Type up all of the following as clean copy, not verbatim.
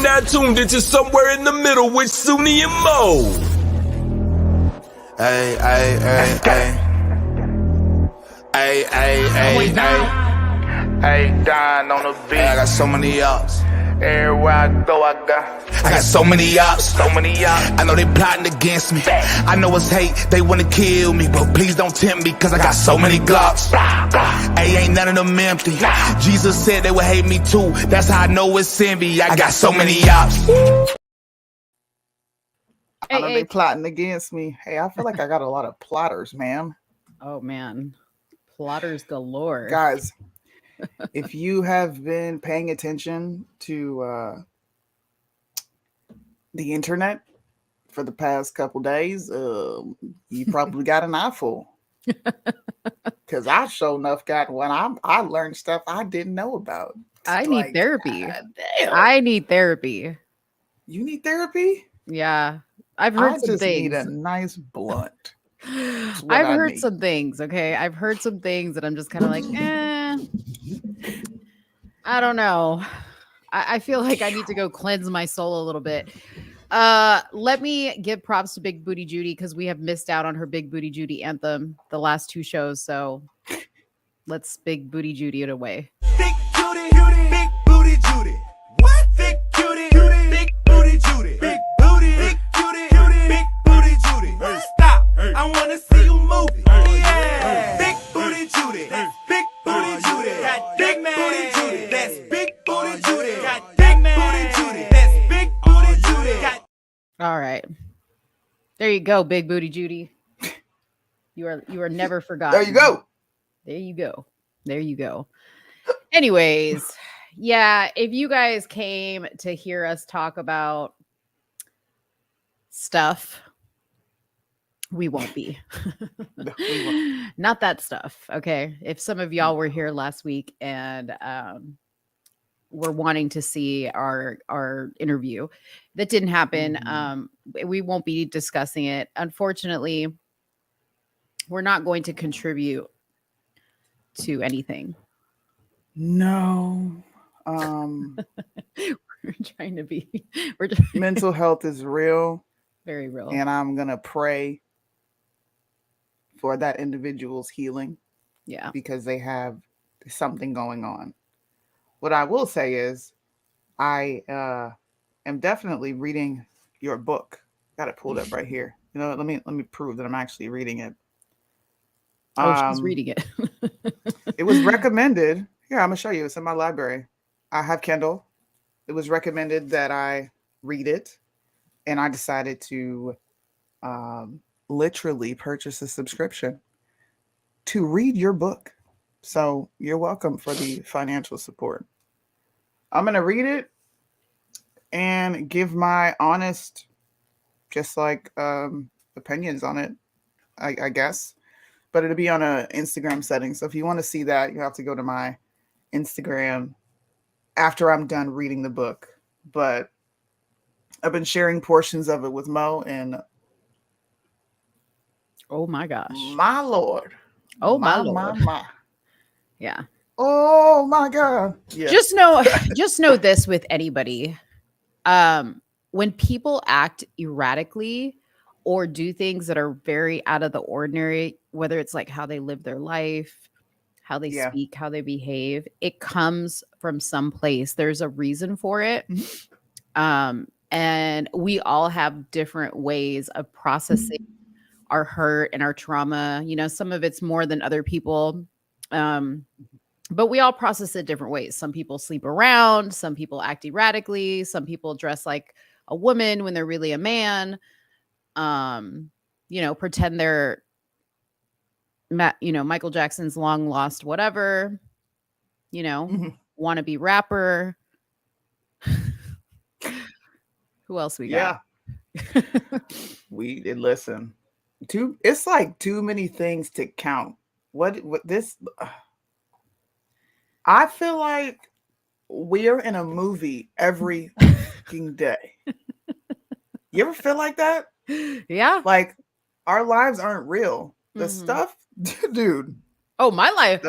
now tuned into Somewhere in the Middle with Soonie and Mo. Hey, hey, hey, hey. Hey, hey, hey, hey. Hey, Don on the beat. Hey, I got so many ups. Everywhere I go, I got so many ups. so many ups. I know they plotting against me. I know it's hate, they wanna kill me, but please don't tempt me, cause I got so many glocks. Hey, ain't none of them empty. Jesus said they would hate me too. That's how I know it's envy. I got so many ups. I know they plotting against me. Hey, I feel like I got a lot of plotters, man. Oh man, plotters galore, guys. If you have been paying attention to the internet for the past couple days, you probably got an eyeful. Because I sure enough got one. I learned stuff I didn't know about. I need therapy. I need therapy. You need therapy? Yeah. I've heard some things. Need a nice blunt. I've heard some things, okay? I've heard some things that I'm just kind of like, I don't know. I feel like I need to go cleanse my soul a little bit. Let me give props to Big Booty Judy because we have missed out on her Big Booty Judy anthem the last two shows. So let's Big Booty Judy it away. Big Judy, Big Booty Judy. What? Big Judy, Big Booty Judy. Big Booty, Big Judy, Big Booty Judy. Stop. I want to see you move it. Yeah. Big Booty Judy. Big Booty Judy. Got big booty Judy. That's Big Booty Judy. Got big booty Judy. That's Big Booty Judy. All right. There you go, Big Booty Judy. You are never forgotten. There you go. There you go. There you go. Anyways, yeah, if you guys came to hear us talk about stuff, we won't be. Not that stuff, okay? If some of y'all were here last week and were wanting to see our interview, that didn't happen. We won't be discussing it. Unfortunately, we're not going to contribute to anything. No. We're trying to be. Mental health is real. Very real. And I'm going to pray for that individual's healing. Yeah. Because they have something going on. What I will say is I am definitely reading your book. Got it pulled up right here. You know, let me prove that I'm actually reading it. Oh, she's reading it. It was recommended. Here, I'm gonna show you. It's in my library. I have Kindle. It was recommended that I read it, and I decided to literally purchase a subscription to read your book. So you're welcome for the financial support. I'm gonna read it and give my honest, just like opinions on it, I guess. But it'll be on a Instagram setting. So if you want to see that, you have to go to my Instagram after I'm done reading the book. But I've been sharing portions of it with Mo, and oh my gosh. My Lord. Oh my Lord. My. Yeah. Oh my God. Yeah. Just know this with anybody. When people act erratically or do things that are very out of the ordinary, whether it's like how they live their life, how they speak, how they behave, it comes from some place. There's a reason for it. And we all have different ways of processing our hurt and our trauma. You know, some of it's more than other people. But we all process it different ways. Some people sleep around, some people act erratically, some people dress like a woman when they're really a man. You know, pretend they're, Michael Jackson's long lost whatever, wannabe rapper. Who else we got? Yeah. We did listen. It's like too many things to count. What this? I feel like we're in a movie every fucking day. You ever feel like that? Yeah. Like our lives aren't real. The stuff, dude. Oh, my life.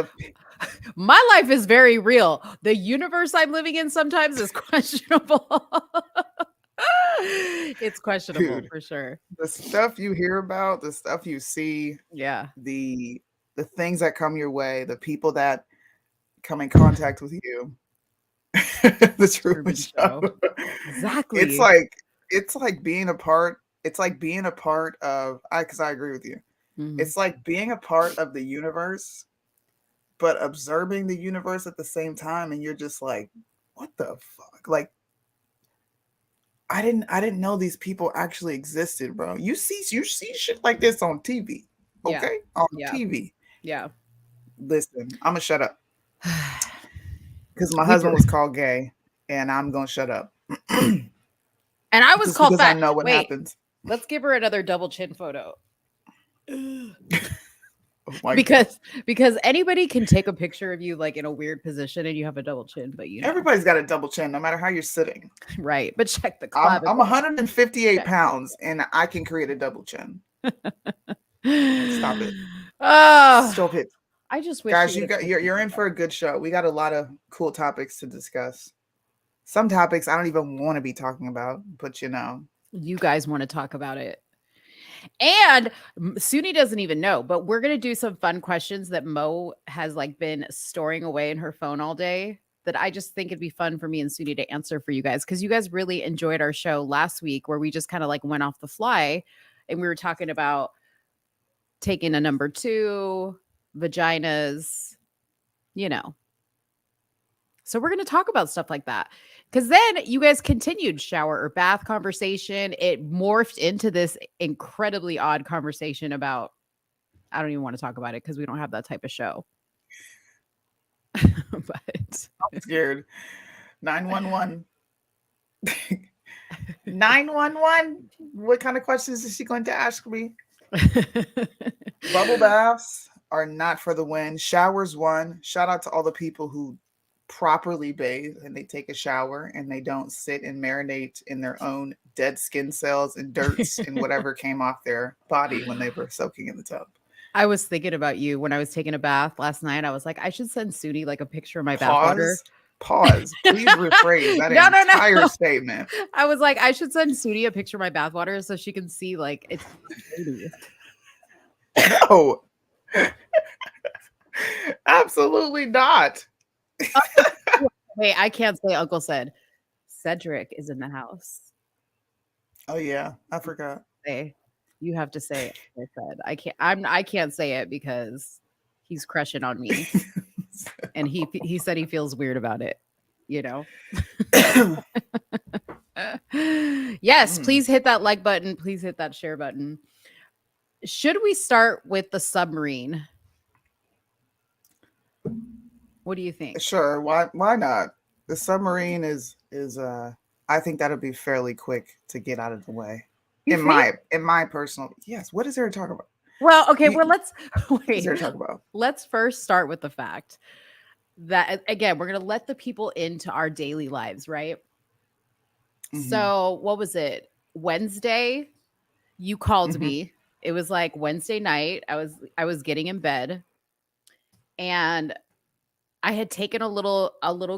My life is very real. The universe I'm living in sometimes is questionable. It's questionable Dude, for sure. the stuff you hear about, the stuff you see, Yeah. the things that come your way, the people that come in contact with you. The Truman Truman Show. Show. Exactly. It's like being a part. It's like being a part of. Because I agree with you. Mhm. It's like being a part of the universe, but observing the universe at the same time, and you're just like, what the fuck? Like, I didn't know these people actually existed, bro. You see shit like this on TV. Yeah. Okay? On Yeah. TV. Yeah. Listen, I'm gonna shut up. Because my We husband do. was called gay, and I'm gonna shut up. And I was Just called because I fat. know what Wait, happens. let's give her another double chin photo. Oh my Because anybody can take a picture of you like in a weird position and you have a double chin, but you know. Everybody's got a double chin, no matter how you're sitting. Right. But check the I'm clavicle. 158 Check. pounds, and I can create a double chin. Stop it. Oh, Stop it. I just wish Guys, you would've you're in for a good show. We got a lot of cool topics to discuss. Some topics I don't even want to be talking about, but you know. you guys want to talk about it. And Soonie doesn't even know, but we're going to do some fun questions that Mo has like been storing away in her phone all day that I just think it'd be fun for me and Soonie to answer for you guys. Cause you guys really enjoyed our show last week where we just kind of like went off the fly and we were talking about taking a number 2, vaginas, you know. So we're going to talk about stuff like that. Because then you guys continued shower or bath conversation. It morphed into this incredibly odd conversation about, I don't even want to talk about it because we don't have that type of show. But I'm scared. 911. 911. What kind of questions is she going to ask me? Bubble baths are not for the win. Showers won. Shout out to all the people who properly bathe and they take a shower and they don't sit and marinate in their own dead skin cells and dirts and whatever came off their body when they were soaking in the tub. I was thinking about you when I was taking a bath last night. I was like, I should send Soonie like a picture of my bathwater. Pause. Please rephrase that entire statement. I was like, I should send Soonie a picture of my bathwater so she can see like it's dirty. No. Absolutely not. Wait, I can't say Uncle said. Cedric is in the house. Oh yeah, I forgot. Say, you have to say it. I said I can't say it because he's crushing on me. And he said he feels weird about it, you know. Yes, please hit that like button. Please hit that share button. Should we start with the submarine? What do you think? Sure. Why not? The submarine is I think that'll be fairly quick to get out of the way. In my personal, yes. What is there to talk about? Well, okay, let's What is there to talk about? Let's first start with the fact that again, we're gonna let the people into our daily lives, right? Mhm. So what was it? Wednesday, you called me. It was like Wednesday night. I was getting in bed and I had taken a little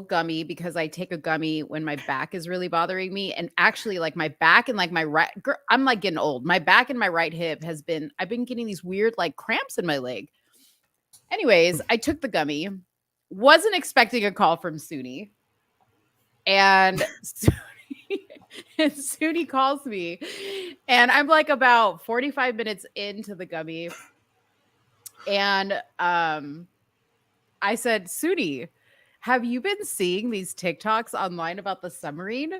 gummy because I take a gummy when my back is really bothering me. And actually, like my back and like my right, I'm like getting old. My back and my right hip I've been getting these weird like cramps in my leg. Anyways, I took the gummy, wasn't expecting a call from Soonie. And Soonie calls me. And I'm like about 45 minutes into the gummy. And I said, Soonie, have you been seeing these TikToks online about the submarine?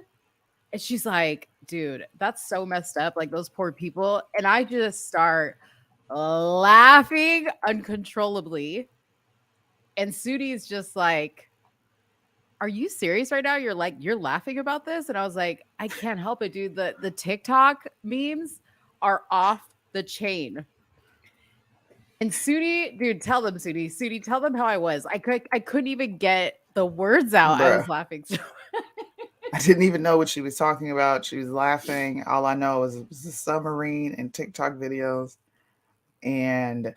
And she's like, dude, that's so messed up. Like those poor people. And I just start laughing uncontrollably. And Soonie's just like, are you serious right now? You're laughing about this? And I was like, I can't help it, dude. The TikTok memes are off the chain. And Soonie, dude, tell them, Soonie. Soonie, tell them how I was. I couldn't even get the words out. Bruh. I was laughing so I didn't even know what she was talking about. She was laughing. All I know is it was the submarine and TikTok videos. and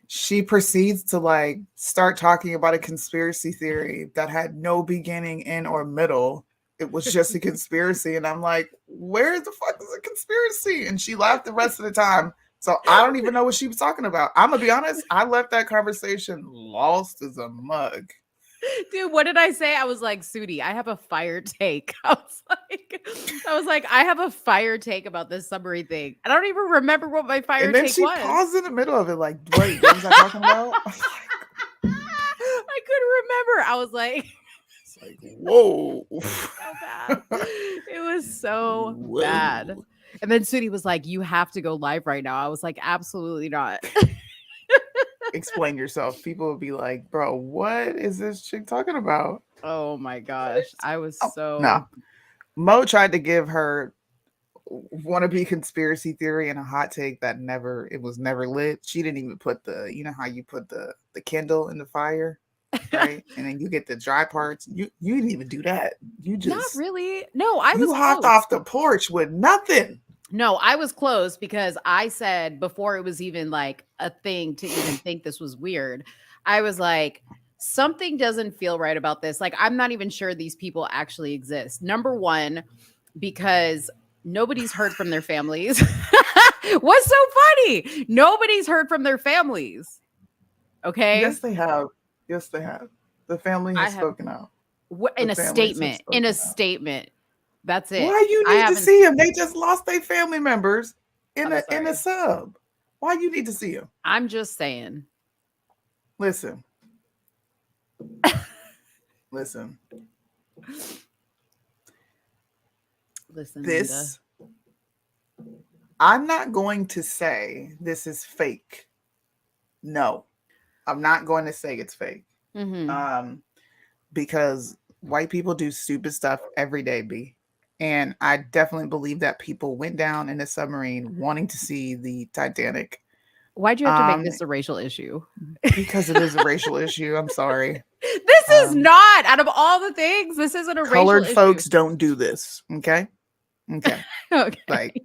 she proceeds to like start talking about a conspiracy theory that had no beginning, end, or middle. It was just a conspiracy. And I'm like, where the fuck is a conspiracy? And she laughed the rest of the time. So I don't even know what she was talking about. I'm going to be honest. I left that conversation lost as a mug. Dude, what did I say? I was like, Soonie, I have a fire take. I was like, I have a fire take about this summary thing. I don't even remember what my fire And then take she was. paused in the middle of it like, wait, what was I talking about? I couldn't remember. I was like, It's like, whoa. so bad. It was so bad. And then Soonie was like, you have to go live right now. I was like, absolutely not. Explain yourself. People will be like, bro, what is this chick talking about? Oh my gosh. I was so No. Mo tried to give her wannabe conspiracy theory and a hot take that it was never lit. She didn't even put you know how you put the Kindle in the fire, right? And then you get the dry parts. You didn't even do that. You just not really. No, I was you hopped close. off the porch with nothing. No, I was close because I said before it was even like a thing to even think this was weird, I was like, something doesn't feel right about this. Like, I'm not even sure these people actually exist. Number one, because nobody's heard from their families. What's so funny? Nobody's heard from their families. Okay. Yes, they have. Yes, they have. The family has spoken out. In a statement. In a statement. That's it. Why you need to see them? They just lost their family members in a sub. Why you need to see them? I'm just saying. Listen. Listen. This. Linda. I'm not going to say this is fake. No, I'm not going to say it's fake. Mm-hmm. Because white people do stupid stuff every day, B. And I definitely believe that people went down in a submarine wanting to see the Titanic. Why'd you have to make this a racial issue? Because it is a racial issue. I'm sorry. This is not, out of all the things, this isn't a racial issue. Colored folks don't do this. Okay. Okay. Okay. Like,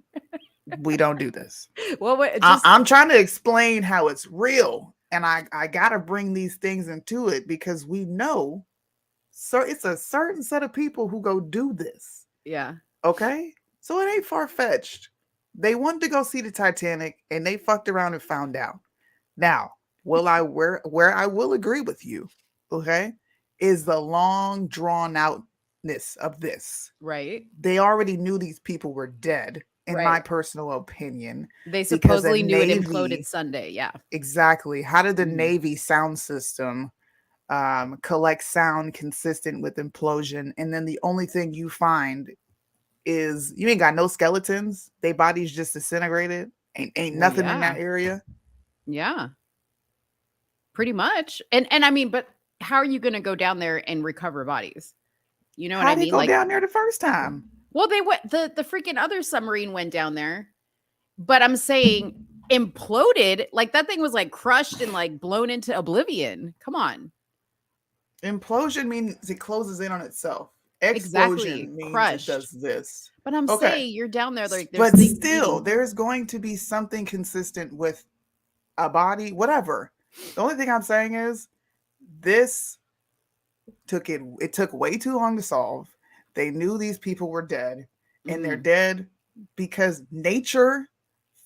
we don't do this. Well, I'm trying to explain how it's real. And I got to bring these things into it because we know. So it's a certain set of people who go do this. Yeah. Okay. So it ain't far-fetched. They wanted to go see the Titanic and they fucked around and found out. Now, where I will agree with you, okay, is the long drawn outness of this. Right. They already knew these people were dead, in my personal opinion. They supposedly knew it imploded Sunday. Yeah. Exactly. How did the Navy sound system collect sound consistent with implosion? And then the only thing you find is you ain't got no skeletons. They bodies just disintegrated. Ain't nothing in that area. Yeah. Pretty much. And I mean, but how are you going to go down there and recover bodies? You know what I mean? How did they go down there the first time? Well, they went, the freaking other submarine went down there. But I'm saying imploded, like that thing was like crushed and like blown into oblivion. Come on. Implosion means it closes in on itself. Explosion means crushed. It does this. But I'm saying you're down there. Like, but still, there's going to be something consistent with a body, whatever. The only thing I'm saying is this it took way too long to solve. They knew these people were dead, and they're dead because nature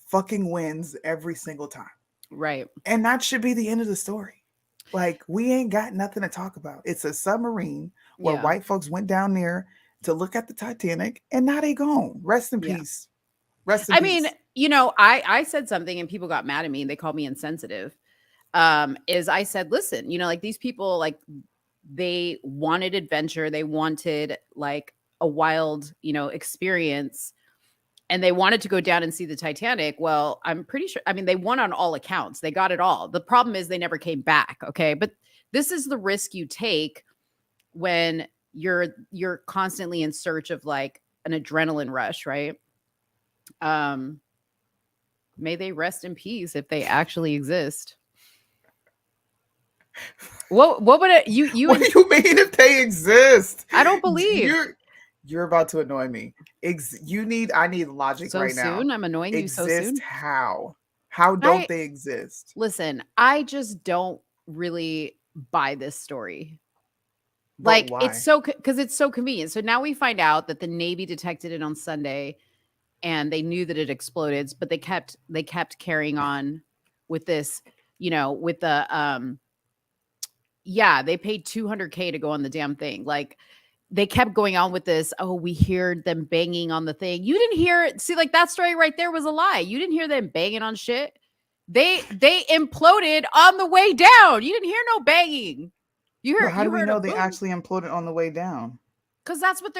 fucking wins every single time. Right. And that should be the end of the story. Like, we ain't got nothing to talk about. It's a submarine where white folks went down there to look at the Titanic, and now they gone. Rest in peace. Rest in peace. Mean, you know, I said something and people got mad at me and they called me insensitive. Is I said, listen, you know, like these people, like they wanted adventure. They wanted like a wild, you know, experience. And they wanted to go down and see the Titanic. Well, I'm pretty sure, I mean, they won on all accounts. They got it all. The problem is they never came back. Okay. But this is the risk you take when you're constantly in search of like an adrenaline rush, right? May they rest in peace if they actually exist. What would it what do you mean if they exist? I don't believe you're about to annoy me. I need logic so right now. Soon? I'm annoying you so soon. How? How don't they exist? Listen, I just don't really buy this story. But Like why? because it's so convenient. So now we find out that the Navy detected it on Sunday and they knew that it exploded, but they kept carrying on with this, with the yeah, they paid $200K to go on the damn thing. Like they kept going on with this. Oh, we heard them banging on the thing. You didn't hear it. See, like that story right there was a lie. You didn't hear them banging on shit. They imploded on the way down. You didn't hear no banging. But how do we heard know a they boom. actually imploded on the way down? Because that's what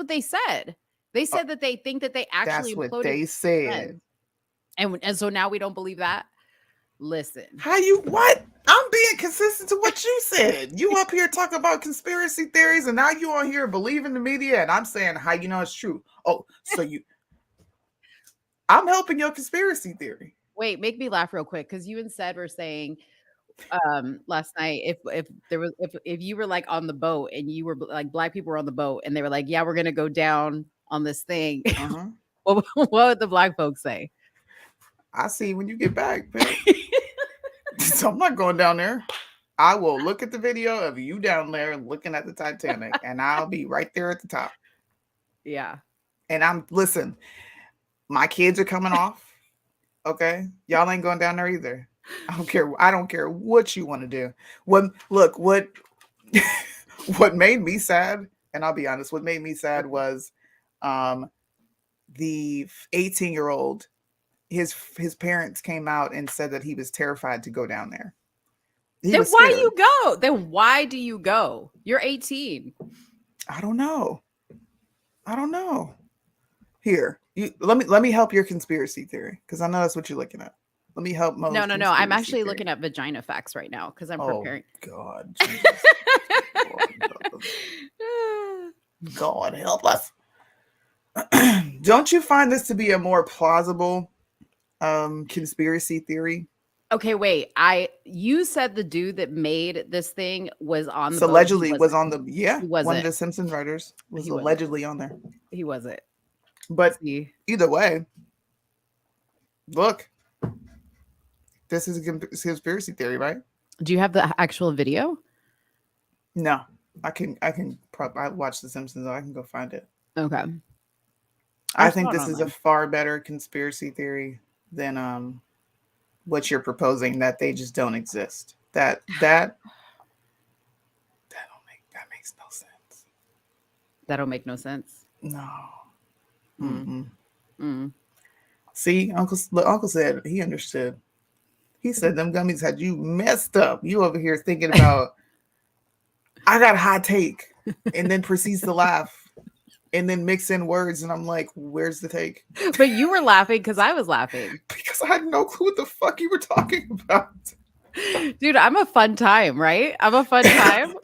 they said. They said that they think that they actually That's imploded. what they said. And so now we don't believe that. Listen. How you what? I'm being consistent to what you said. You up here talking about conspiracy theories, and now you on here believing the media, and I'm saying how you know it's true. Oh, so I'm helping your conspiracy theory. Wait, make me laugh real quick because you and Sed were saying last night if you were like on the boat and you were like black people were on the boat and they were like, yeah, we're gonna go down on this thing. what would the black folks say? I see when you get back, man. So I'm not going down there. I will look at the video of you down there looking at the Titanic, and I'll be right there at the top. Yeah. And listen, my kids are coming off. Okay. Y'all ain't going down there either. I don't care what you want to do. What made me sad, and I'll be honest, what made me sad was the 18-year-old, his parents came out and said that he was terrified to go down there. Then why you go? Then why do you go? You're 18. I don't know. Here, let me help your conspiracy theory, because I know that's what you're looking at. Let me help. No. I'm actually looking at vagina facts right now because I'm preparing. God, God help us. Don't you find this to be a more plausible conspiracy theory? Okay, wait. You said the dude that made this thing was on the boat. Allegedly was on the one of the Simpsons writers was allegedly on there. He wasn't. But either way, look, this is a conspiracy theory, right? Do you have the actual video? No, I watch The Simpsons. So I can go find it. Okay. I think this is a far better conspiracy theory than what you're proposing, that they just don't exist. That makes no sense. That don't make no sense. No. Mm. See, Uncle said he understood. He said them gummies had you messed up. You over here thinking about I got a hot take, and then proceeds to laugh and then mix in words, and I'm like, where's the take? But you were laughing because I was laughing. Because I had no clue what the fuck you were talking about. Dude, I'm a fun time, right? I'm a fun time.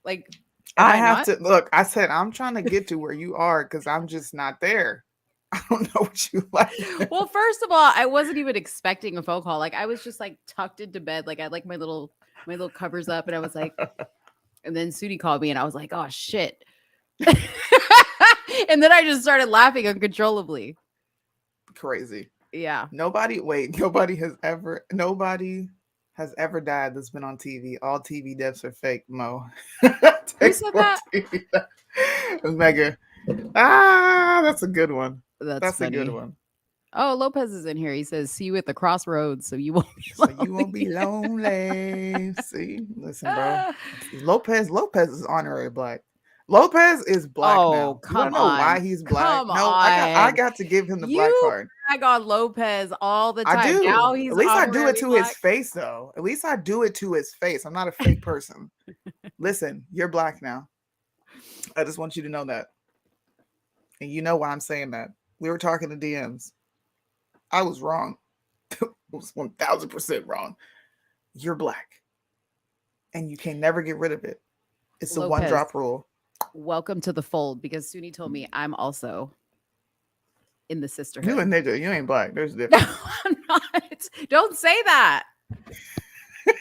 Like, I have to look. I said I'm trying to get to where you are because I'm just not there. I don't know what you like. Well, first of all, I wasn't even expecting a phone call. Like I was just like tucked into bed. Like I had like my little covers up, and I was like, and then Soonie called me, and I was like, oh shit. And then I just started laughing uncontrollably. Crazy. Yeah. Nobody has ever died that's been on TV. All TV deaths are fake, Mo. Who said that? Mega. That's a good one. That's a good one. Oh, Lopez is in here. He says, see you at the crossroads so you won't be lonely. See? Listen, bro. Lopez is honorary black. Lopez is black now. Come on. You know why he's black? Come no, on. I got to give him the black card. I got Lopez all the time. I do. Now he's At least I do it to black. his face, though. At least I do it to his face. I'm not a fake person. Listen, you're black now. I just want you to know that. And you know why I'm saying that. We were talking to DMs. I was wrong. I was 1000% wrong. You're black. And you can never get rid of it. It's the one drop rule. Welcome to the fold, because Soonie told me I'm also in the sisterhood. You a nigga. You ain't black. There's a difference. No, I'm not. Don't say that.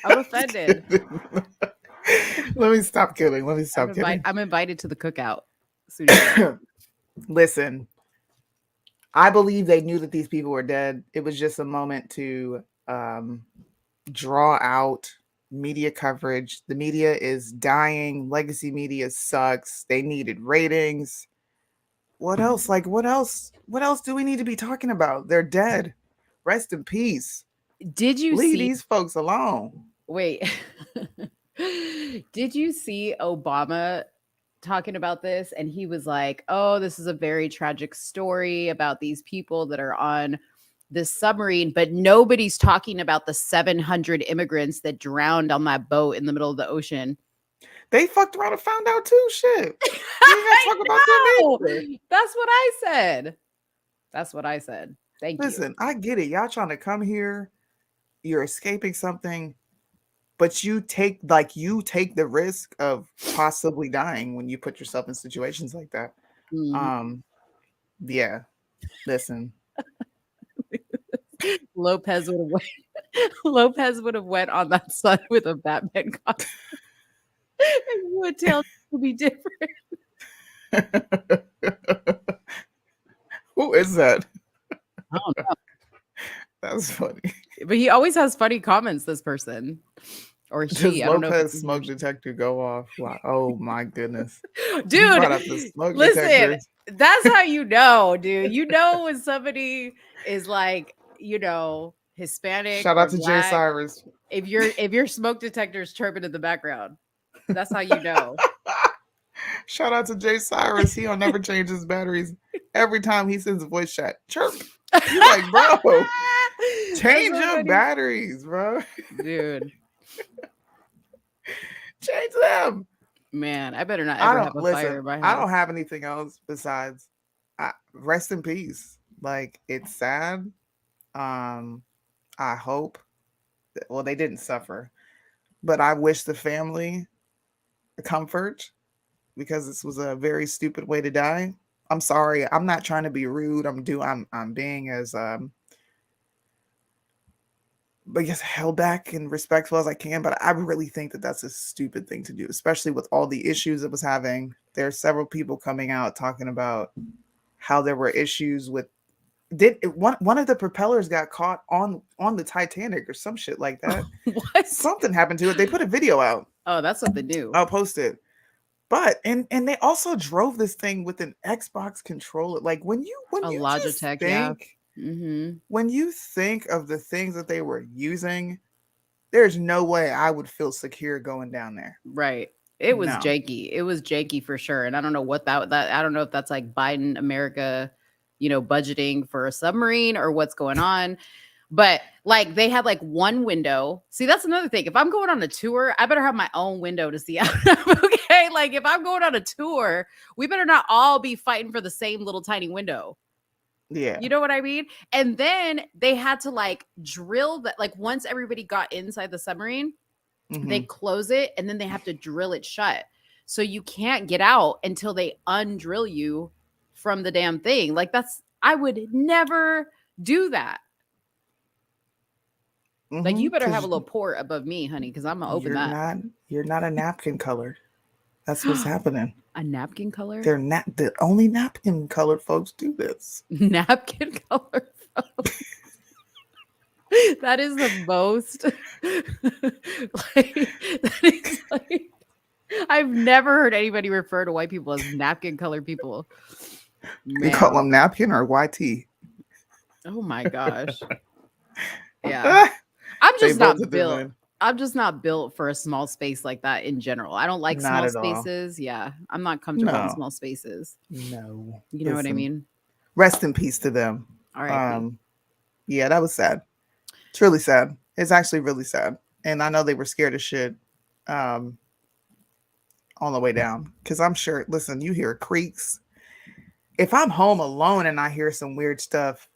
I'm offended. Let me stop kidding. I'm invited to the cookout. Listen, I believe they knew that these people were dead. It was just a moment to draw out media coverage. The media is dying. Legacy media sucks. They needed ratings. What else? Like, what else? What else do we need to be talking about? They're dead. Rest in peace. Did you Leave see these folks alone. Wait. Did you see Obama talking about this? And he was like, oh, this is a very tragic story about these people that are on this submarine, but nobody's talking about the 700 immigrants that drowned on that boat in the middle of the ocean. They fucked around and found out too. Shit. You ain't gotta talk about them either. That's what I said. That's what I said. Thank you. Listen, I get it. Y'all trying to come here. You're escaping something, but you take the risk of possibly dying when you put yourself in situations like that. Yeah. Listen. Lopez would have went on that sun with a Batman costume. And you would tell it to be different. Who is that? I don't know. That's funny. But he always has funny comments, this person. Or Does she. I don't know. Lopez smoke detector go off? Wow. Oh my goodness. Dude, listen, detectors. that's how you know, dude. You know when somebody is like, Hispanic. Shout out to Black, Jay Cyrus. If your smoke detector is chirping in the background, that's how you know. Shout out to Jay Cyrus. He'll never change his batteries. Every time he sends a voice chat, chirp. You're like, bro, change your batteries, bro. Dude. Change them. Man, I better not ever have a fire in my house. I don't have anything else besides rest in peace. Like, it's sad. I hope they didn't suffer, but I wish the family comfort because this was a very stupid way to die. I'm sorry. I'm not trying to be rude. I'm being as I guess held back and respectful as I can, but I really think that that's a stupid thing to do, especially with all the issues it was having. There are several people coming out talking about how there were issues with one of the propellers got caught on the Titanic or some shit like that. What? Something happened to it. They put a video out. Oh, that's something new. I'll post it. But and they also drove this thing with an Xbox controller. Like when you Logitech, think, Mm-hmm. When you think of the things that they were using, there's no way I would feel secure going down there. Right. It was No. janky. It was janky for sure. And I don't know what that I don't know if that's like Biden America, budgeting for a submarine or what's going on. But like they had like one window. See, that's another thing. If I'm going on a tour, I better have my own window to see out. Okay. Like if I'm going on a tour, we better not all be fighting for the same little tiny window. Yeah. You know what I mean? And then they had to like drill that. Like once everybody got inside the submarine, they close it and then they have to drill it shut. So you can't get out until they undrill you from the damn thing. Like I would never do that. Like you better have a little port above me, honey, because I'm gonna open that. You're not a napkin color. That's what's happening. A napkin color? They're not the only napkin colored folks do this. Napkin color folks. That is the most I've never heard anybody refer to white people as napkin colored people. Man. You call them napkin or YT? Oh my gosh. Yeah. I'm just not built. I'm just not built for a small space like that in general. I don't like small spaces. Yeah. I'm not comfortable in small spaces. No. You know what I mean? Rest in peace to them. All right. Yeah, that was sad. It's really sad. It's actually really sad. And I know they were scared as shit on the way down. Because I'm sure, listen, you hear creaks. If I'm home alone and I hear some weird stuff,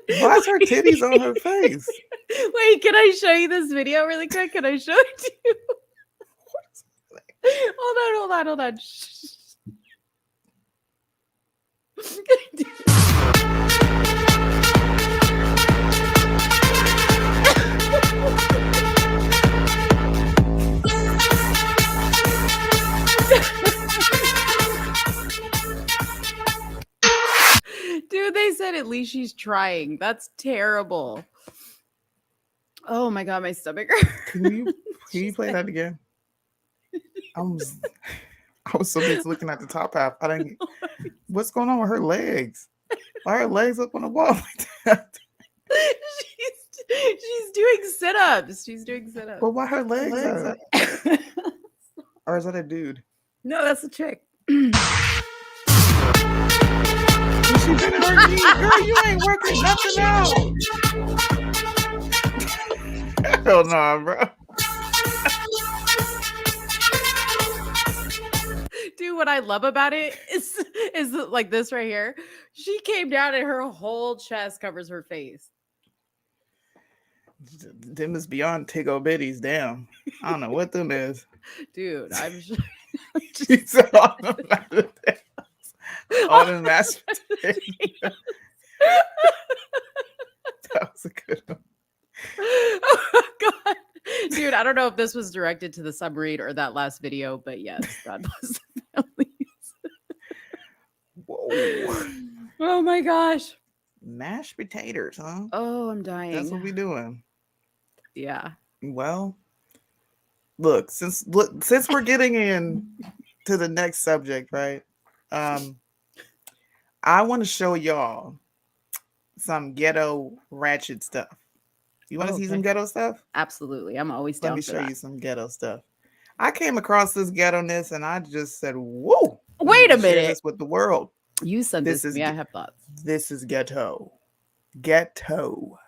Why's her titties on her face? Wait, can I show you this video really quick? Can I show it to you? Hold on. Shh. At least she's trying. That's terrible. Oh my god, my stomach hurts. Can you play that again? I was so busy looking at the top half. I didn't. What's going on with her legs? Why are her legs up on the wall like that? She's doing sit-ups. She's doing sit-ups. But why her legs up? Or is that a dude? No, that's a chick. She been in her knee. Girl, you ain't working nothing out. Hell no, bro. Dude, what I love about it is like this right here. She came down and her whole chest covers her face. Them is beyond Tiggo Bitties. Damn. I don't know what them is. Dude, I'm sure. She said all them mashed potatoes. That was a good one. Oh god. Dude, I don't know if this was directed to the submarine or that last video, but yes, God bless the families. Whoa. Oh my gosh. Mashed potatoes, huh? Oh, I'm dying. That's what we doing. Yeah. Well, look, since we're getting in to the next subject, right? I want to show y'all some ghetto ratchet stuff. You want to see some ghetto stuff? Absolutely. I'm always down Let me for show that. you some ghetto stuff. I came across this ghetto-ness and I just said, whoa. Wait a share minute. this with the world. You sent this to is me. I ge- have thoughts. This is ghetto. Ghetto.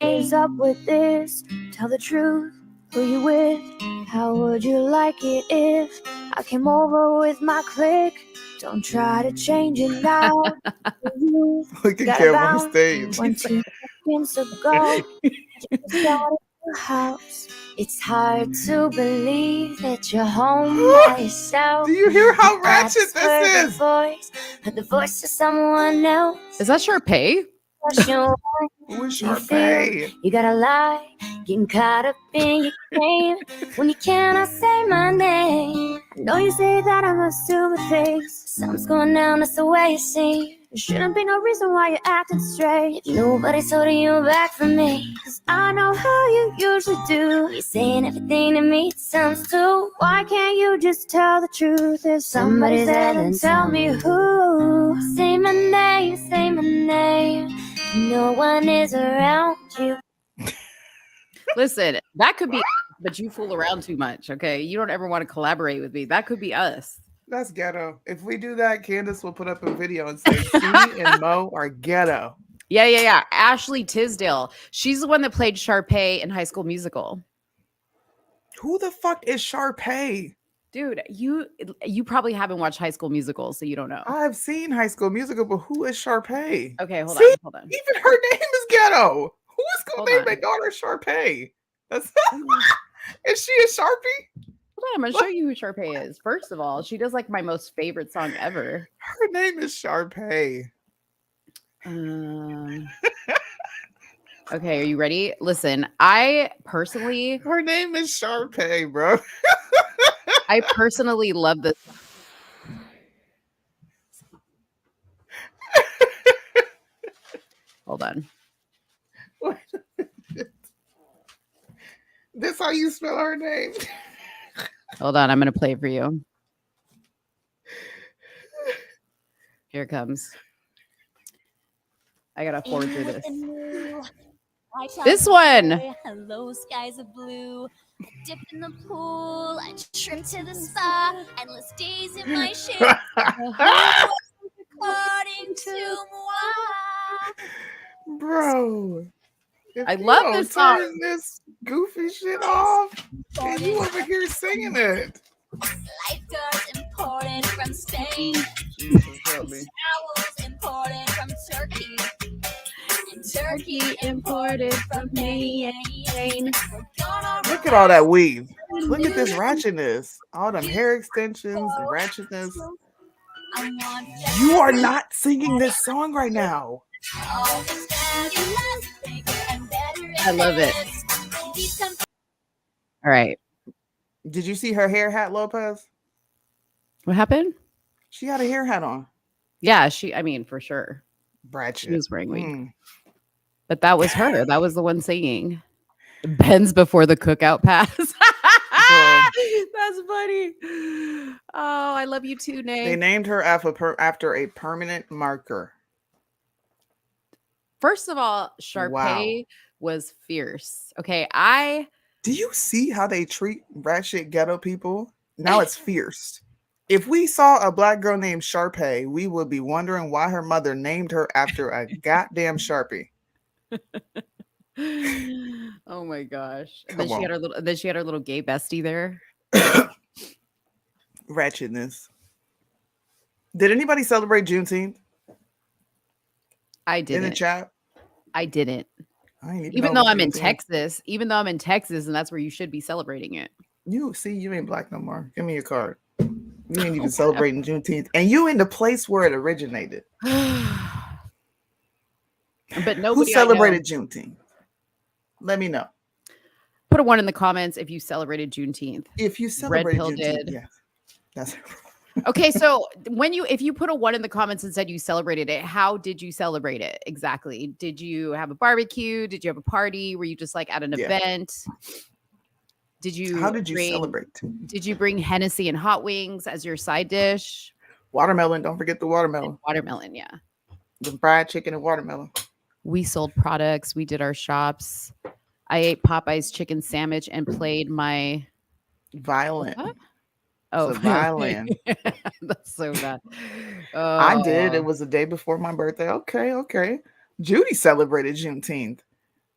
Hands up with this. Tell the truth. Who you with? How would you like it if I came over with my clique? Don't try to change it now. You Look at got Kev on about stage. 1, 2 seconds ago. Just out of your house. It's hard to believe that you're home by yourself. Do you hear how ratchet That's heard this the is? voice, heard the voice of someone else. Is that Sharpay? Question Who is you feel Sharpay? you gotta lie, getting caught up in your game when you cannot say my name. I know you say that I'm assuming things. Something's going down, that's the way it seems. There shouldn't be no reason why you're acting strange. Nobody's holding you back from me, 'cause I know how you usually do. You're saying everything to me, it sounds too. Why can't you just tell the truth? If somebody's there, then tell me who. Say my name, say my name. No one is around you. Listen, that could be, but you fool around too much. Okay. You don't ever want to collaborate with me. That could be us. That's ghetto. If we do that, Candace will put up a video and say Soonie and Mo are ghetto. Yeah. Ashley Tisdale. She's the one that played Sharpay in High School Musical. Who the fuck is Sharpay? Dude, you probably haven't watched High School Musical, so you don't know. I've seen High School Musical, but who is Sharpay? Okay, hold See? on. Even her name is ghetto. Who is going Hold to name on. their daughter Sharpay? That's is she a Sharpie? Hold on, I'm gonna show you who Sharpay is. First of all, she does like my most favorite song ever. Her name is Sharpay. Okay, are you ready? Listen, I personally Her name is Sharpay, bro. I personally love this. Hold on. Wait a minute. This how you spell her name? Hold on, I'm gonna play it for you. Here it comes. I gotta forward through this. This one. Hello, skies of blue. I dip in the pool. I trim to the spa. Endless days in my ship. According to moi. Bro. I love this song. Turn this goofy shit off. And you over here singing it. Lifeguards imported from Spain. Jesus, help me. Towels imported from Turkey. And Turkey imported from Maine. Look at all that weave. Look at this ratchetness. All them hair extensions, the ratchetness. You are not singing this song right now. I love it. All right. Did you see her hair hat, Lopez? What happened? She had a hair hat on. Yeah, I mean, for sure. Ratchet. She was wearing weed. But that was her. That was the one singing. Ben's before the cookout pass. That's funny. Oh, I love you too, Nay. They named her after a permanent marker. First of all, Sharpay was fierce. Okay, do you see how they treat ratchet ghetto people? Now it's fierce. If we saw a black girl named Sharpay, we would be wondering why her mother named her after a goddamn Sharpie. Oh my gosh. Then she had her little gay bestie there. Ratchetness. Did anybody celebrate Juneteenth? I didn't. In the chat? I didn't. Even though I'm in Texas, and that's where you should be celebrating it. You ain't black no more. Give me your card. You ain't even celebrating Juneteenth. And you in the place where it originated. But nobody who celebrated Juneteenth? Let me know. Put a 1 in the comments if you celebrated Juneteenth. If you celebrated Red Pill Juneteenth, did. yes. That's okay, so if you put a 1 in the comments and said you celebrated it, how did you celebrate it exactly? Did you have a barbecue? Did you have a party? Were you just like at an event? How did you celebrate? Did you bring Hennessy and hot wings as your side dish? Watermelon. Don't forget the watermelon. Watermelon, yeah. The fried chicken and watermelon. We sold products. We did our shops. I ate Popeye's chicken sandwich and played my violin. What? Oh, violin. That's so bad. I did. It was the day before my birthday. Okay. Judy celebrated Juneteenth.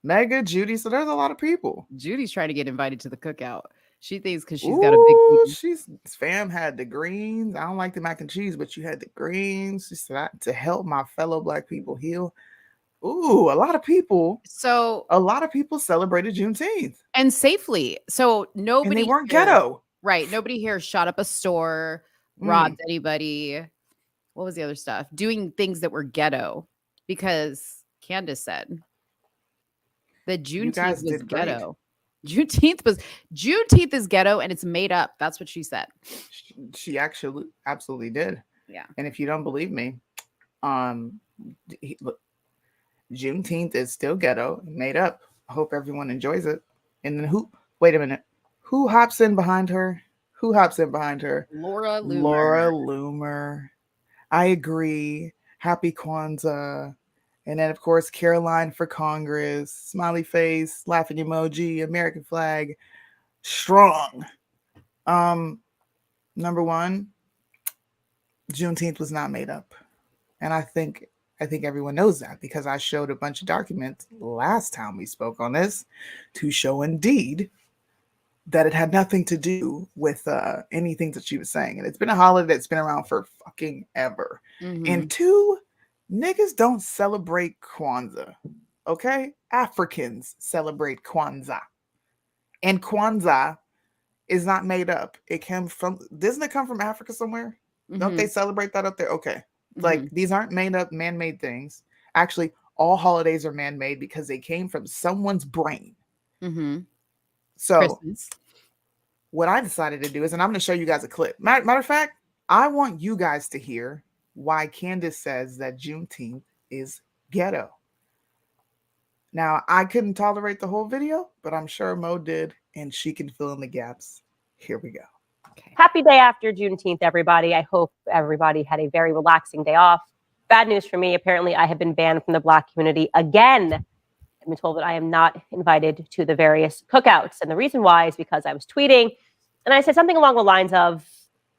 Mega, Judy. So there's a lot of people. Judy's trying to get invited to the cookout. She thinks because she's got a big booty. Fam had the greens. I don't like the mac and cheese, but you had the greens. She said to help my fellow black people heal. Ooh, a lot of people. So a lot of people celebrated Juneteenth. And safely. So nobody. And they weren't ghetto. Right. Nobody here shot up a store, robbed anybody. What was the other stuff? Doing things that were ghetto. Because Candace said that Juneteenth was ghetto. Juneteenth is ghetto and it's made up. That's what she said. She actually absolutely did. Yeah. And if you don't believe me, look, Juneteenth is still ghetto, made up. I hope everyone enjoys it. And then wait a minute. Who hops in behind her? Laura Loomer. Laura Loomer. I agree. Happy Kwanzaa. And then, of course, Caroline for Congress. Smiley face, laughing emoji, American flag. Strong. Number one, Juneteenth was not made up. And I think everyone knows that because I showed a bunch of documents last time we spoke on this to show indeed that it had nothing to do with anything that she was saying. And it's been a holiday that's been around for fucking ever. Mm-hmm. And two, niggas don't celebrate Kwanzaa, okay? Africans celebrate Kwanzaa. And Kwanzaa is not made up. Doesn't it come from Africa somewhere? Mm-hmm. Don't they celebrate that up there? Okay. Like, these aren't made up, man-made things. Actually, all holidays are man-made because they came from someone's brain. Mm-hmm. So Christmas. What I decided to do is, and I'm going to show you guys a clip. Matter of fact, I want you guys to hear why Candace says that Juneteenth is ghetto. Now, I couldn't tolerate the whole video, but I'm sure Mo did, and she can fill in the gaps. Here we go. Okay. Happy day after Juneteenth, everybody. I hope everybody had a very relaxing day off. Bad news for me. Apparently, I have been banned from the Black community again. I've been told that I am not invited to the various cookouts. And the reason why is because I was tweeting and I said something along the lines of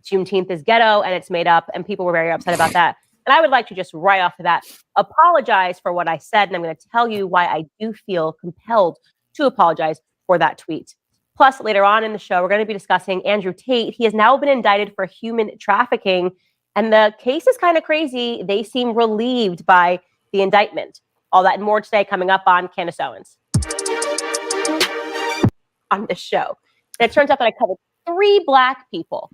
Juneteenth is ghetto and it's made up. And people were very upset about that. And I would like to just right off of that apologize for what I said. And I'm going to tell you why I do feel compelled to apologize for that tweet. Plus, later on in the show, we're going to be discussing Andrew Tate. He has now been indicted for human trafficking. And the case is kind of crazy. They seem relieved by the indictment. All that and more today coming up on Candace Owens on this show. And it turns out that I covered 3 Black people.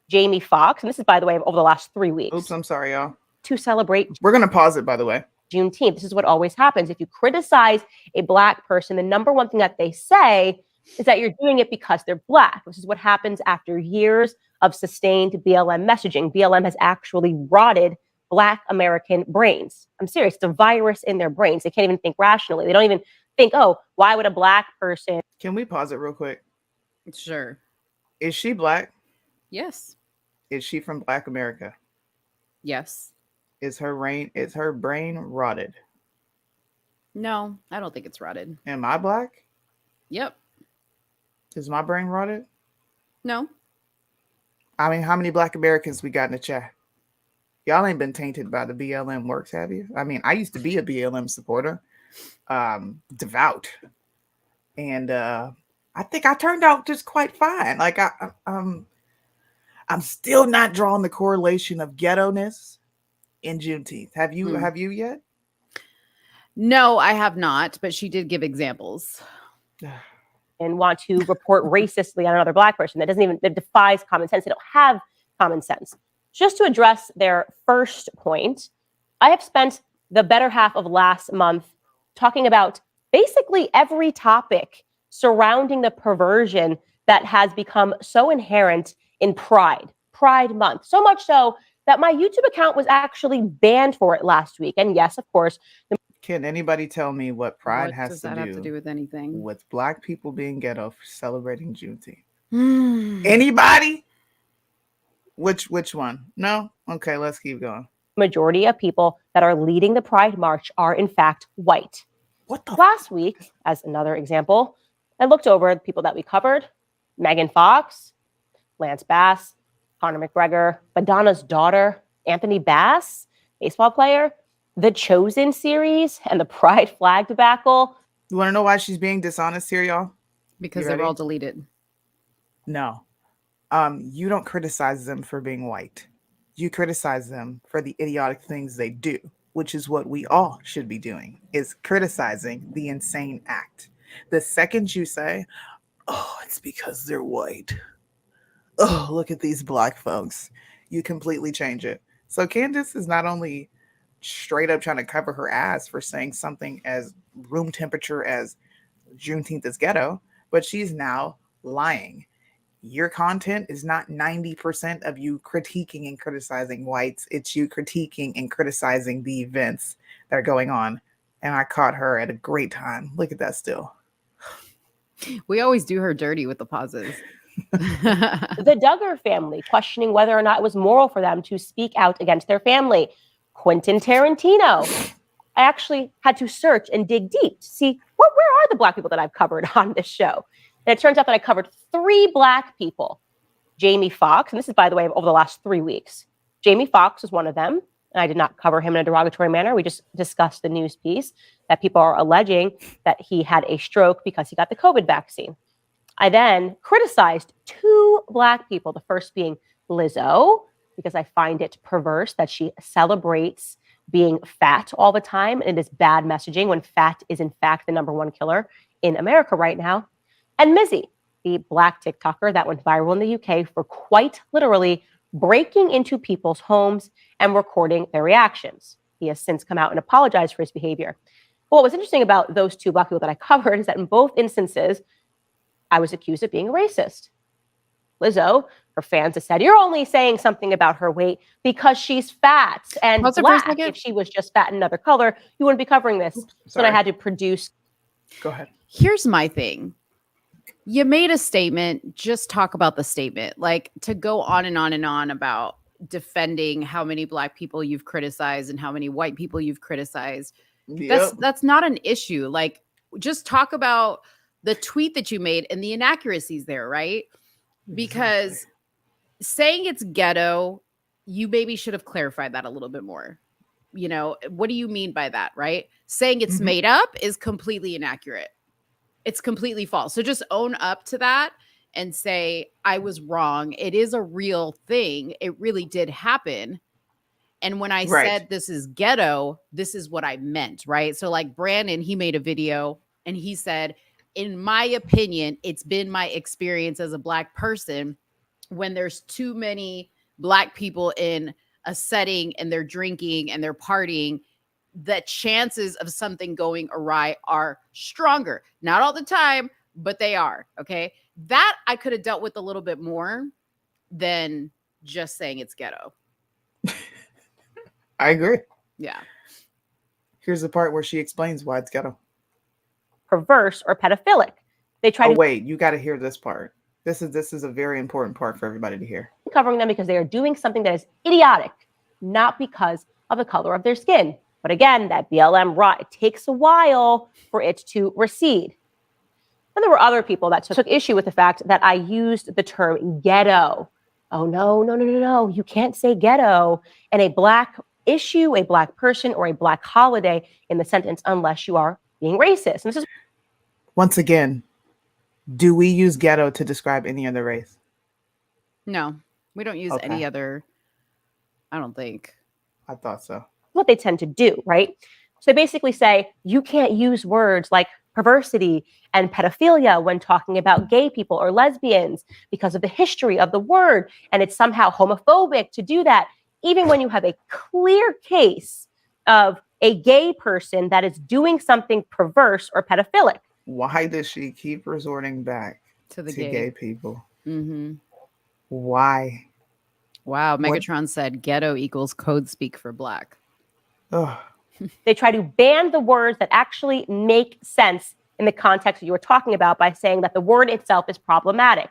Jamie Foxx, and this is, by the way, over the last 3 weeks. Oops, I'm sorry, y'all. To celebrate. We're going to pause it, by the way. Juneteenth. This is what always happens. If you criticize a Black person, the number one thing that they say is that you're doing it because they're Black. This is what happens after years of sustained BLM messaging. BLM has actually rotted Black American brains. I'm serious. It's a virus in their brains. They can't even think rationally. They don't even think, oh, why would a Black person? Can we pause it real quick? Sure. Is she Black? Yes. Is she from Black America? Yes. Is her brain rotted? No, I don't think it's rotted. Am I Black? Yep. Is my brain rotted? No. I mean, how many Black Americans we got in the chat? Y'all ain't been tainted by the BLM works, have you? I mean, I used to be a BLM supporter, devout, and I think I turned out just quite fine. Like I'm still not drawing the correlation of ghetto-ness in Juneteenth. Have you? Have you yet? No, I have not. But she did give examples. And want to report racistly on another Black person that defies common sense. They don't have common sense. Just to address their first point, I have spent the better half of last month talking about basically every topic surrounding the perversion that has become so inherent in Pride Month. So much so that my YouTube account was actually banned for it last week. And yes, of course. Can anybody tell me what Pride Does that have to do with anything? with Black people being ghetto for celebrating Juneteenth? Anybody? Which one? No? Okay, let's keep going. Majority of people that are leading the Pride March are in fact white. What the? Last week, as another example, I looked over the people that we covered: Megan Fox, Lance Bass, Conor McGregor, Madonna's daughter, Anthony Bass, baseball player, The Chosen series, and the Pride flag debacle. You want to know why she's being dishonest here, y'all? Because they were all deleted. No. You don't criticize them for being white. You criticize them for the idiotic things they do, which is what we all should be doing, is criticizing the insane act. The second you say, oh, it's because they're white. Oh, look at these Black folks. You completely change it. So Candace is not only straight up trying to cover her ass for saying something as room temperature as Juneteenth is ghetto, but she's now lying. Your content is not 90% of you critiquing and criticizing whites. It's you critiquing and criticizing the events that are going on. And I caught her at a great time. Look at that still. We always do her dirty with the pauses. The Duggar family questioning whether or not it was moral for them to speak out against their family. Quentin Tarantino. I actually had to search and dig deep to see where are the Black people that I've covered on this show. And it turns out that I covered 3 Black people. Jamie Foxx, and this is, by the way, over the last 3 weeks. Jamie Foxx was one of them, and I did not cover him in a derogatory manner. We just discussed the news piece that people are alleging that he had a stroke because he got the COVID vaccine. I then criticized 2 Black people, the first being Lizzo, because I find it perverse that she celebrates being fat all the time. And it is bad messaging when fat is, in fact, the #1 killer in America right now. And Mizzy, the Black TikToker that went viral in the UK for quite literally breaking into people's homes and recording their reactions. He has since come out and apologized for his behavior. But what was interesting about those 2 Black people that I covered is that in both instances, I was accused of being a racist. Lizzo, her fans have said, you're only saying something about her weight because she's fat and Black. If she was just fat in another color, you wouldn't be covering this. So I had to produce. Go ahead. Here's my thing. You made a statement, just talk about the statement. Like, to go on and on and on about defending how many Black people you've criticized and how many white people you've criticized. Yep. That's not an issue. Like, just talk about the tweet that you made and the inaccuracies there, right? Because saying it's ghetto, you maybe should have clarified that a little bit more. You know, what do you mean by that, right? Saying it's made up is completely inaccurate. It's completely false. So just own up to that and say, I was wrong. It is a real thing. It really did happen. And when I said this is ghetto, this is what I meant, right? So like Brandon, he made a video and he said, in my opinion, it's been my experience as a Black person when there's too many Black people in a setting and they're drinking and they're partying, the chances of something going awry are stronger. Not all the time, but they are. Okay. That I could have dealt with a little bit more than just saying it's ghetto. I agree. Yeah. Here's the part where she explains why it's ghetto. Perverse or pedophilic. They try Oh, to wait, you got to hear this part. This is a very important part for everybody to hear. covering them because they are doing something that is idiotic, not because of the color of their skin. But again, that BLM rot, it takes a while for it to recede. And there were other people that took issue with the fact that I used the term ghetto. Oh, no. You can't say ghetto in a Black issue, a Black person, or a Black holiday in the sentence unless you are being racist. And this is Once again, do we use ghetto to describe any other race? No, we don't use Okay. any other. I don't think. I thought so. what they tend to do, right? So they basically say you can't use words like perversity and pedophilia when talking about gay people or lesbians because of the history of the word. And it's somehow homophobic to do that, even when you have a clear case of a gay person that is doing something perverse or pedophilic. Why does she keep resorting back To the to gay people? Mm-hmm. Why? Wow. What- Megatron said ghetto equals code speak for Black. Ugh. They try to ban the words that actually make sense in the context that you were talking about by saying that the word itself is problematic.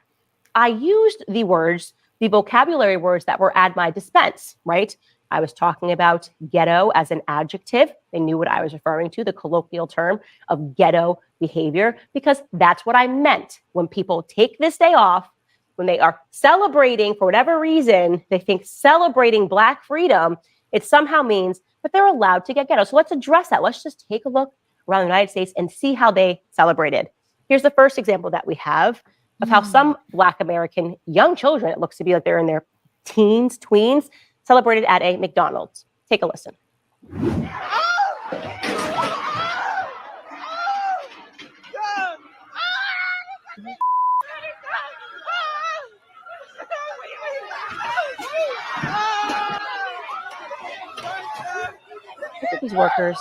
I used the words, the vocabulary words that were at my dispense, right? I was talking about ghetto as an adjective. They knew what I was referring to, the colloquial term of ghetto behavior, because that's what I meant. When people take this day off, when they are celebrating for whatever reason, they think celebrating Black freedom, it somehow means that they're allowed to get ghetto. So let's address that. Let's just take a look around the United States and see how they celebrated. Here's the first example that we have of how some Black American young children, it looks to be like they're in their teens, tweens, celebrated at a McDonald's. Take a listen. Look at these workers.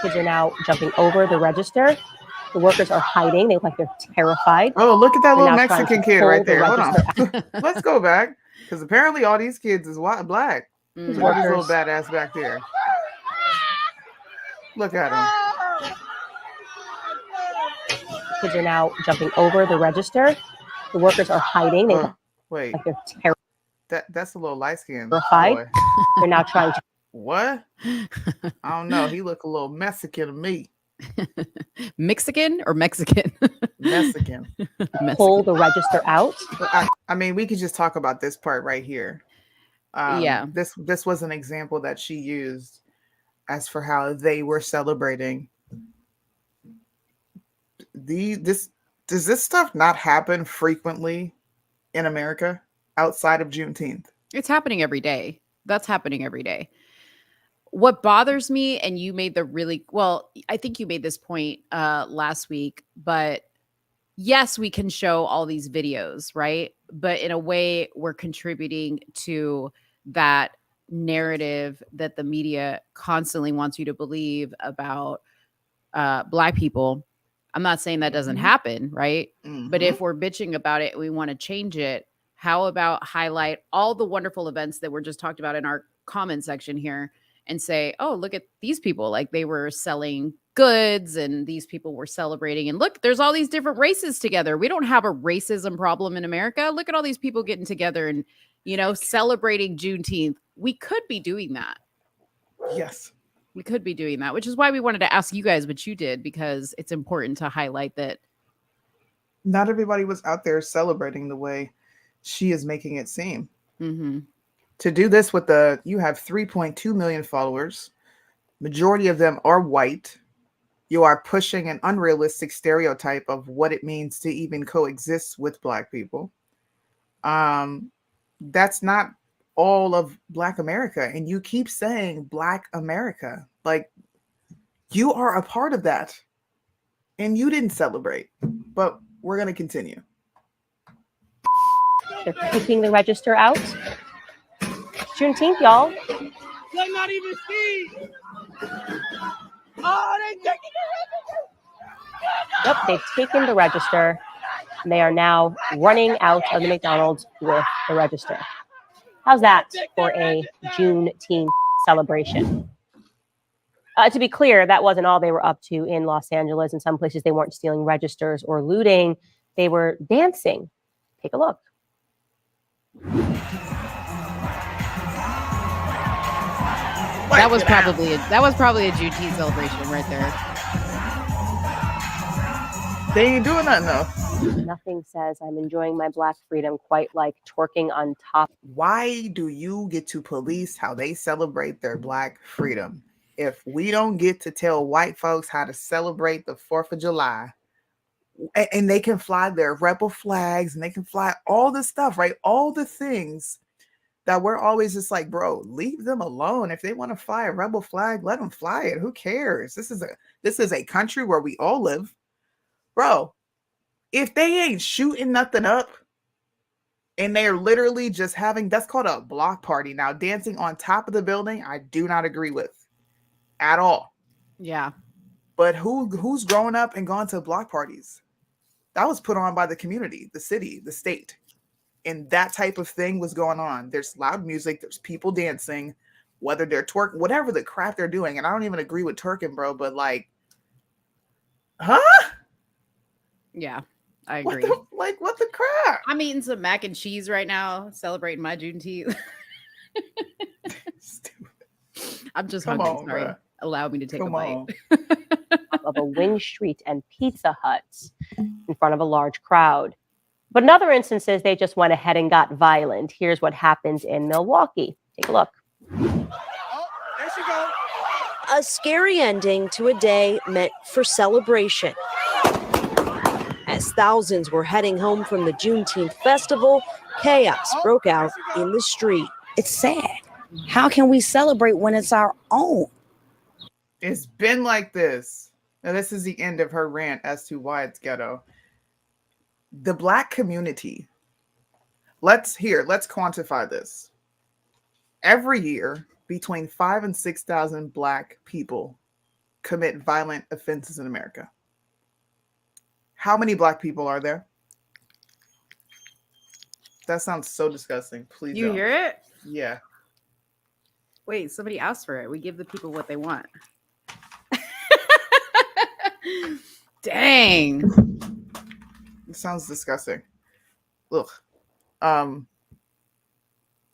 Kids are now jumping over the register. The workers are hiding. They look like they're terrified. Oh, look at that They're little now trying Mexican to kid pull right the there. Hold register on. Let's go back. Because apparently all these kids is Black. Mm. Look at this little Workers. badass back there. Look at him. Kids are now jumping over the register. The workers are hiding. They look Wait, like they're that's a little light skinned terrified. boy. They're now trying to What? I don't know. He look a little Mexican to me. Mexican or Mexican? Mexican. pull the register out. I mean, we could just talk about this part right here. Yeah. This was an example that she used as for how they were celebrating. Does this stuff not happen frequently in America outside of Juneteenth? It's happening every day. That's happening every day. What bothers me, and you made I think you made this point last week, but yes, we can show all these videos, right? But in a way, we're contributing to that narrative that the media constantly wants you to believe about Black people. I'm not saying that doesn't happen, right? But if we're bitching about it, we want to change it. How about highlight all the wonderful events that were just talked about in our comment section here and say, oh, look at these people. Like they were selling goods and these people were celebrating. And look, there's all these different races together. We don't have a racism problem in America. Look at all these people getting together and, celebrating Juneteenth. We could be doing that. Yes. We could be doing that, which is why we wanted to ask you guys what you did, because it's important to highlight that. Not everybody was out there celebrating the way she is making it seem. Mm-hmm. To do this you have 3.2 million followers. Majority of them are white. You are pushing an unrealistic stereotype of what it means to even coexist with Black people. That's not all of Black America. And you keep saying Black America. Like, you are a part of that. And you didn't celebrate. But we're going to continue. They're kicking the register out. Juneteenth, y'all. They're not even see. Oh, they taking the register. Yep, they've taken the register. and they are now running out of the McDonald's with the register. How's that for a Juneteenth celebration? To be clear, that wasn't all they were up to in Los Angeles. In some places, they weren't stealing registers or looting. They were dancing. Take a look. That was probably a Juneteenth celebration right there. They ain't doing nothing though. Nothing says I'm enjoying my Black freedom quite like twerking on top. Why do you get to police how they celebrate their Black freedom? If we don't get to tell white folks how to celebrate the 4th of July, and they can fly their rebel flags and they can fly all the stuff, right? All the things that we're always just like, bro, leave them alone. If they want to fly a rebel flag, let them fly it. Who cares? This is a country where we all live. Bro, if they ain't shooting nothing up and they're literally just having, that's called a block party. Now, dancing on top of the building, I do not agree with at all. Yeah. But who's grown up and gone to block parties? That was put on by the community, the city, the state. And that type of thing was going on. There's loud music, there's people dancing, whether they're twerking, whatever the crap they're doing. And I don't even agree with twerking, bro, but like, huh? Yeah, I agree. What the crap? I'm eating some mac and cheese right now, celebrating my Juneteenth. I'm just hungry. Sorry. Bruh. Allow me to take a bite. Of a Wing Street and Pizza Hut in front of a large crowd. But in other instances, they just went ahead and got violent. Here's what happened in Milwaukee. Take a look. A scary ending to a day meant for celebration. As thousands were heading home from the Juneteenth festival, chaos broke out in the street. It's sad. How can we celebrate when it's our own? It's been like this. Now, this is the end of her rant as to why it's ghetto. The Black community. Let's quantify this. Every year, between 5,000 and 6,000 Black people commit violent offenses in America. How many Black people are there? That sounds so disgusting. Please You don't. hear it? Yeah. Wait, somebody asked for it. We give the people what they want. Dang. It sounds disgusting. Look.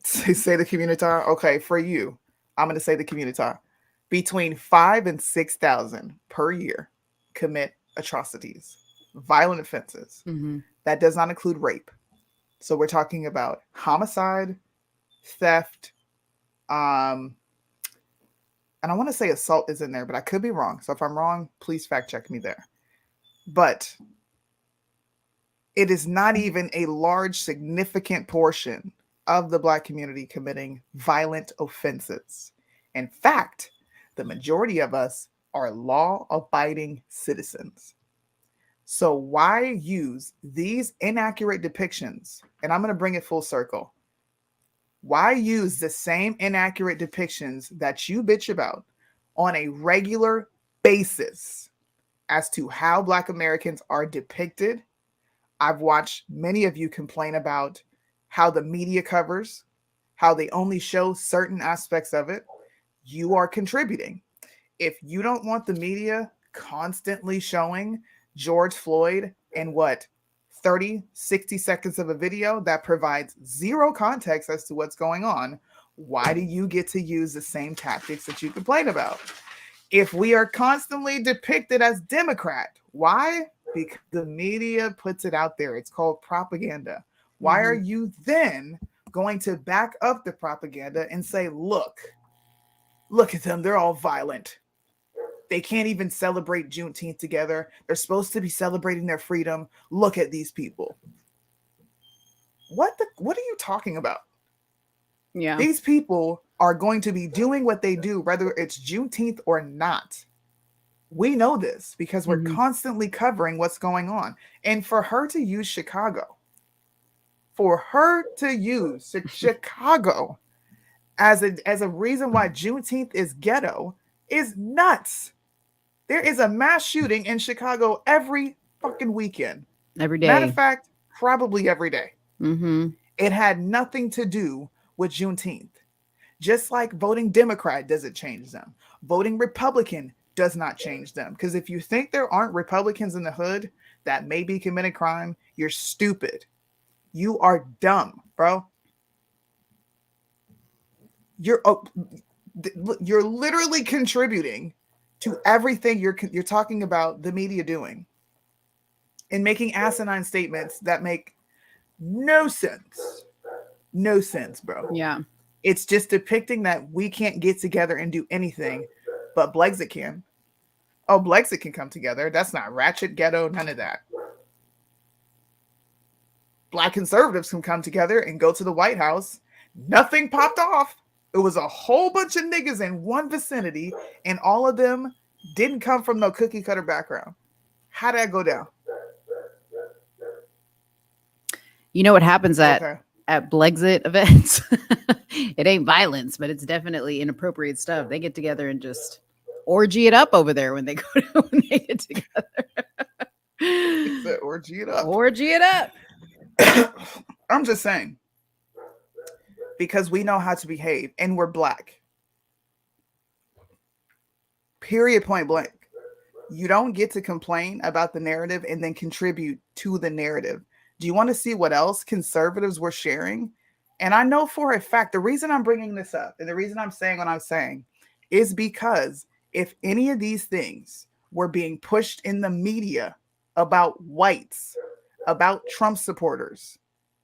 Say the community. Okay, for you, I'm gonna say the community. Between 5,000 and 6,000 per year commit atrocities, violent offenses. Mm-hmm. That does not include rape. So we're talking about homicide, theft, and I want to say assault is in there, but I could be wrong. So if I'm wrong, please fact check me there. But it is not even a large, significant portion of the Black community committing violent offenses. In fact, the majority of us are law-abiding citizens. So why use these inaccurate depictions? And I'm going to bring it full circle. Why use the same inaccurate depictions that you bitch about on a regular basis as to how Black Americans are depicted? I've watched many of you complain about how the media covers, how they only show certain aspects of it. You are contributing. If you don't want the media constantly showing George Floyd in 30, 60 seconds of a video that provides zero context as to what's going on, why do you get to use the same tactics that you complain about? If we are constantly depicted as Democrat, why? Because the media puts it out there. It's called propaganda. Why are you then going to back up the propaganda and say, look at them, they're all violent. They can't even celebrate Juneteenth together. They're supposed to be celebrating their freedom. Look at these people. What are you talking about? Yeah. These people are going to be doing what they do, whether it's Juneteenth or not. We know this because we're constantly covering what's going on. And for her to use Chicago as a reason why Juneteenth is ghetto is nuts. There is a mass shooting in Chicago every fucking weekend. Every day. Matter of fact, probably every day. Mm-hmm. It had nothing to do with Juneteenth. Just like voting Democrat doesn't change them. Voting Republican does not change them. Because if you think there aren't Republicans in the hood that may be committing crime, you're stupid. You are dumb, bro. You're literally contributing to everything you're talking about the media doing and making asinine statements that make no sense. No sense, bro. Yeah. It's just depicting that we can't get together and do anything, but Brexit can. Oh, Brexit can come together. That's not ratchet, ghetto, none of that. Black conservatives can come together and go to the White House. Nothing popped off. It was a whole bunch of niggas in one vicinity, and all of them didn't come from no cookie cutter background. How'd that go down? You know what happens at Brexit events? It ain't violence, but it's definitely inappropriate stuff. They get together and just orgy it up over there when they get together. Orgy it up. Orgy it up. I'm just saying. Because we know how to behave and we're black. Period, point blank. You don't get to complain about the narrative and then contribute to the narrative. Do you want to see what else conservatives were sharing? And I know for a fact, the reason I'm bringing this up and the reason I'm saying what I'm saying is because if any of these things were being pushed in the media about whites, about Trump supporters,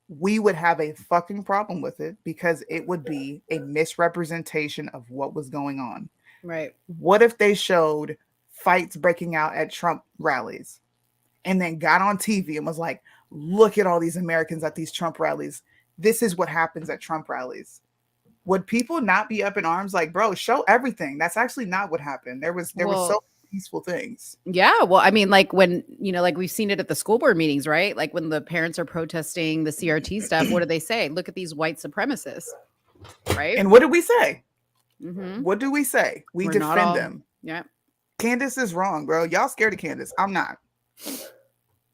we would have a fucking problem with it because it would be a misrepresentation of what was going on. Right. What if they showed fights breaking out at Trump rallies and then got on TV and was like, look at all these Americans at these Trump rallies. This is what happens at Trump rallies. Would people not be up in arms like, bro, show everything? That's actually not what happened. There was so peaceful things. Yeah. Well, I mean, like when, like we've seen it at the school board meetings, right? Like when the parents are protesting the CRT stuff, what do they say? Look at these white supremacists, right? And what do we say? Mm-hmm. What do we say? We defend them. Yeah. Candace is wrong, bro. Y'all scared of Candace. I'm not.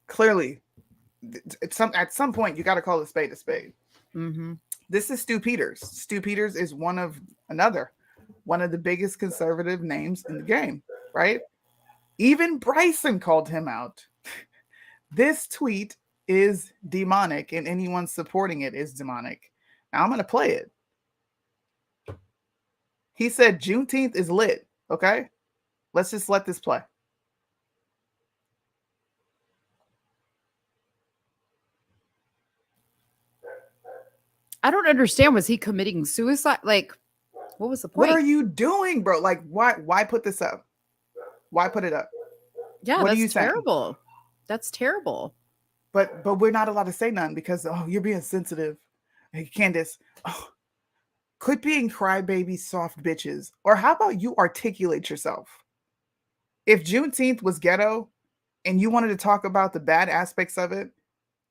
Clearly, at some point, you got to call a spade a spade. Mm-hmm. This is Stu Peters. Stu Peters is one of the biggest conservative names in the game, right? Even Bryson called him out. This tweet is demonic, and anyone supporting it is demonic. Now I'm going to play it. He said Juneteenth is lit, okay? Let's just let this play. I don't understand. Was he committing suicide? Like, what was the point? What are you doing, bro? Like, why put this up? Why put it up? Yeah, what that's terrible. That's terrible. But we're not allowed to say nothing because, you're being sensitive. Hey, Candace, quit being crybaby soft bitches. Or how about you articulate yourself? If Juneteenth was ghetto and you wanted to talk about the bad aspects of it,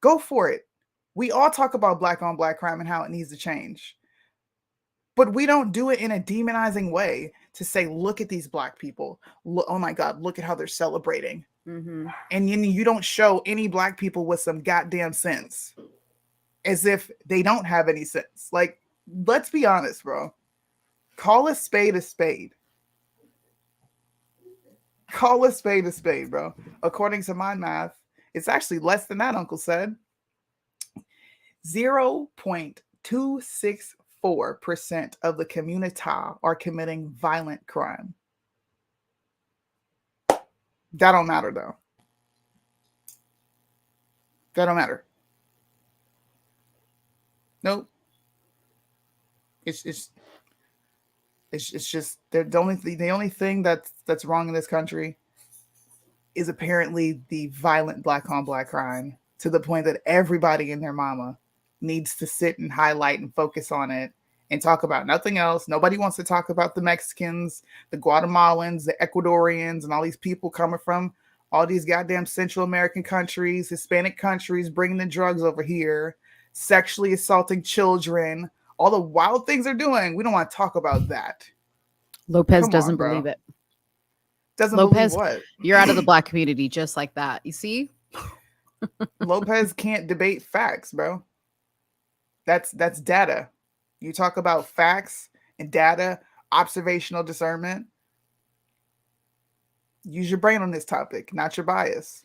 go for it. We all talk about black on black crime and how it needs to change. But we don't do it in a demonizing way to say, look at these black people. Oh my God, look at how they're celebrating. Mm-hmm. And you don't show any black people with some goddamn sense as if they don't have any sense. Like, let's be honest, bro. Call a spade a spade. Call a spade, bro. According to my math, it's actually less than that, Uncle said. 0.264% of the community are committing violent crime. That don't matter, though. That don't matter. Nope. It's just the only thing that's wrong in this country is apparently the violent black on black crime, to the point that everybody and their mama needs to sit and highlight and focus on it and talk about nothing else. Nobody wants to talk about the Mexicans, the Guatemalans, the Ecuadorians, and all these people coming from all these goddamn Central American countries, Hispanic countries, bringing the drugs over here, sexually assaulting children, all the wild things they're doing. We don't want to talk about that. Lopez doesn't believe it. Doesn't Lopez, believe what? You're out of the black community just like that. You see? Lopez can't debate facts, bro. That's data. You talk about facts and data, observational discernment. Use your brain on this topic, not your bias.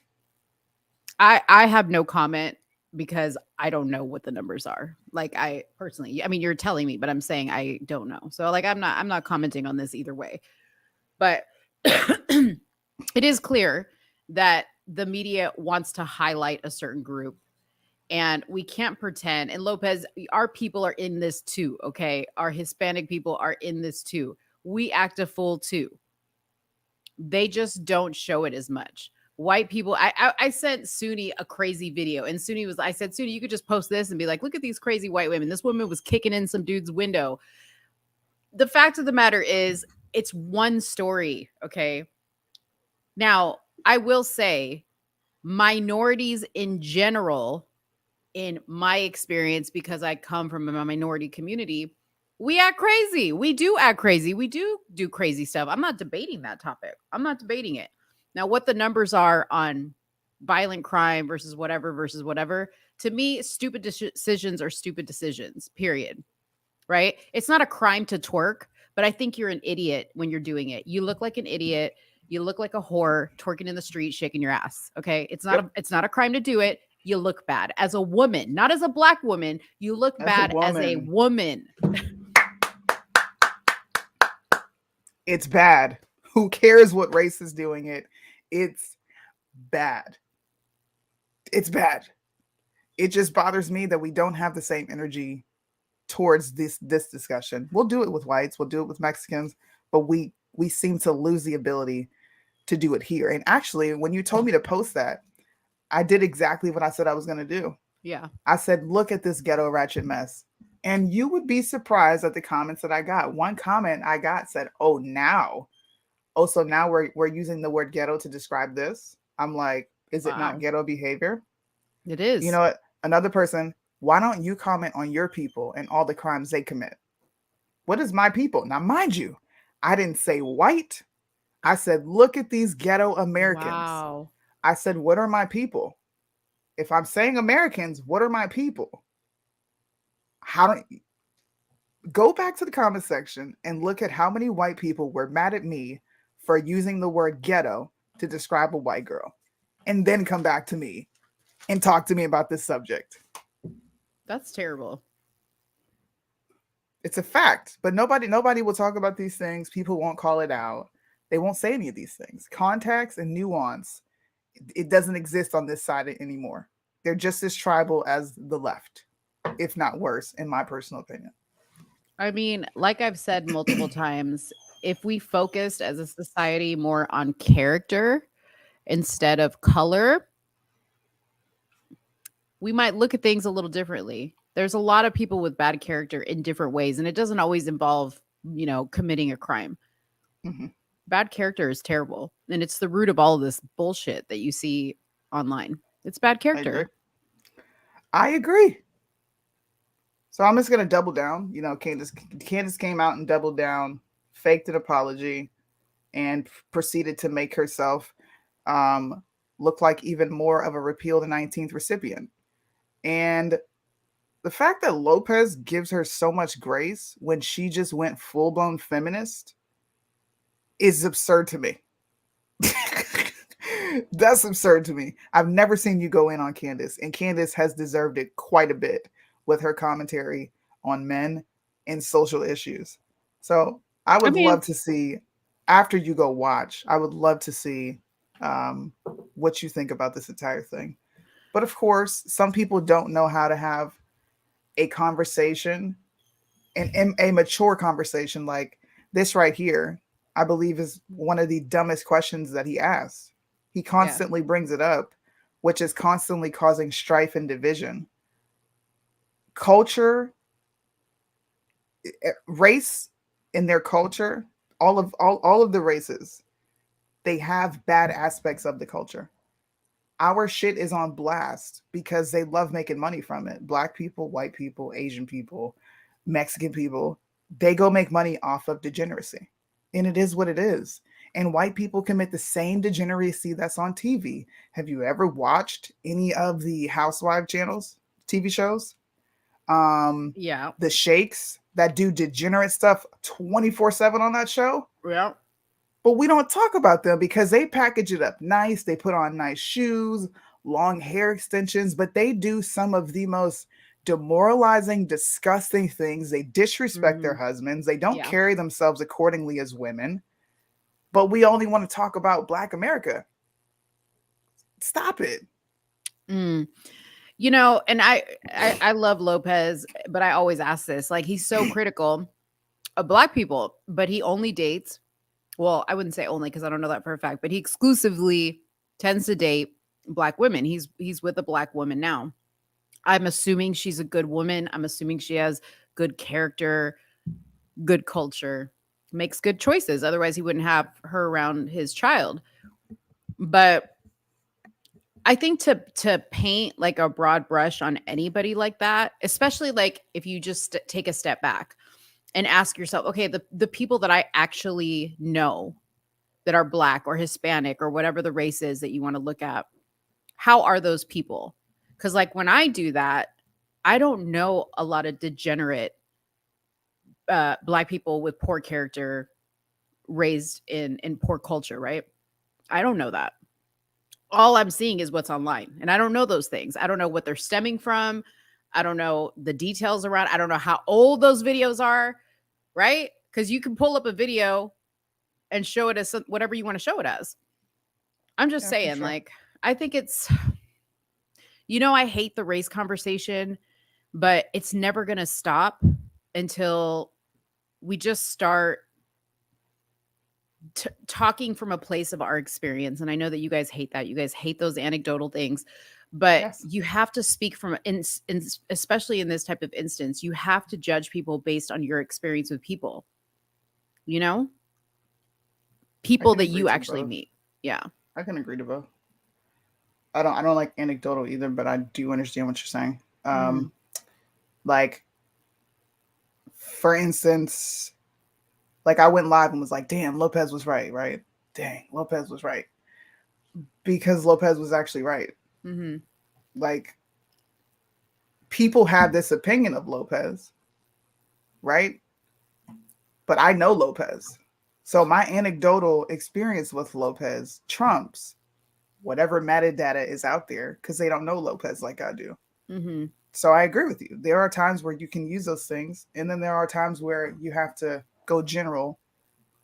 I have no comment because I don't know what the numbers are. Like I personally, I mean, you're telling me, but I'm saying I don't know. So like I'm not commenting on this either way. But it is clear that the media wants to highlight a certain group, and we can't pretend. And Lopez, our people are in this too, okay? Our Hispanic people are in this too. We act a fool too. They just don't show it as much. White people, I sent Soonie a crazy video, and I said, Soonie, you could just post this and be like, look at these crazy white women. This woman was kicking in some dude's window. The fact of the matter is, it's one story, okay? Now, I will say, minorities in general, in my experience, because I come from a minority community, we act crazy. We do act crazy. We do crazy stuff. I'm not debating that topic. I'm not debating it. Now, what the numbers are on violent crime versus whatever, to me, stupid decisions are stupid decisions, period. Right? It's not a crime to twerk, but I think you're an idiot when you're doing it. You look like an idiot. You look like a whore twerking in the street, shaking your ass. Okay. It's not a crime to do it. You look bad as a woman, not as a black woman. You look bad as a woman. It's bad. Who cares what race is doing it? It's bad. It's bad. It just bothers me that we don't have the same energy towards this discussion. We'll do it with whites, we'll do it with Mexicans, but we seem to lose the ability to do it here. And actually, when you told me to post that, I did exactly what I said I was going to do. Yeah. I said, look at this ghetto ratchet mess. And you would be surprised at the comments that I got. One comment I got said, so now we're using the word ghetto to describe this. I'm like, is it not ghetto behavior? It is. You know what? Another person, why don't you comment on your people and all the crimes they commit? What is my people? Now, mind you, I didn't say white. I said, look at these ghetto Americans. Wow. I said, what are my people? If I'm saying Americans, what are my people? Go back to the comment section and look at how many white people were mad at me for using the word ghetto to describe a white girl, and then come back to me and talk to me about this subject. That's terrible. It's a fact, but nobody will talk about these things. People won't call it out. They won't say any of these things. Context and nuance, it doesn't exist on this side anymore. They're just as tribal as the left, if not worse, in my personal opinion. I mean, like I've said multiple times, if we focused as a society more on character instead of color, we might look at things a little differently. There's a lot of people with bad character in different ways, and it doesn't always involve, committing a crime. Mm-hmm. Bad character is terrible, and it's the root of all of this bullshit that you see online. It's bad character. I agree. So I'm just going to double down. Candace came out and doubled down, faked an apology, and proceeded to make herself look like even more of a Repeal the 19th recipient. And the fact that Lopez gives her so much grace when she just went full-blown feminist is absurd to me. That's absurd to me. I've never seen you go in on Candace, and Candace has deserved it quite a bit with her commentary on men and social issues. So I would love to see, after you go watch, I would love to see what you think about this entire thing. But of course, some people don't know how to have a conversation, and a mature conversation like this right here, I believe is one of the dumbest questions that he asks. He constantly brings it up, which is constantly causing strife and division. Culture, race in their culture, all of the races, they have bad aspects of the culture. Our shit is on blast because they love making money from it. Black people, white people, Asian people, Mexican people, they go make money off of degeneracy. And it is what it is. And white people commit the same degeneracy that's on TV. Have you ever watched any of the housewife channels, TV shows? Yeah. The Shakes that do degenerate stuff 24/7 on that show? Yeah. But we don't talk about them because they package it up nice. They put on nice shoes, long hair extensions, but they do some of the most demoralizing, disgusting things. They disrespect their husbands. They don't carry themselves accordingly as women. But we only want to talk about Black America. Stop it. And I love Lopez, but I always ask this. Like, he's so critical of Black people, but he only dates. Well, I wouldn't say only because I don't know that for a fact, but he exclusively tends to date Black women. He's with a Black woman now. I'm assuming she's a good woman. I'm assuming she has good character, good culture, makes good choices. Otherwise, he wouldn't have her around his child. But I think to paint like a broad brush on anybody like that, especially like if you just take a step back and ask yourself, okay, the people that I actually know that are Black or Hispanic or whatever the race is that you want to look at, how are those people? Because like when I do that, I don't know a lot of degenerate Black people with poor character raised in poor culture, right? I don't know that. All I'm seeing is what's online. And I don't know those things. I don't know what they're stemming from. I don't know the details around. I don't know how old those videos are, right? Because you can pull up a video and show it as whatever you want to show it as. I'm just saying, like, I think it's, I hate the race conversation, but it's never going to stop until we just start talking from a place of our experience. And I know that you guys hate that. You guys hate those anecdotal things, but you have to speak from, especially in this type of instance, you have to judge people based on your experience with people, people that you actually meet. Yeah. I can agree to both. I don't like anecdotal either, but I do understand what you're saying. Like, for instance, like I went live and was like, damn, Lopez was right? Dang, Lopez was right. Because Lopez was actually right. Like, people have this opinion of Lopez, right? But I know Lopez. So my anecdotal experience with Lopez trumps whatever metadata is out there because they don't know Lopez like I do. So I agree with you. There are times where you can use those things. And then there are times where you have to go general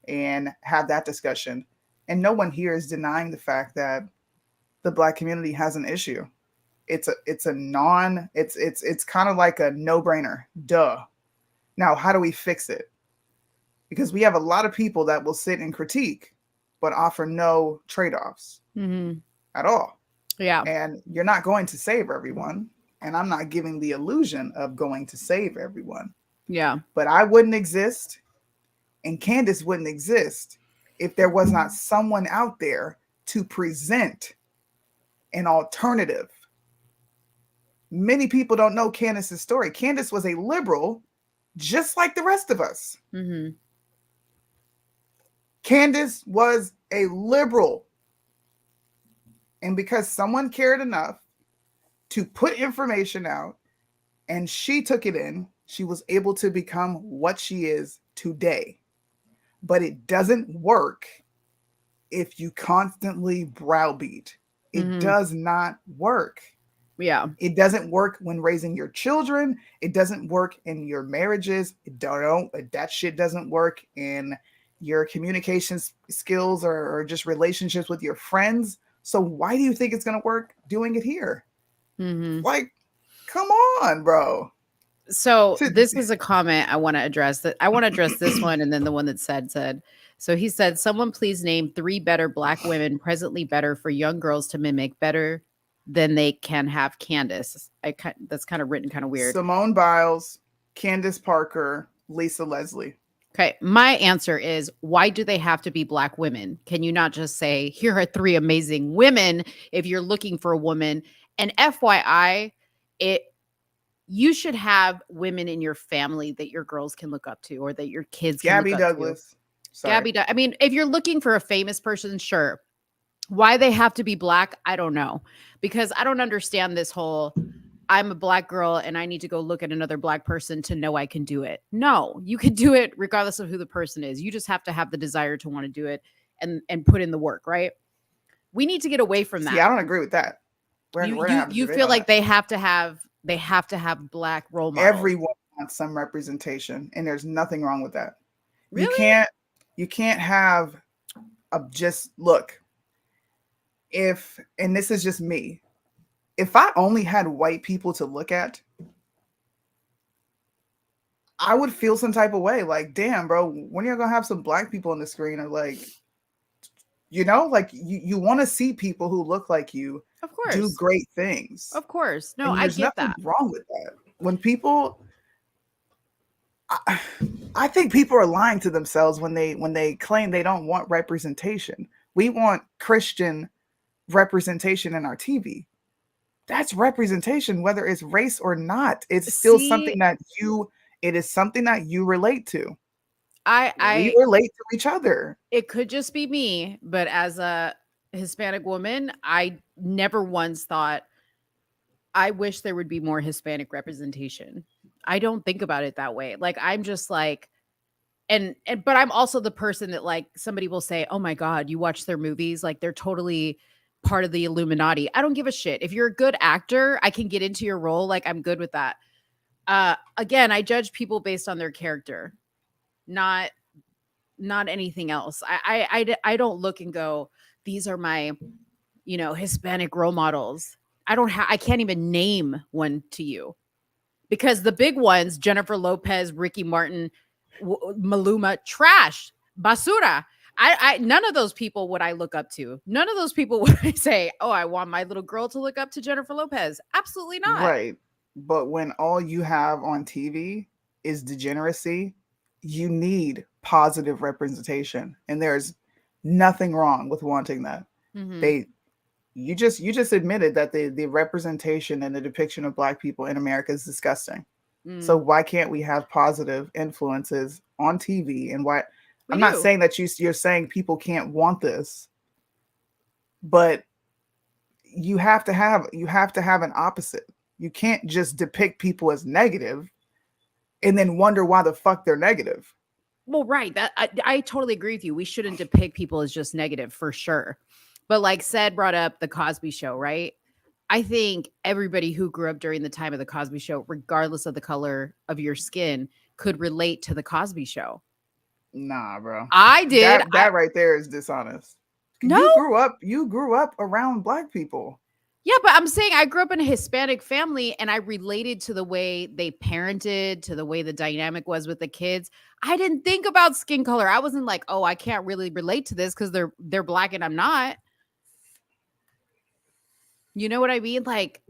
and have that discussion. And no one here is denying the fact that the Black community has an issue. It's kind of like a no-brainer. Duh. Now, how do we fix it? Because we have a lot of people that will sit and critique, but offer no trade-offs at all. Yeah. And you're not going to save everyone. And I'm not giving the illusion of going to save everyone. Yeah. But I wouldn't exist and Candace wouldn't exist if there was not someone out there to present an alternative. Many people don't know Candace's story. Candace was a liberal, just like the rest of us. Candace was a liberal. And because someone cared enough to put information out and she took it in, she was able to become what she is today. But it doesn't work if you constantly browbeat. It does not work. Yeah. It doesn't work when raising your children. It doesn't work in your marriages. That shit doesn't work in your communication skills or just relationships with your friends. So why do you think it's going to work doing it here? Like, come on, bro. So this is a comment I want to address. I want to address this one and then the one that said. So he said, someone please name 3 better Black women presently better for young girls to mimic better than they can have Candace. That's kind of written kind of weird. Simone Biles, Candace Parker, Lisa Leslie. Okay. My answer is, why do they have to be Black women? Can you not just say, here are 3 amazing women if you're looking for a woman? And FYI, you should have women in your family that your girls can look up to or that your kids can Gabby look up Douglas. to. Sorry. Gabby, I mean, if you're looking for a famous person, sure. Why they have to be black, I don't know. Because I don't understand this whole I'm a black girl and I need to go look at another black person to know I can do it. No, you can do it regardless of who the person is. You just have to have the desire to want to do it and put in the work, right? We need to get away from that. See, I don't agree with that. You feel like they have to have black role models. Everyone wants some representation, and there's nothing wrong with that. Really? You can't have just look. And this is just me. If I only had white people to look at, I would feel some type of way. Like, damn, bro, when are you gonna have some black people on the screen? Or like, like you want to see people who look like you, of course, do great things. Of course, no, and I get that. Wrong with that? When people, I think people are lying to themselves when they claim they don't want representation. We want Christian representation in our TV. That's representation, whether it's race or not. It's still something that it is something that you relate to. We relate to each other. It could just be me, but as a Hispanic woman, I never once thought I wish there would be more Hispanic representation. I don't think about it that way. Like, I'm just like, but I'm also the person that, like, somebody will say, oh my God, you watch their movies, like they're totally part of the Illuminati. I don't give a shit. If you're a good actor, I can get into your role. Like, I'm good with that. Again, I judge people based on their character, not anything else. I don't look and go, these are my, Hispanic role models. I can't even name one to you, because the big ones, Jennifer Lopez, Ricky Martin, Maluma, trash, basura. None of those people would I look up to. None of those people would I say, oh, I want my little girl to look up to Jennifer Lopez. Absolutely not. Right. But when all you have on TV is degeneracy, you need positive representation. And there's nothing wrong with wanting that. Mm-hmm. You just admitted that the representation and the depiction of black people in America is disgusting. So why can't we have positive influences on TV? And why I'm not saying that you're saying people can't want this, but you have to have an opposite. You can't just depict people as negative and then wonder why the fuck they're negative. Well, right. That I totally agree with you. We shouldn't depict people as just negative, for sure. But like Said brought up the Cosby Show, right? I think everybody who grew up during the time of the Cosby Show, regardless of the color of your skin, could relate to the Cosby Show. Nah, bro. I did. That right there is dishonest. No, you grew up around black people. Yeah, but I'm saying I grew up in a Hispanic family and I related to the way they parented, to the way the dynamic was with the kids. I didn't think about skin color. I wasn't like, oh, I can't really relate to this because they're black and I'm not. You know what I mean? Like,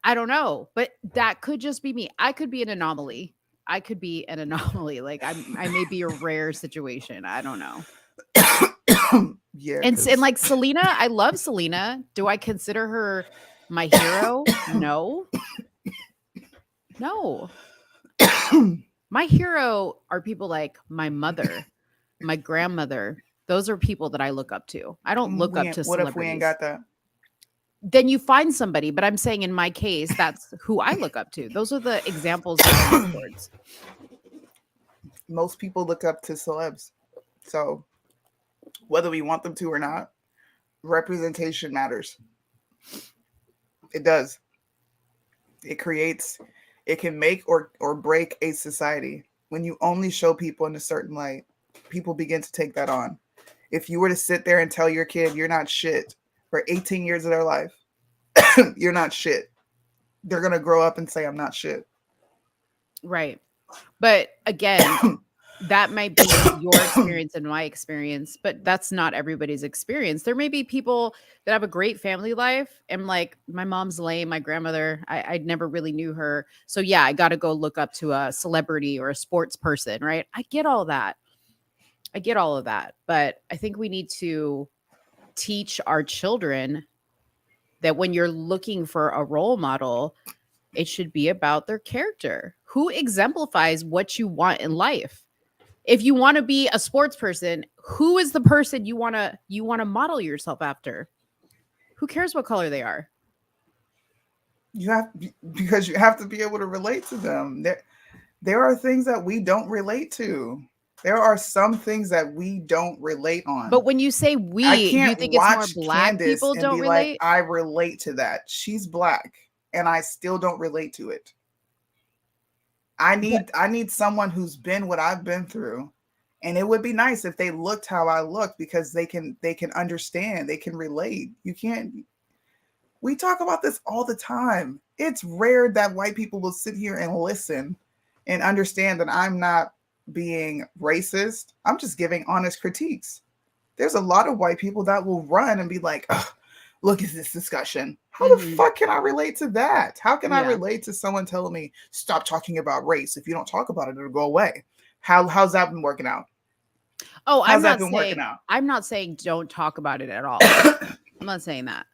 I don't know, but that could just be me. I could be an anomaly. Like I may be a rare situation. I don't know. Yeah. And like Selena, I love Selena. Do I consider her my hero? No. My hero are people like my mother, my grandmother. Those are people that I look up to. I don't look up to celebrities. What if we ain't got that? Then you find somebody, but I'm saying in my case, that's who I look up to. Those are the examples that I look towards. Most people look up to celebs. So whether we want them to or not, representation matters. It does. It can make or break a society. When you only show people in a certain light, people begin to take that on. If you were to sit there and tell your kid you're not shit for 18 years of their life, you're not shit, they're going to grow up and say, I'm not shit. Right. But again, that might be your experience and my experience, but that's not everybody's experience. There may be people that have a great family life and like, my mom's lame, my grandmother, I never really knew her. So yeah, I got to go look up to a celebrity or a sports person, right? I get all that. But I think we need to teach our children that when you're looking for a role model, it should be about their character. Who exemplifies what you want in life? If you want to be a sports person, who is the person you want to model yourself after? Who cares what color they are? Because you have to be able to relate to them. There are things that we don't relate to. There are some things that we don't relate on. But when you say I we, you can't think it's more watch black Candace people and don't be like, relate? I relate to that. She's black, and I still don't relate to it. I need someone who's been what I've been through, and it would be nice if they looked how I look, because they can understand, they can relate. You can't. We talk about this all the time. It's rare that white people will sit here and listen and understand that I'm not being racist. I'm just giving honest critiques. There's a lot of white people that will run and be like, "Ugh, look at this discussion." How the fuck can I relate to that? How can I relate to someone telling me, stop talking about race? If you don't talk about it, it'll go away. How's that been working out? Oh, How's that been working out? I'm not saying don't talk about it at all. I'm not saying that.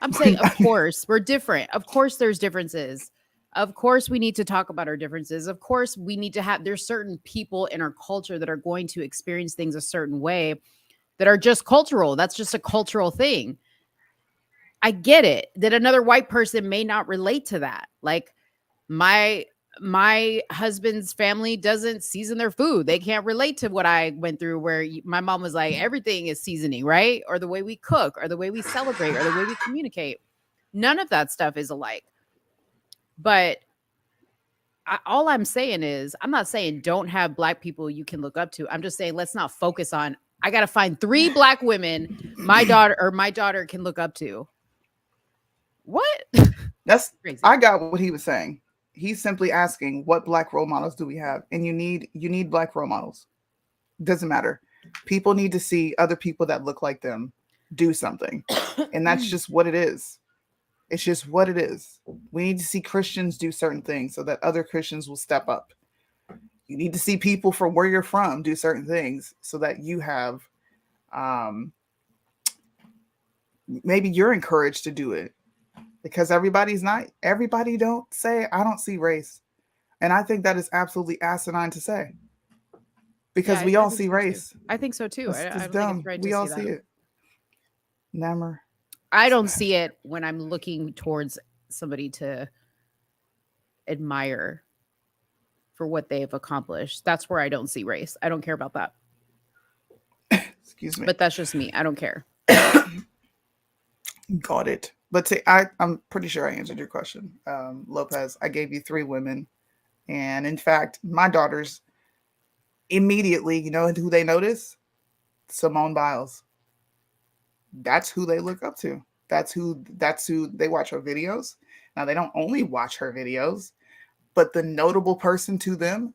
I'm saying, of course, we're different. Of course, there's differences. Of course, we need to talk about our differences. Of course, we need to there's certain people in our culture that are going to experience things a certain way that are just cultural. That's just a cultural thing. I get it that another white person may not relate to that. Like my husband's family doesn't season their food. They can't relate to what I went through, where my mom was like, everything is seasoning, right? Or the way we cook, or the way we celebrate, or the way we communicate. None of that stuff is alike. But all I'm saying is, I'm not saying don't have black people you can look up to. I'm just saying, let's not focus on, I got to find 3 black women my daughter can look up to. What? That's crazy. I got what he was saying. He's simply asking, what black role models do we have? And you need black role models. Doesn't matter. People need to see other people that look like them do something. And that's just what it is. It's just what it is. We need to see Christians do certain things so that other Christians will step up. You need to see people from where you're from do certain things so that you have maybe you're encouraged to do it. Because everybody don't say, I don't see race. And I think that is absolutely asinine to say. Because we all see race. I think so too. It's I don't dumb. think it's right We to all see see that. it. Never. I don't see it when I'm looking towards somebody to admire for what they've accomplished. That's where I don't see race. I don't care about that. Excuse me. But that's just me. I don't care. Got it. But I'm pretty sure I answered your question, Lopez. I gave you 3 women. And in fact, my daughters immediately, you know who they notice? Simone Biles. That's who they look up to. That's who they watch her videos. Now, they don't only watch her videos, but the notable person to them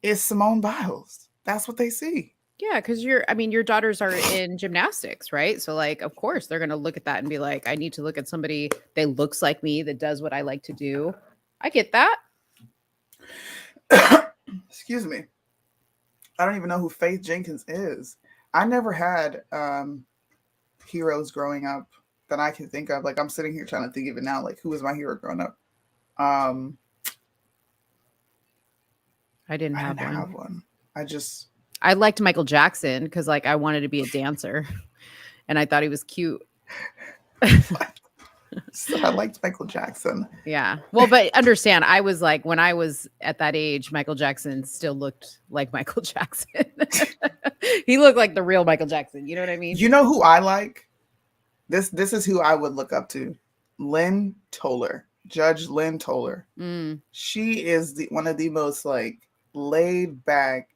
is Simone Biles. That's what they see. Yeah, because your daughters are in gymnastics, right? So like, of course, they're gonna look at that and be like, I need to look at somebody that looks like me, that does what I like to do. I get that. Excuse me. I don't even know who Faith Jenkins is. I never had heroes growing up that I can think of. Like, I'm sitting here trying to think of it now. Like, who was my hero growing up? I didn't have one. I liked Michael Jackson because like I wanted to be a dancer and I thought he was cute. So I liked Michael Jackson. Yeah. Well, but understand, I was like, when I was at that age, Michael Jackson still looked like Michael Jackson. He looked like the real Michael Jackson. You know what I mean? You know who I like? This is who I would look up to. Lynn Toller. Judge Lynn Toller. She is one of the most like laid back,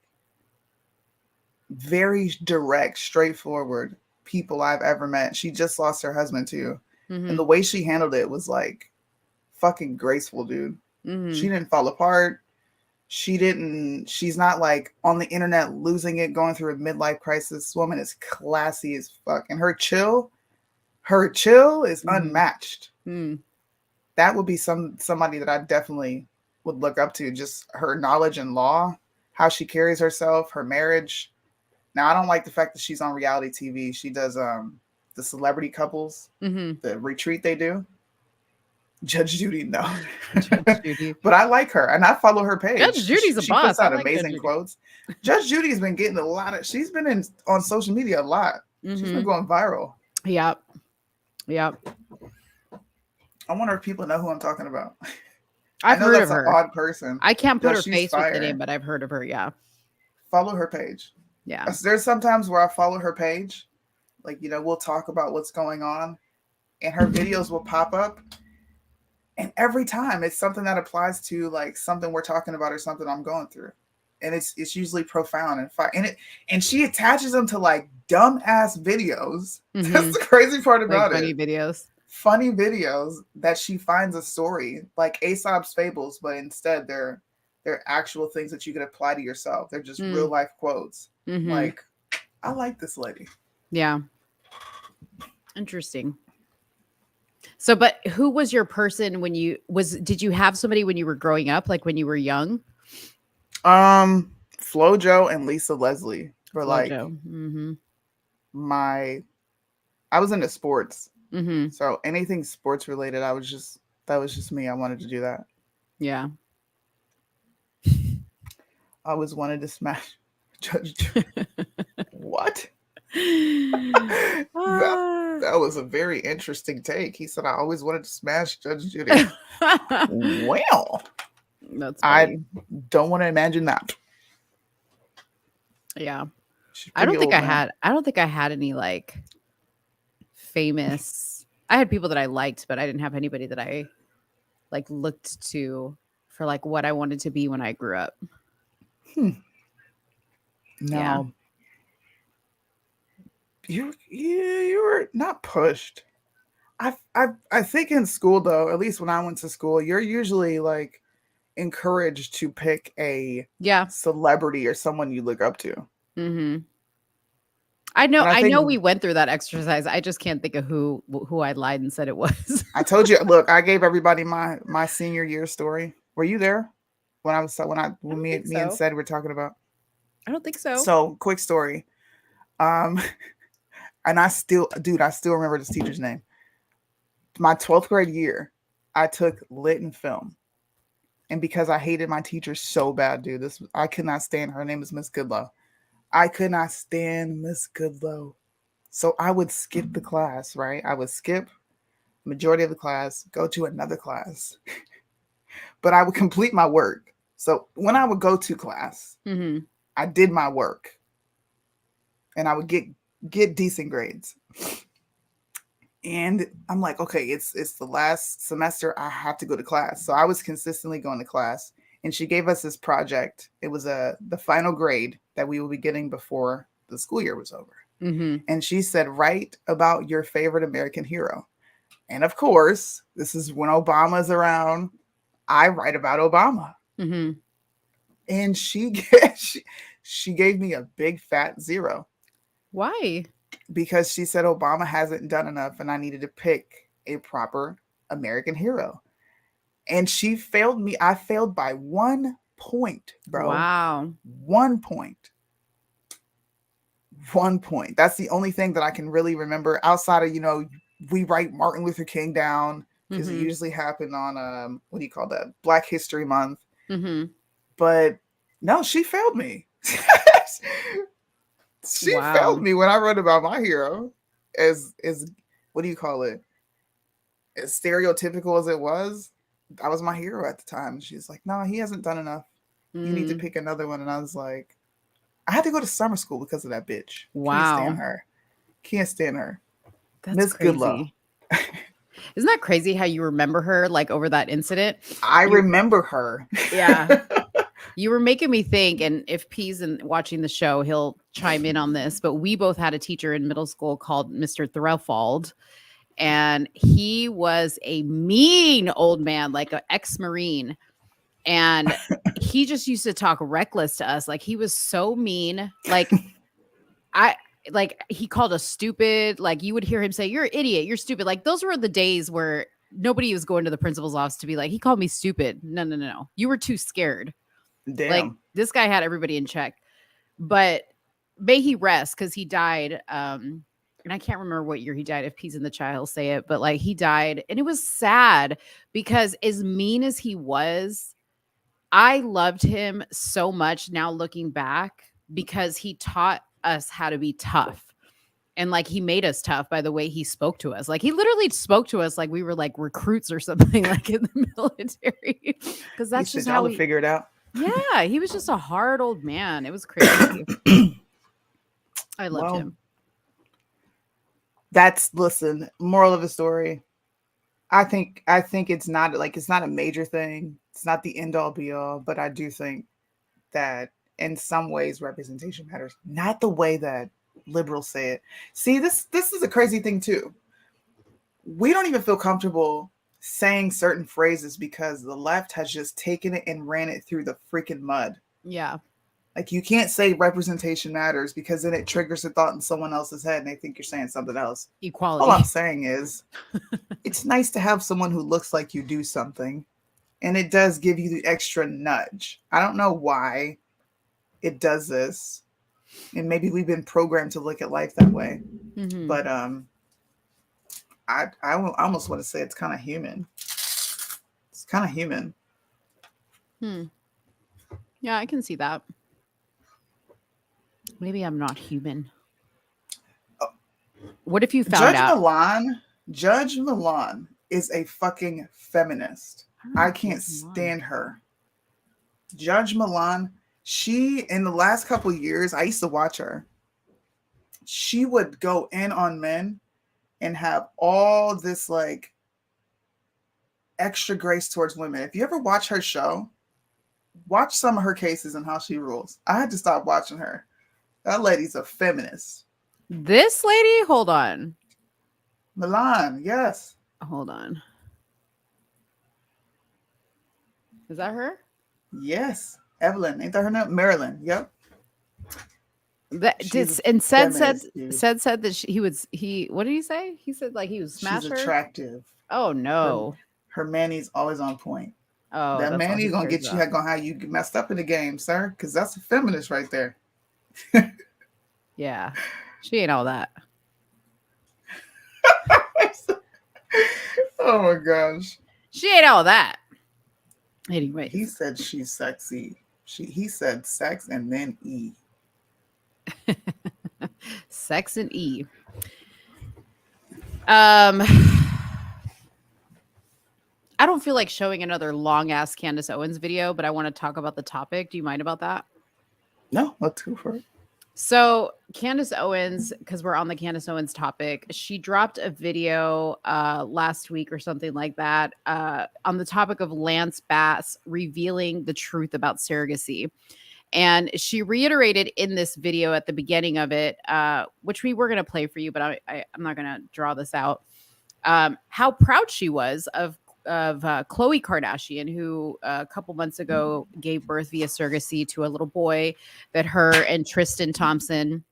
very direct, straightforward people I've ever met. She just lost her husband too. And the way she handled it was like fucking graceful, dude. She didn't fall apart. She's not like on the internet losing it, going through a midlife crisis. This woman is classy as fuck. And her chill is unmatched. That would be somebody that I definitely would look up to. Just her knowledge in law, how she carries herself, her marriage. Now, I don't like the fact that she's on reality TV. She does the celebrity couples, the retreat they do. Judge Judy, no. Judge Judy. But I like her, and I follow her page. Judge Judy's a she boss. puts out I like Judge amazing Judy. quotes. Judge Judy's been getting a lot of. She's been on social media a lot. She's been going viral. Yep. Yep. I wonder if people know who I'm talking about. I've heard of her. An odd person. I can't put her she's face fire. with the name, but I've heard of her. Yeah. Follow her page. Yeah. There's sometimes where I follow her page, like, you know, we'll talk about what's going on, and her videos will pop up. And every time it's something that applies to like something we're talking about or something I'm going through. And it's usually profound and she attaches them to like dumbass videos. Mm-hmm. That's the crazy part about funny it. Funny videos that she finds a story like Aesop's fables, but instead they're actual things that you can apply to yourself. They're just real life quotes. Mm-hmm. Like, I like this lady. Yeah. Interesting. So, but who was your person when did you have somebody when you were growing up, like when you were young? FloJo and Lisa Leslie were like I was into sports. Mm-hmm. So anything sports related, that was just me. I wanted to do that. Yeah. I always wanted to smash Judge. What? That was a very interesting take. He said, I always wanted to smash Judge Judy. Well, that's funny. I don't want to imagine that. Yeah. I don't think I had any like famous. I had people that I liked, but I didn't have anybody that I like looked to for like what I wanted to be when I grew up. No. Yeah. You were not pushed. I think in school though, at least when I went to school, you're usually like encouraged to pick a celebrity or someone you look up to. Mm-hmm. I know we went through that exercise. I just can't think of who I lied and said it was. I told you, look, I gave everybody my senior year story. Were you there when me and Sed were talking about? I don't think so. So quick story. And I still remember this teacher's name. My 12th grade year, I took lit and film. And because I hated my teacher so bad, dude, I could not stand her. Her name is Miss Goodlow. I could not stand Miss Goodlow. So I would skip the class, right? I would skip majority of the class, go to another class. But I would complete my work. So when I would go to class, I did my work. And I would get decent grades. And I'm like, okay, it's the last semester. I have to go to class. So I was consistently going to class. And she gave us this project. It was the final grade that we will be getting before the school year was over. Mm-hmm. And she said, write about your favorite American hero. And of course, this is when Obama's around. I write about Obama. Mm-hmm. And she gave me a big fat 0. Why? Because she said Obama hasn't done enough and I needed to pick a proper American hero. And she failed me. I failed by 1 point, bro. Wow. 1 point. 1 point. That's the only thing that I can really remember outside of, we write Martin Luther King down because it usually happened on, what do you call that? Black History Month. Mm-hmm. But no, she failed me. She failed me when I wrote about my hero as what do you call it? As stereotypical as it was. I was my hero at the time. She's like, no, he hasn't done enough. You need to pick another one. And I was like, I had to go to summer school because of that bitch. Wow. Can't stand her. That's Miss Goodlow. Isn't that crazy how you remember her like over that incident? I remember her. Yeah. You were making me think, and if P's watching the show, he'll chime in on this, but we both had a teacher in middle school called Mr. Threlfald, and he was a mean old man, like an ex-Marine, and he just used to talk reckless to us. Like, he was so mean. Like, he called us stupid. Like, you would hear him say, you're an idiot, you're stupid. Like, those were the days where nobody was going to the principal's office to be like, he called me stupid. No. You were too scared. Damn. Like, this guy had everybody in check. But may he rest, because he died and I can't remember what year he died. If Peas in the Chat, he'll say it, but like he died, and it was sad because as mean as he was, I loved him so much now looking back because he taught us how to be tough. And like he made us tough by the way he spoke to us. Like he literally spoke to us like we were like recruits or something, like in the military. Because that's just how we figure it out. Yeah, he was just a hard old man. It was crazy. I loved him. Listen, moral of the story. I think it's not a major thing. It's not the end all be all, but I do think that in some ways representation matters. Not the way that liberals say it. See, this is a crazy thing too. We don't even feel comfortable saying certain phrases because the left has just taken it and ran it through the freaking mud. Yeah. Like you can't say representation matters because then it triggers a thought in someone else's head and they think you're saying something else. Equality. All I'm saying is it's nice to have someone who looks like you do something, and it does give you the extra nudge. I don't know why it does this. And maybe we've been programmed to look at life that way. Mm-hmm. But I almost want to say it's kind of human. It's kind of human. Yeah, I can see that. Maybe I'm not human. What if you found out? Judge Milan is a fucking feminist. I can't stand her. Judge Milan, she, in the last couple of years, I used to watch her. She would go in on men and have all this like extra grace towards women. If you ever watch her show, watch some of her cases and how she rules. I had to stop watching her. That lady's a feminist. This lady? Hold on. Milan, yes. Hold on. Is that her? Yes. Evelyn. Ain't that her name? Marilyn. Yep. That and said that he what did he say? He said like he was smash her. She's attractive. Oh no. Her Manny's always on point. Oh, that Manny's gonna get you gonna have you messed up in the game, sir. Because that's a feminist right there. Yeah. She ain't all that. Oh my gosh. She ain't all that. Anyway. He said she's sexy. He said sex and then E. Sex and E. I don't feel like showing another long ass Candace Owens video, but I want to talk about the topic. Do you mind about that? No, let's go for it. So Candace Owens, because we're on the Candace Owens topic, she dropped a video last week or something like that on the topic of Lance Bass revealing the truth about surrogacy. And she reiterated in this video at the beginning of it, which we were going to play for you, but I'm not going to draw this out, how proud she was of Khloe Kardashian, who a couple months ago gave birth via surrogacy to a little boy that her and Tristan Thompson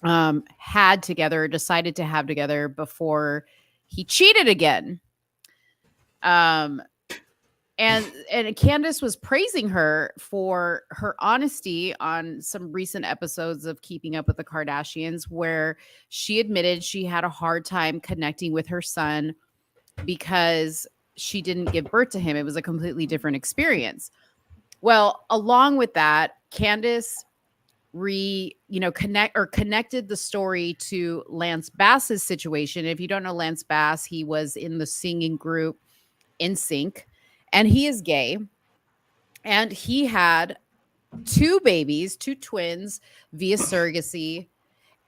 decided to have together before he cheated again. And Candace was praising her for her honesty on some recent episodes of Keeping Up with the Kardashians, where she admitted she had a hard time connecting with her son because she didn't give birth to him. It was a completely different experience. Well, along with that, Candace connected the story to Lance Bass's situation. If you don't know Lance Bass, he was in the singing group NSYNC, and he is gay. And he had two twins via surrogacy,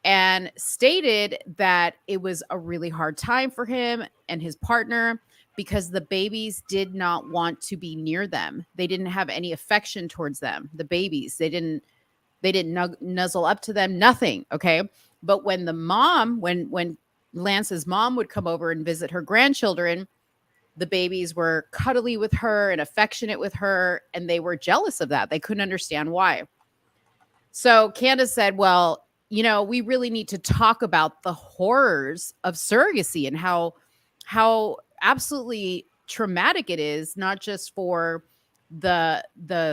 and stated that it was a really hard time for him and his partner because the babies did not want to be near them. They didn't have any affection towards them. The babies, they didn't nuzzle up to them, nothing. Okay. But when when Lance's mom would come over and visit her grandchildren, the babies were cuddly with her and affectionate with her, and they were jealous of that. They couldn't understand why. So Candace said, well, we really need to talk about the horrors of surrogacy and how absolutely traumatic it is, not just for the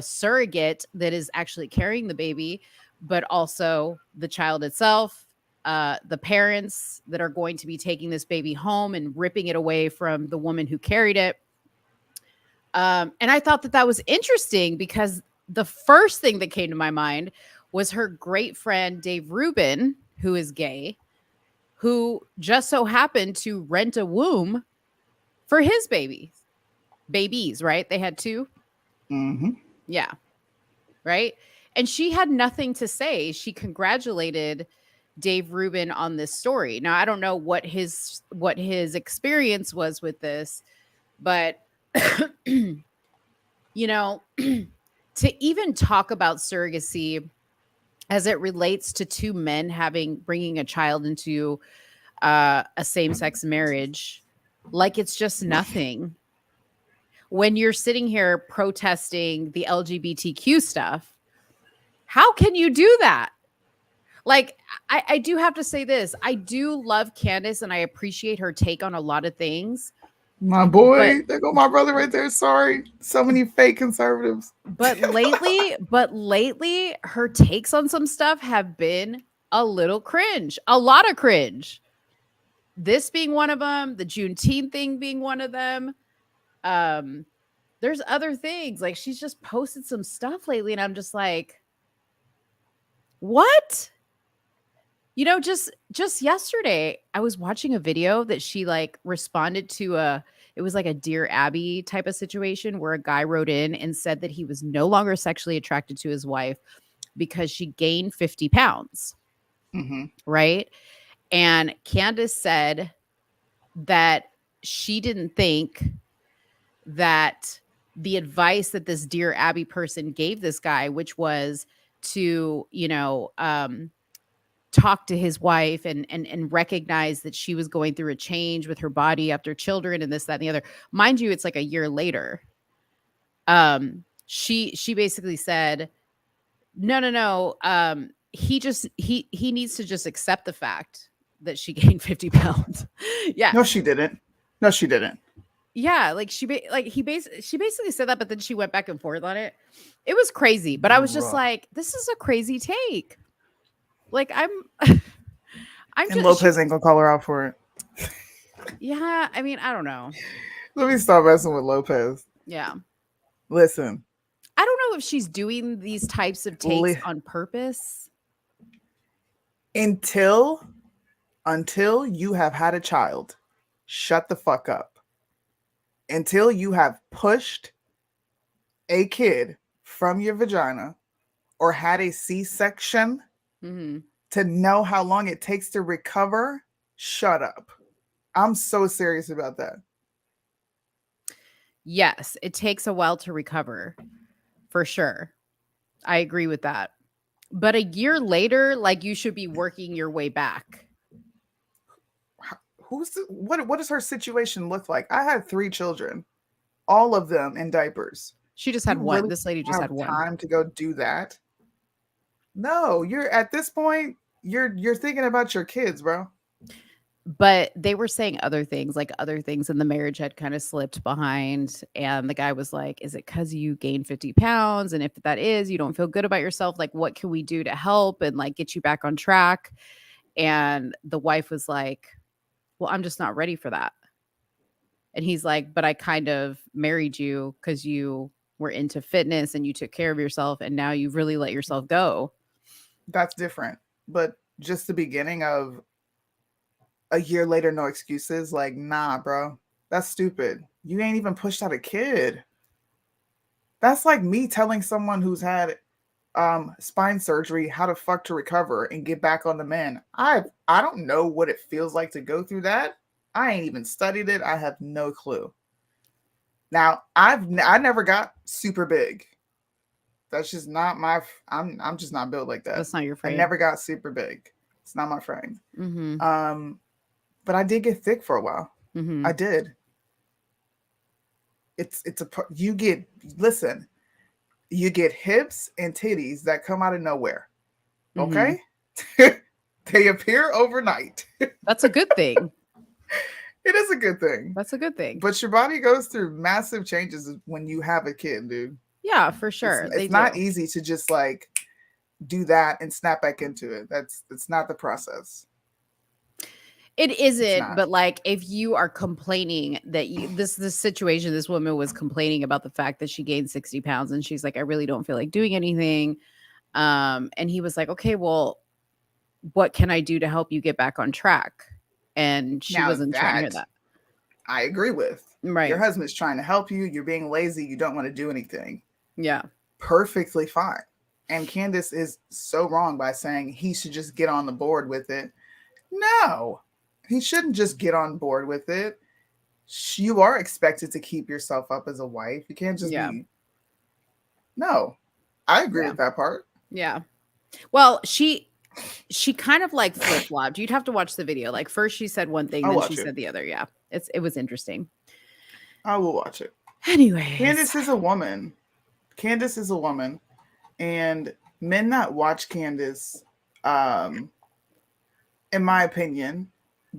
surrogate that is actually carrying the baby, but also the child itself, the parents that are going to be taking this baby home and ripping it away from the woman who carried it. And I thought that was interesting because the first thing that came to my mind was her great friend, Dave Rubin, who is gay, who just so happened to rent a womb for his babies, right? They had 2. Mm-hmm. Yeah. Right. And she had nothing to say. She congratulated Dave Rubin on this story. Now, I don't know what his experience was with this, but you know, to even talk about surrogacy as it relates to 2 men bringing a child into a same-sex marriage, like it's just nothing. When you're sitting here protesting the LGBTQ stuff, how can you do that? Like, I do have to say this. I do love Candace and I appreciate her take on a lot of things. My boy, there go my brother right there. Sorry. So many fake conservatives. But lately, her takes on some stuff have been a little cringe, a lot of cringe. This being one of them, the Juneteenth thing being one of them. There's other things. Like, she's just posted some stuff lately, and I'm just like, what? You know, just yesterday, I was watching a video that she like responded to it was like a Dear Abby type of situation where a guy wrote in and said that he was no longer sexually attracted to his wife because she gained 50 pounds. Mm-hmm. Right. And Candace said that she didn't think that the advice that this Dear Abby person gave this guy, which was to, talk to his wife and recognize that she was going through a change with her body after children and this, that, and the other. Mind you, it's like a year later. She basically said, no. He needs to just accept the fact that she gained 50 pounds. Yeah. No, she didn't. Yeah. Like she basically said that, but then she went back and forth on it. It was crazy, but I was just like, this is a crazy take. Like I'm and just, Lopez ain't gonna call her out for it. Yeah, I mean, I don't know. Let me stop messing with Lopez. Yeah. Listen. I don't know if she's doing these types of takes on purpose. Until you have had a child, shut the fuck up. Until you have pushed a kid from your vagina or had a C-section, to know how long it takes to recover, shut up. I'm so serious about that. Yes, it takes a while to recover, for sure. I agree with that. But a year later, like, you should be working your way back. What does her situation look like? I had 3 children, all of them in diapers. She just had one. Really, this lady just had one. Time to go do that? No, you're at this point, you're thinking about your kids, bro. But they were saying other things in the marriage had kind of slipped behind. And the guy was like, is it because you gained 50 pounds? And if that is, you don't feel good about yourself, like, what can we do to help and like get you back on track? And the wife was like, well, I'm just not ready for that. And he's like, but I kind of married you because you were into fitness and you took care of yourself. And now you've really let yourself go. That's different. But just the beginning of a year later, no excuses. Like, nah, bro, that's stupid. You ain't even pushed out a kid. That's like me telling someone who's had spine surgery how to fuck to recover and get back on the mend. I don't know what it feels like to go through that. I ain't even studied it. I have no clue. Now, I never got super big. That's just not my. I'm just not built like that. That's not your frame. I never got super big. It's not my frame. Mm-hmm. But I did get thick for a while. Mm-hmm. I did. You get hips and titties that come out of nowhere. Okay, they appear overnight. That's a good thing. It is a good thing. That's a good thing. But your body goes through massive changes when you have a kid, dude. Yeah, for sure. It's not easy to just like do that and snap back into it. It's not the process. It isn't, not. but like if you are complaining that this situation, this woman was complaining about the fact that she gained 60 pounds and she's like, I really don't feel like doing anything. And he was like, okay, well, what can I do to help you get back on track? And she Now wasn't trying to hear that that. I agree with. Right. Your husband's trying to help you. You're being lazy. You don't want to do anything. Yeah. Perfectly fine. And Candace is so wrong by saying he should just get on the board with it. No, he shouldn't just get on board with it. You are expected to keep yourself up as a wife. You can't just be. No, I agree with that part. Yeah. Well, she kind of like flip flopped. You'd have to watch the video. Like first she said one thing, then she said the other. Yeah, it was interesting. I will watch it. Anyway, Candace is a woman. Candace is a woman, and men that watch Candace, in my opinion,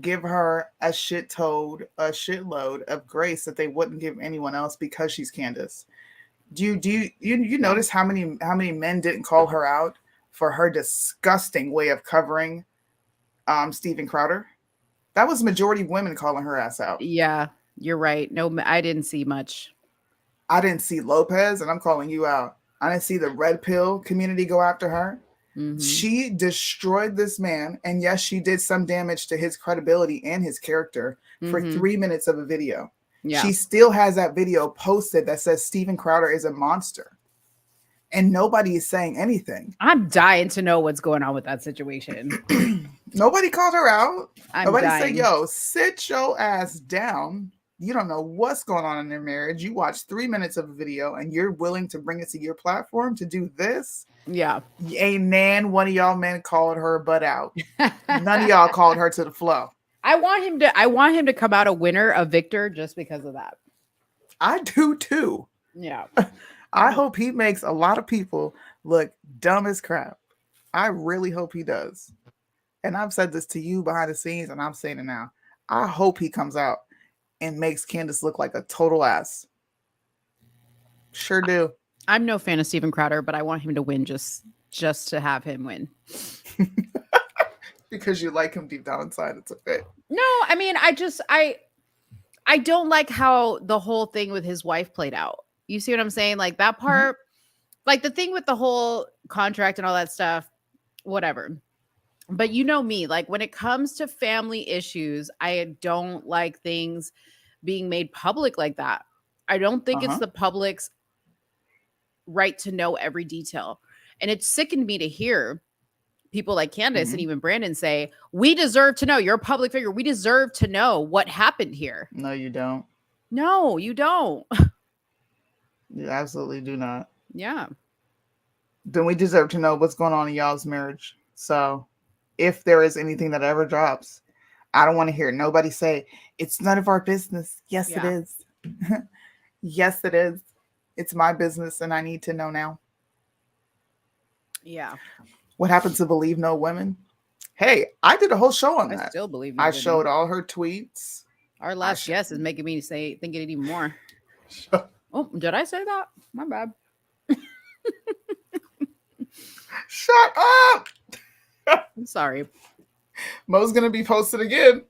give her a shitload of grace that they wouldn't give anyone else because she's Candace. Do you notice how many men didn't call her out for her disgusting way of covering Steven Crowder? That was majority women calling her ass out. Yeah, you're right. No, I didn't see much. I didn't see Lopez, and I'm calling you out. I didn't see the red pill community go after her. Mm-hmm. She destroyed this man, and yes, she did some damage to his credibility and his character for 3 minutes of a video. Yeah. She still has that video posted that says Steven Crowder is a monster. And nobody is saying anything. I'm dying to know what's going on with that situation. Nobody called her out. Nobody said, yo, sit your ass down. You don't know what's going on in their marriage. You watch 3 minutes of a video and you're willing to bring it to your platform to do this? Yeah. Ain't one of y'all men called her butt out. None of y'all called her to the flow. I want him to come out a winner, a victor, just because of that. I do too. Yeah. I hope he makes a lot of people look dumb as crap. I really hope he does. And I've said this to you behind the scenes, and I'm saying it now. I hope he comes out and makes Candace look like a total ass. Sure do. I'm no fan of Steven Crowder, but I want him to win just to have him win. Because you like him deep down inside. It's okay. No, I mean, I don't like how the whole thing with his wife played out. You see what I'm saying? Like that part, like the thing with the whole contract and all that stuff, whatever. But you know me, like when it comes to family issues, I don't like things being made public like that. I don't think it's the public's right to know every detail. And it sickened me to hear people like Candace and even Brandon say, we deserve to know. You're a public figure. We deserve to know what happened here. No, you don't. No, you don't. You absolutely do not. Yeah. Then we deserve to know what's going on in y'all's marriage. So if there is anything that ever drops, I don't want to hear nobody say, it's none of our business. Yes, it is. Yes, it is. It's my business and I need to know now. Yeah. What happened to Believe No Women? Hey, I did a whole show on that. I still believe I showed all her tweets. Our last guest is making me think it even more. Oh, did I say that? My bad. Shut up. I'm sorry. Mo's gonna be posted again.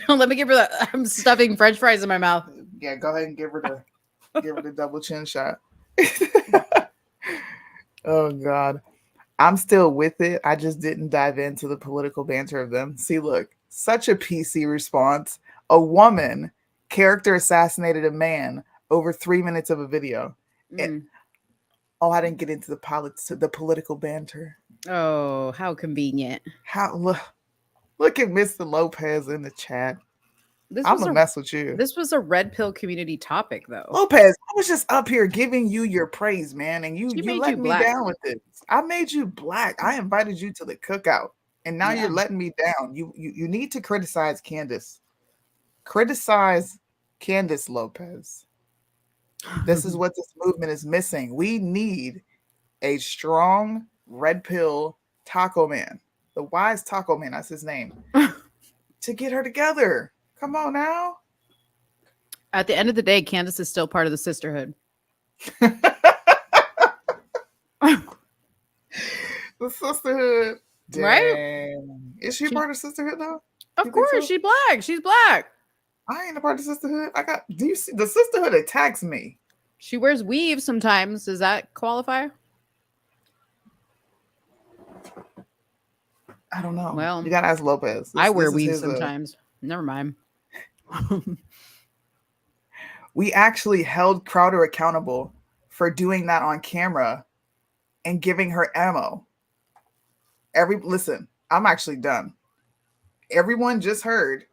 Let me give her that. I'm stuffing French fries in my mouth. Yeah, go ahead and give her the double chin shot. Oh God. I'm still with it. I just didn't dive into the political banter of them. See, look, such a PC response. A woman character assassinated a man over 3 minutes of a video. And, I didn't get into the political banter. Oh, how convenient. Look at Mr. Lopez in the chat. I'm gonna mess with you. This was a red pill community topic, though. Lopez, I was just up here giving you your praise, man, and you let me down with it. I made you black. I invited you to the cookout, and now you're letting me down. You need to criticize Candace. Criticize Candace Lopez. This is what this movement is missing. We need a strong red pill taco man. The wise taco man, that's his name. To get her together. Come on now. At the end of the day, Candace is still part of the sisterhood. The sisterhood. Right? Dang. Is she a part of sisterhood though? Of You think course, so? she's black. She's black. I ain't a part of sisterhood. Do you see the sisterhood attacks me? She wears weaves sometimes. Does that qualify? I don't know. Well, you gotta ask Lopez. I wear this is weaves his, sometimes. Never mind. We actually held Crowder accountable for doing that on camera and giving her ammo. Listen, I'm actually done. Everyone just heard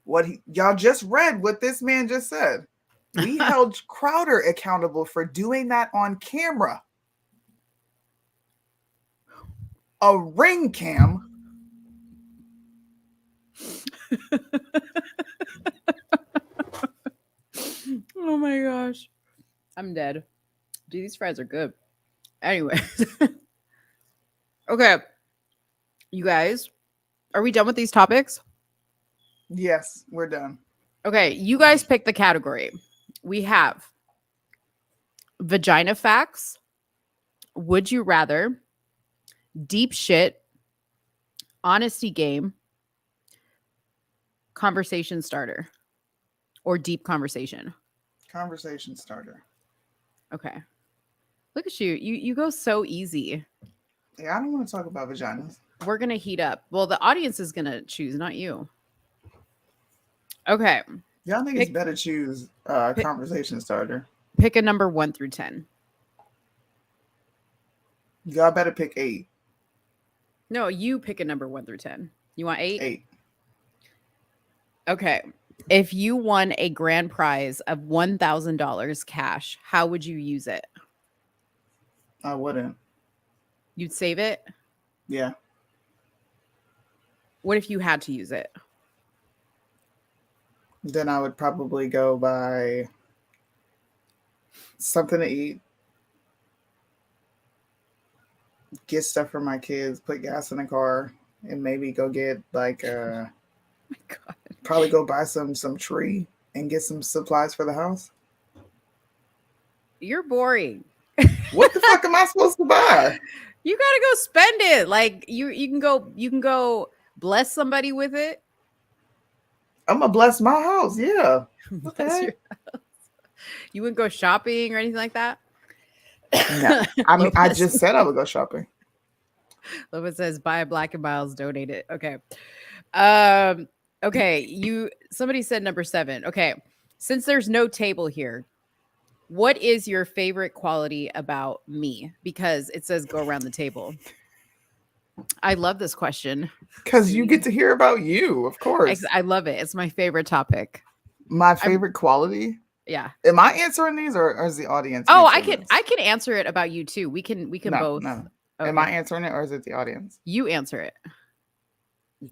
what y'all just read what this man just said. We held Crowder accountable for doing that on camera. A ring cam. Oh my gosh. I'm dead. Dude, these fries are good. Anyway. Okay. You guys, are we done with these topics? Yes, we're done. Okay, you guys pick the category. We have vagina facts, would you rather, deep shit, honesty game, conversation starter, or deep conversation. Conversation starter. Okay. Look at you. You go so easy. Yeah, I don't want to talk about vaginas. We're going to heat up. Well, the audience is going to choose, not you. Okay. Y'all niggas better choose conversation starter. Pick a number 1 through 10. Y'all better pick 8. No, you pick a number 1 through 10. You want 8? 8. Okay. If you won a grand prize of $1,000 cash, how would you use it? I wouldn't. You'd save it? Yeah. What if you had to use it? Then I would probably go buy something to eat, get stuff for my kids, put gas in the car, and maybe go get like oh my God. Probably go buy some tree and get some supplies for the house. You're boring. What the fuck am I supposed to buy? You gotta go spend it. Like you can go bless somebody with it. I'm gonna bless my house. Yeah. Bless your house. You wouldn't go shopping or anything like that? No. I mean, I just said I would go shopping. Lopez says buy Black and Miles, donate it. Okay. Okay, somebody said number 7. Okay. Since there's no table here, what is your favorite quality about me? Because it says go around the table. I love this question. Because you get to hear about you, of course. I love it. It's my favorite topic. My favorite quality? Yeah. Am I answering these or is the audience? Oh, I can answer it about you too. We can both. No. Okay. Am I answering it or is it the audience? You answer it.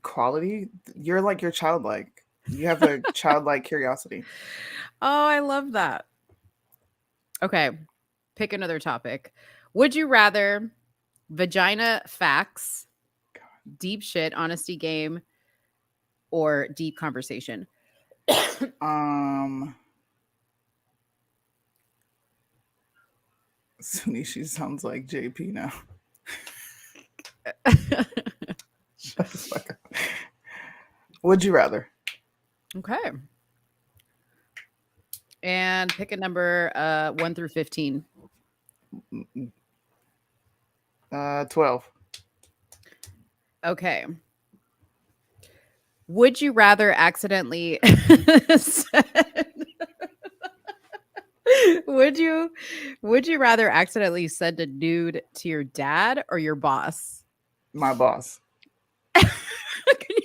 Quality? You're childlike. You have a childlike curiosity. Oh, I love that. Okay. Pick another topic. Would you rather vagina facts, deep shit, honesty game, or deep conversation? Soonie, she sounds like JP now. Shut the fuck up. Would you rather? Okay. And pick a number 1 through 15. 12. Okay. Would you rather accidentally Would you rather accidentally send a nude to your dad or your boss? My boss. Can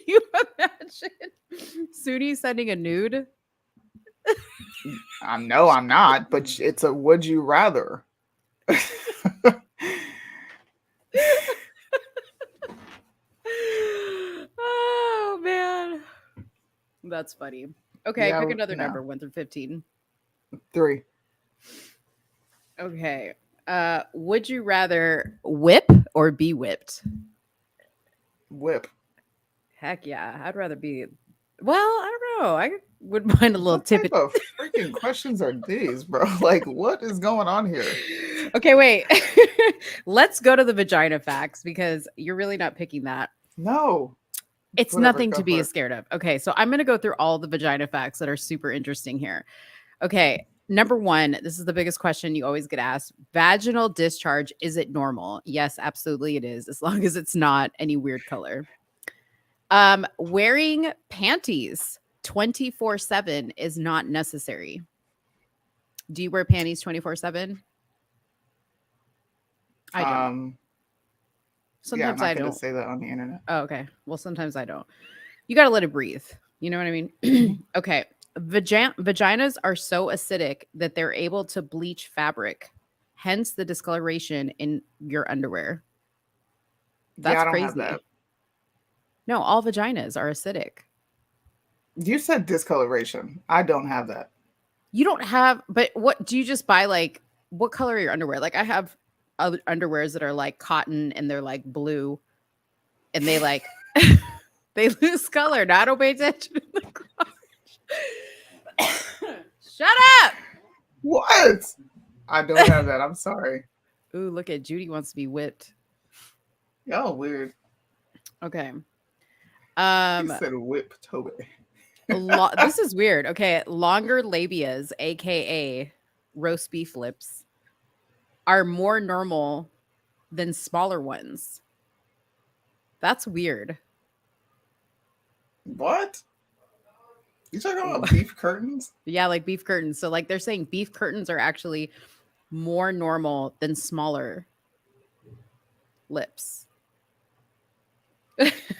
you imagine Soonie sending a nude? I know I'm not, but it's a would you rather. Oh man. That's funny. Okay, Yeah, pick another no. number 1 through 15. 3. Okay. Would you rather whip or be whipped? Whip. Heck yeah. I'd rather be. Well, I don't know. I wouldn't mind a little What tip. type of freaking questions are these, bro? Like, what is going on here? Okay, wait. Let's go to the vagina facts because you're really not picking that. No. It's Whatever, nothing go to be for it. scared of. Okay, so I'm going to go through all the vagina facts that are super interesting here. Okay, number one, this is the biggest question you always get asked. Vaginal discharge, is it normal? Yes, absolutely it is, as long as it's not any weird color. Wearing panties 24/7 is not necessary. Do you wear panties 24/7? I don't. Yeah, I'm Sometimes not I gonna don't. say that on the internet. Oh, okay. Well, sometimes I don't. You got to let it breathe. You know what I mean? Okay. Vaginas are so acidic that they're able to bleach fabric, hence the discoloration in your underwear. That's Yeah, I don't crazy. have that. No, all vaginas are acidic. You said discoloration. I don't have that. You don't have, but what do you just buy? Like, what color are your underwear? Like, I have other underwears that are like cotton and they're like blue, and they like they lose color. Now I don't pay attention. Shut up. What? I don't have that. I'm sorry. Ooh, look at Judy wants to be whipped. Y'all weird. Okay. You said whip Toby. This is weird. Okay, longer labias, aka roast beef lips, are more normal than smaller ones. That's weird. What? You talking about beef curtains? Yeah, like beef curtains. So like they're saying beef curtains are actually more normal than smaller lips.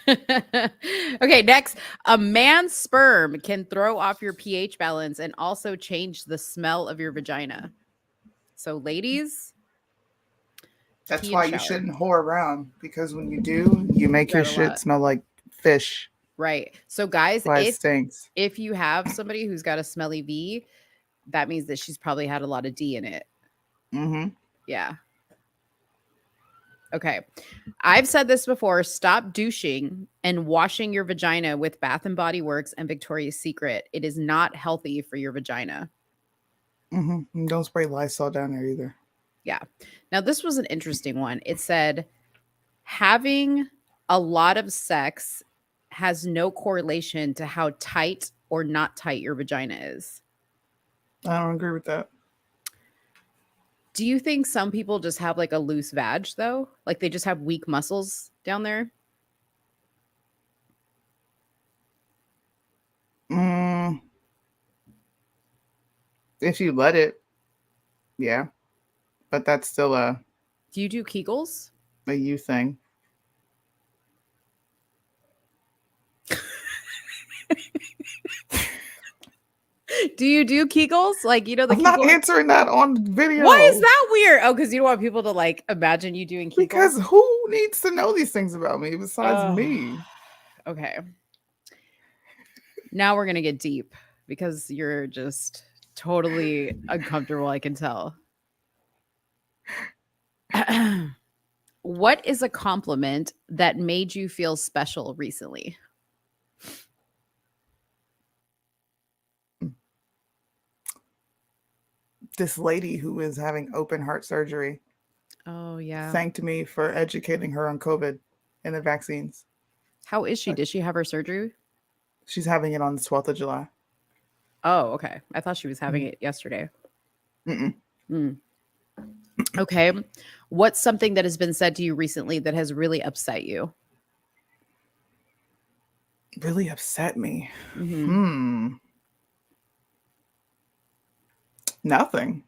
Okay, next. A man's sperm can throw off your pH balance and also change the smell of your vagina. So ladies, That's pee in why you shower. shouldn't whore around, because when you do, you make your Got a shit lot. smell like fish. Right. So guys, That's why it stinks. if you have somebody who's got a smelly V, that means that she's probably had a lot of D in it. Mm-hmm. Yeah. Okay. I've said this before. Stop douching and washing your vagina with Bath and Body Works and Victoria's Secret. It is not healthy for your vagina. Mm-hmm. And don't spray Lysol down there either. Yeah. Now, this was an interesting one. It said having a lot of sex has no correlation to how tight or not tight your vagina is. I don't agree with that. Do you think some people just have like a loose vag though? Like they just have weak muscles down there? If you let it, yeah. But that's still a Do you do Kegels? you thing. Do you do Kegels? Like, you know, the I'm not Kegel- answering that on video. Why is that weird? Oh, because you don't want people to like imagine you doing Kegels? Because who needs to know these things about me besides me? Okay. Now we're gonna get deep because you're just totally uncomfortable, I can tell. What is a compliment that made you feel special recently? This lady who is having open heart surgery Oh, yeah. thanked me for educating her on COVID and the vaccines. How is she? Did she have her surgery? She's having it on the 12th of July. Oh, okay. I thought she was having it yesterday. Mm-mm. Mm. Okay. What's something that has been said to you recently that has really upset you? Really upset me. Mhm. Nothing.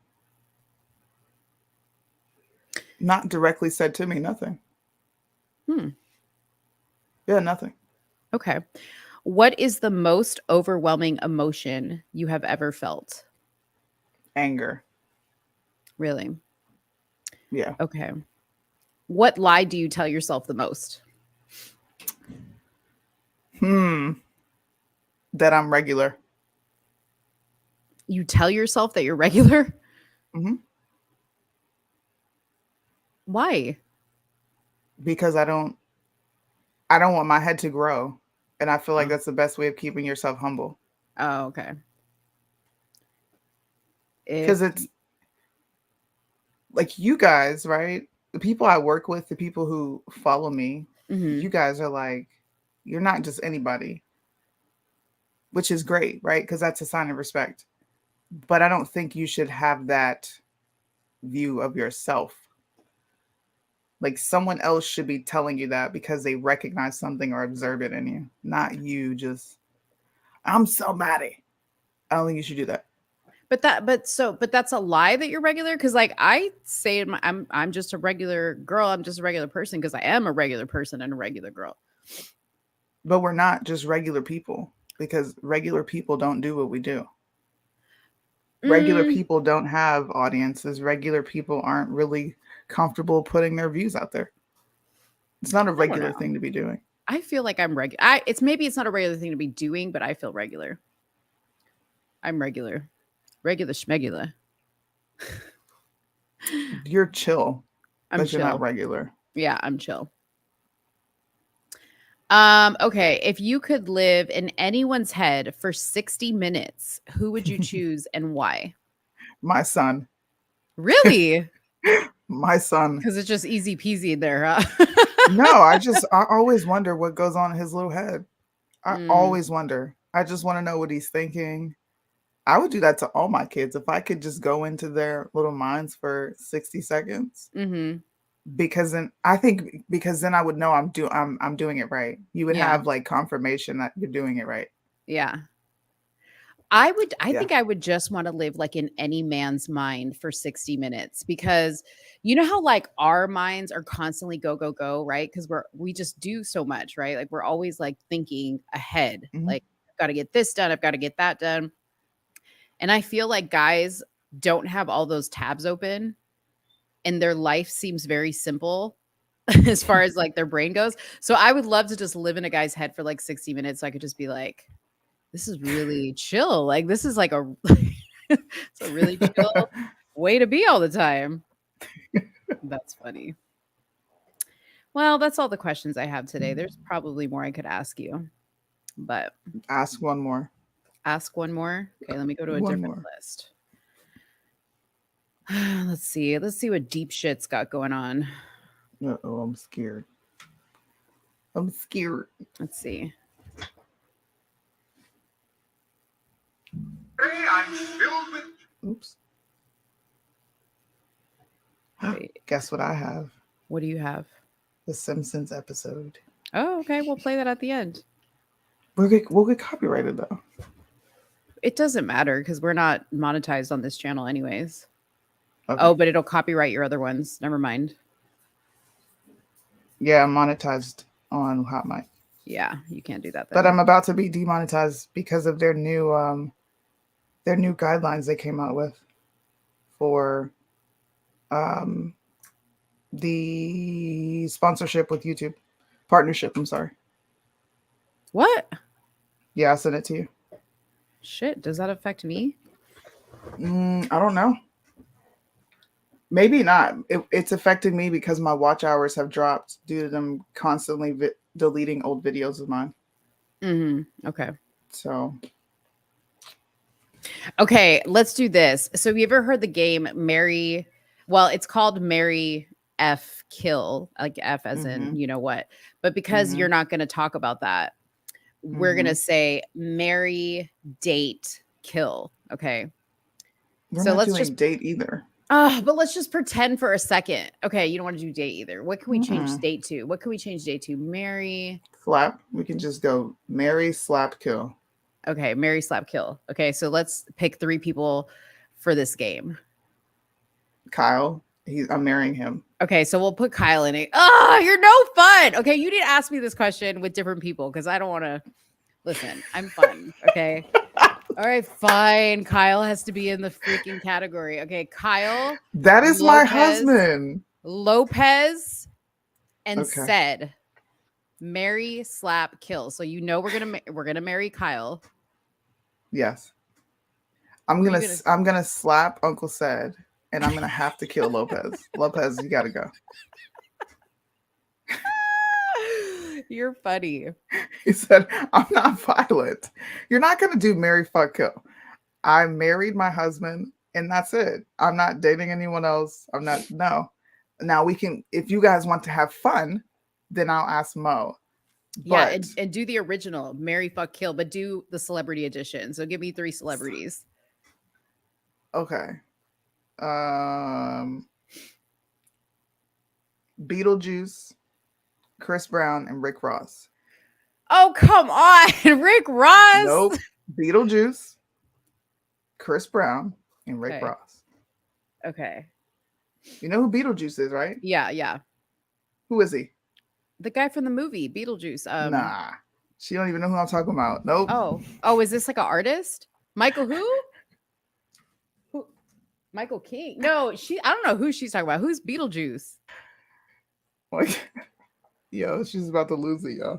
Not directly said to me, nothing. Yeah, nothing. Okay. What is the most overwhelming emotion you have ever felt? Anger. Really? Yeah. Okay. What lie do you tell yourself the most? That I'm regular. You tell yourself that you're regular? Mm-hmm. Why? Because I don't want my head to grow. And I feel like that's the best way of keeping yourself humble. Oh, okay. Because it's like you guys, right? The people I work with, the people who follow me, Mhm. you guys are like, you're not just anybody, which is great, right? Because that's a sign of respect. But I don't think you should have that view of yourself. Like someone else should be telling you that because they recognize something or observe it in you, not you just, I'm somebody. I don't think you should do that. But that's a lie that you're regular, because like I say I'm just a regular girl, I'm just a regular person because I am a regular person and a regular girl. But we're not just regular people because regular people don't do what we do. Regular people don't have audiences. Regular people aren't really comfortable putting their views out there. It's not a regular thing to be doing. I feel like I'm regular. It's not a regular thing to be doing, but I feel regular. I'm regular. Regular schmegular. You're chill. I'm but chill. You're not regular. Yeah, I'm chill. Okay, if you could live in anyone's head for 60 minutes, who would you choose and why? My son. Really? My son. Because it's just easy peasy in there, huh? No, I always wonder what goes on in his little head. I always wonder. I just want to know what he's thinking. I would do that to all my kids if I could just go into their little minds for 60 seconds. Mm-hmm. Because then I would know I'm doing it right. You would have like confirmation that you're doing it right. Yeah. I think I would just want to live like in any man's mind for 60 minutes, because you know how like our minds are constantly go, go, go, right? Because we just do so much, right? Like we're always like thinking ahead, like I've got to get this done, I've got to get that done. And I feel like guys don't have all those tabs open and their life seems very simple as far as like their brain goes. So I would love to just live in a guy's head for like 60 minutes. So I could just be like, this is really chill. Like this is like it's a really chill way to be all the time. That's funny. Well, that's all the questions I have today. There's probably more I could ask you, but ask one more. Ask one more. Okay, let me go to a different list. Let's see. Let's see what deep shit's got going on. Uh-oh, I'm scared. Let's see. Hey, I'm filled with... Oops. Guess what I have? What do you have? The Simpsons episode. Oh, okay. We'll play that at the end. We'll get copyrighted though. It doesn't matter because we're not monetized on this channel anyways. Okay. Oh, but it'll copyright your other ones. Never mind. Yeah, I'm monetized on Hot Mic. Yeah, you can't do that then. But I'm about to be demonetized because of their new guidelines they came out with for the sponsorship with YouTube. Partnership, I'm sorry. What? Yeah, I'll send it to you. Shit, does that affect me? I don't know. Maybe not. It's affecting me because my watch hours have dropped due to them constantly deleting old videos of mine. Okay. So. Okay, let's do this. So have you ever heard the game Marry? Well, it's called Marry F Kill, like F as in you know what. But because you're not going to talk about that, we're going to say marry, date, kill. Okay. We're so not let's doing just date either. But let's just pretend for a second. Okay, you don't want to do date either. What can we change date to? What can we change date to? Marry. Slap. We can just go marry, slap, kill. Okay, marry, slap, kill. Okay, so let's pick 3 people for this game. Kyle. I'm marrying him. Okay, so we'll put Kyle in it. Oh, you're no fun. Okay, you need to ask me this question with different people because I don't want to. Listen, I'm fun. Okay. All right, fine. Kyle has to be in the freaking category. Okay, Kyle. That is my husband. Lopez and said, marry, slap, kill. So you know we're gonna marry Kyle. Yes. I'm gonna slap Uncle Said, and I'm gonna have to kill Lopez. Lopez, you gotta go. You're funny. He said, I'm not violent. You're not going to do marry, fuck, kill. I married my husband. and that's it. I'm not dating anyone else. I'm not. No. Now we can. If you guys want to have fun, then I'll ask Mo. Yeah, But and do the original marry, fuck, kill, but do the celebrity edition. So give me 3 celebrities. okay. Beetlejuice, Chris Brown, and Rick Ross. Oh, come on. Rick Ross. Nope. Beetlejuice, Chris Brown, and Rick Okay. Ross. Okay. You know who Beetlejuice is, right? Yeah, yeah. Who is he? The guy from the movie Beetlejuice. Nah. She don't even know who I'm talking about. Nope. Oh, is this like an artist? Michael who? Who? Michael King. No, I don't know who she's talking about. Who's Beetlejuice? Like, yo, she's about to lose it, yo.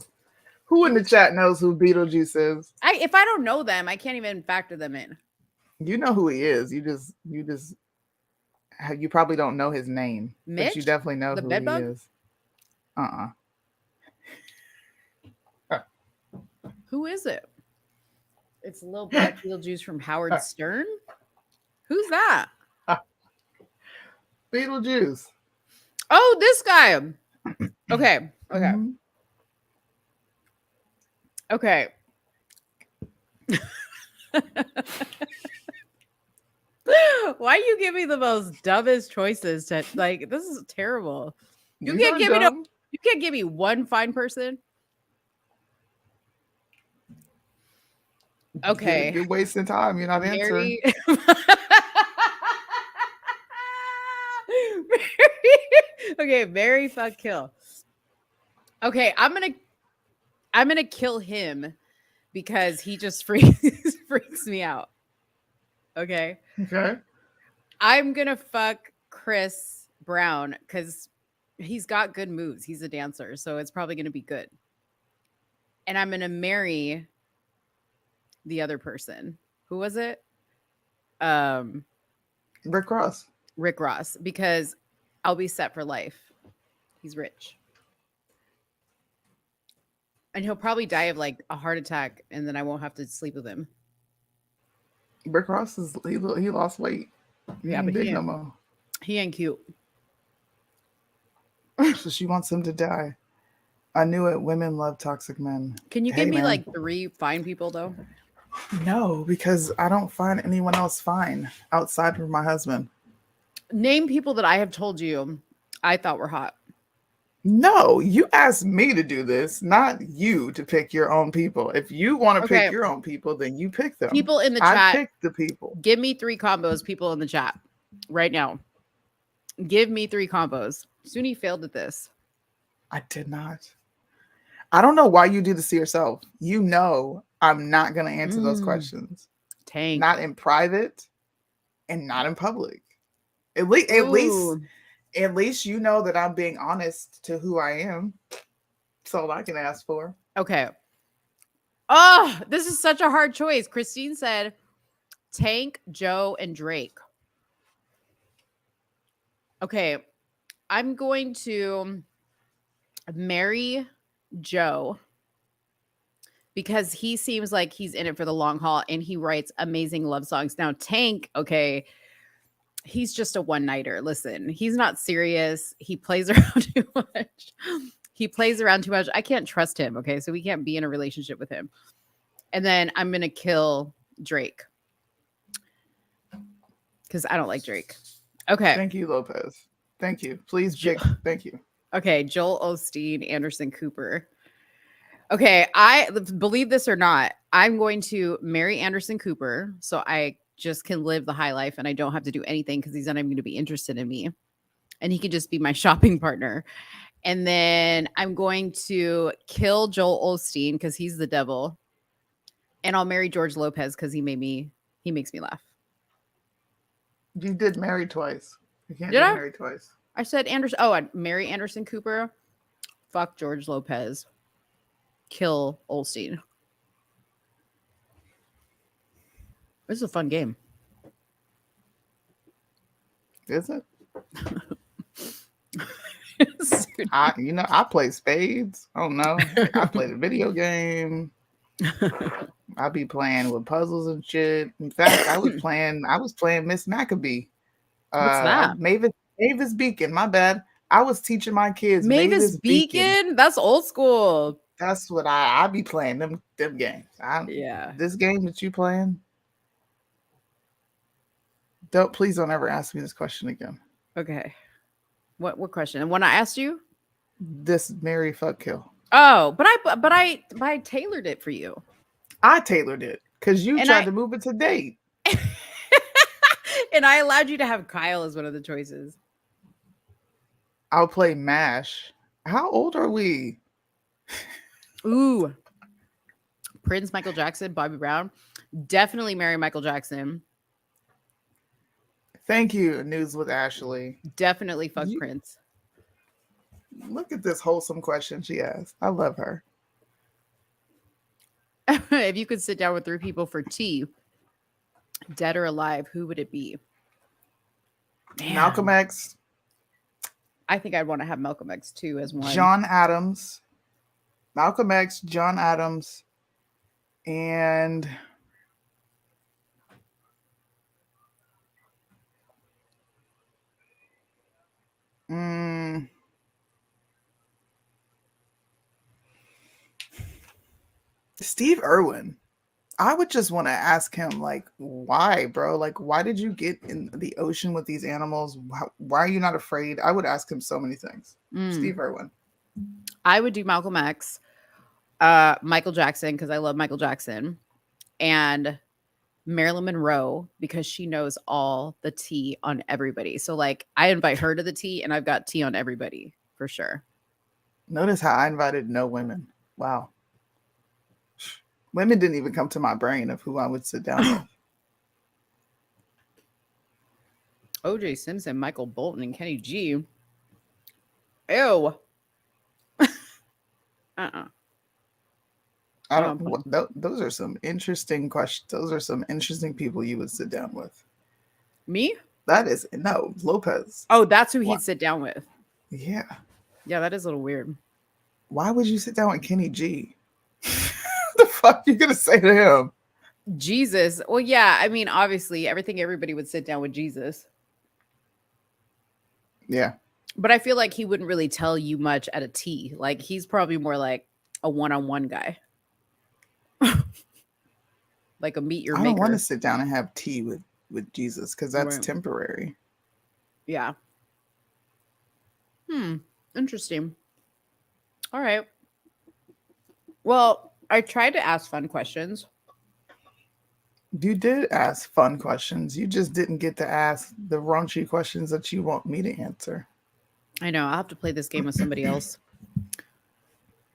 Who in the chat knows who Beetlejuice is? If I don't know them, I can't even factor them in. You know who he is. You probably don't know his name. Mitch? But you definitely know The who bedbug? he is. Who is it? It's Lil Black Beetlejuice from Howard Stern. Who's that? Beetlejuice. Oh, this guy. Okay. Okay. Mhm. Okay. Why you give me the most dumbest choices to like this is terrible. You These can't aren't give me dumb. you can't give me one fine person. Okay. You're wasting time. You're not answering. Okay, marry, fuck, kill. Okay, I'm gonna kill him because he just freaks me out. Okay. Okay. I'm gonna fuck Chris Brown because he's got good moves. He's a dancer, so it's probably gonna be good. And I'm gonna marry the other person. Who was it? Rick Ross. Rick Ross, because I'll be set for life. He's rich. And he'll probably die of like a heart attack, and then I won't have to sleep with him. Rick Ross he lost weight. He Yeah, ain't but big no more. he ain't cute. So she wants him to die. I knew it. Women love toxic men. Can you Hey, give me man. like 3 fine people though? No, because I don't find anyone else fine outside of my husband. Name people that I have told you I thought were hot. No, you asked me to do this, not you to pick your own people. If you want to Okay. pick your own people, then you pick them. People in the I chat. picked the people. Give me 3 combos, people in the chat right now. Give me 3 combos. Soonie failed at this. I did not. I don't know why you do this to yourself. You know I'm not going to answer those questions. Tank. Not in private and not in public. At least you know that I'm being honest to who I am. That's all I can ask for. Okay. Oh, this is such a hard choice. Christine said Tank, Joe, and Drake. Okay. I'm going to marry Joe because he seems like he's in it for the long haul and he writes amazing love songs. Now, Tank, okay, he's just a one-nighter. Listen, he's not serious. He plays around too much. I can't trust him, okay? So we can't be in a relationship with him. And then I'm going to kill Drake because I don't like Drake. Okay. Thank you, Lopez. Thank you. Please, pick. Thank you. Okay, Joel Osteen, Anderson Cooper. Okay, I believe this or not, I'm going to marry Anderson Cooper so I just can live the high life and I don't have to do anything because he's not even going to be interested in me. And he can just be my shopping partner. And then I'm going to kill Joel Osteen because he's the devil. And I'll marry George Lopez because he makes me laugh. You did marry twice. You can't Did be I? married twice. I said Anderson. Oh, I'd marry Anderson Cooper. Fuck George Lopez. Kill Olstein. This is a fun game. Is it? I play spades. I don't know. I played a video game. I'll be playing with puzzles and shit. In fact, I was playing Miss Maccabee. What's that? Mavis Beacon. My bad. I was teaching my kids Mavis Beacon? That's old school. That's what I be playing them games. Yeah. This game that you playing. Please don't ever ask me this question again. Okay. What question? And when I asked you? This marry, fuck, kill. Oh, but I tailored it for you. I tailored it because you tried to move it to date. And I allowed you to have Kyle as one of the choices. I'll play MASH. How old are we? Ooh. Prince, Michael Jackson, Bobby Brown. Definitely marry Michael Jackson. Thank you, News with Ashley. Definitely fuck Prince. Look at this wholesome question she asked. I love her. If you could sit down with 3 people for tea, dead or alive, who would it be? Man. Malcolm X. I think I'd want to have Malcolm X too as one. John Adams. Malcolm X, John Adams, and Steve Irwin. I would just want to ask him, like, why, bro? Like, why did you get in the ocean with these animals? Why are you not afraid? I would ask him so many things. Steve Irwin. I would do Malcolm X, Michael Jackson, because I love Michael Jackson, and Marilyn Monroe, because she knows all the tea on everybody. So, like, I invite her to the tea, and I've got tea on everybody, for sure. Notice how I invited no women. Wow. Women didn't even come to my brain of who I would sit down with. O.J. Simpson, Michael Bolton, and Kenny G. Ew. I don't. Those are some interesting questions. Those are some interesting people you would sit down with. Me? That is no Lopez. Oh, that's who he'd sit down with. Yeah. Yeah, that is a little weird. Why would you sit down with Kenny G? The fuck you gonna say to him? Jesus. Well, yeah. I mean, obviously, everybody would sit down with Jesus. Yeah. But I feel like he wouldn't really tell you much at a tea. Like, he's probably more like a one-on-one guy. Like a meet your maker. I don't want to sit down and have tea with Jesus because that's temporary. Yeah. Interesting. All right. Well, I tried to ask fun questions. You did ask fun questions. You just didn't get to ask the raunchy questions that you want me to answer. I know. I'll have to play this game with somebody else.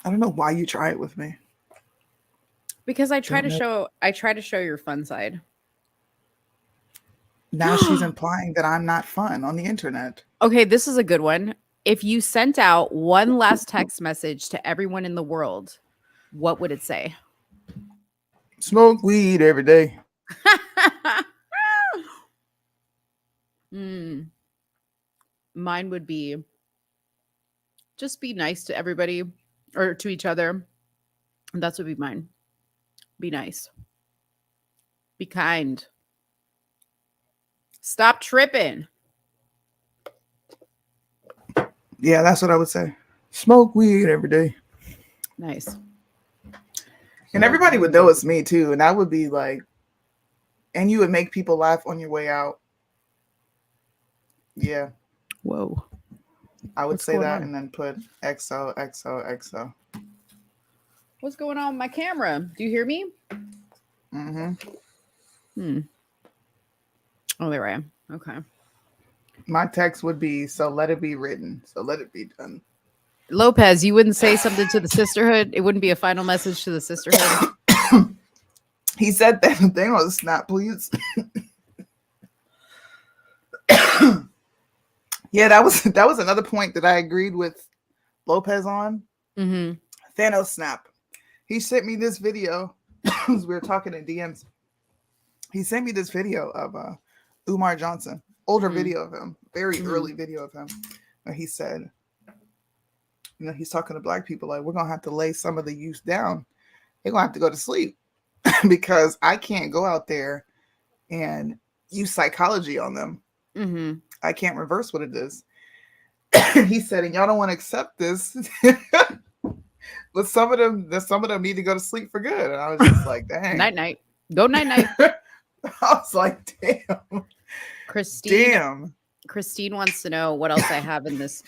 I don't know why you try it with me. Because I try to show your fun side. Now she's implying that I'm not fun on the internet. Okay, this is a good one. If you sent out one last text message to everyone in the world, what would it say? Smoke weed every day. Mine would be just be nice to everybody or to each other. That's what would be mine. Be nice. Be kind. Stop tripping. Yeah, that's what I would say. Smoke weed every day. Nice. And everybody would know it's me too. And I would be like, and you would make people laugh on your way out. Yeah. Whoa. I would say that and then put XO, XO, XO. What's going on with my camera? Do you hear me? Oh, there I am. Okay. My text would be, so let it be written. So let it be done. Lopez, you wouldn't say something to the sisterhood? It wouldn't be a final message to the sisterhood? He said that thing on Snap, please. Yeah, that was another point that I agreed with Lopez on. Thanos Snap. He sent me this video. We were talking in DMs. He sent me this video of Umar Johnson, older video of him, very early video of him. And he said, you know, he's talking to black people like, we're going to have to lay some of the youth down. They're going to have to go to sleep. because I can't go out there and use psychology on them. Mm-hmm. I can't reverse what it is. He said, and y'all don't want to accept this. But some of them need to go to sleep for good. And I was just like, dang. Night night. Go night night. I was like, damn. Christine wants to know what else I have in this.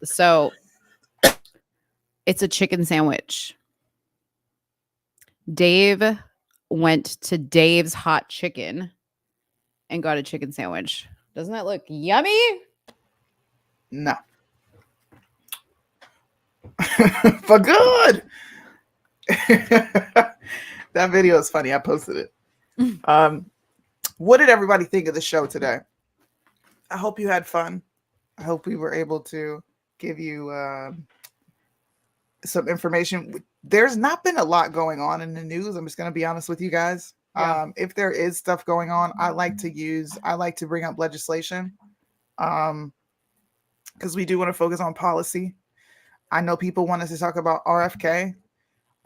So it's a chicken sandwich. Dave went to Dave's Hot Chicken and got a chicken sandwich. Doesn't that look yummy? No. For good. That video is funny. I posted it. What did everybody think of the show today? I hope you had fun. I hope we were able to give you some information. There's not been a lot going on in the news. I'm just going to be honest with you guys. Yeah. If there is stuff going on, I like to bring up legislation because we do want to focus on policy. I know people want us to talk about RFK.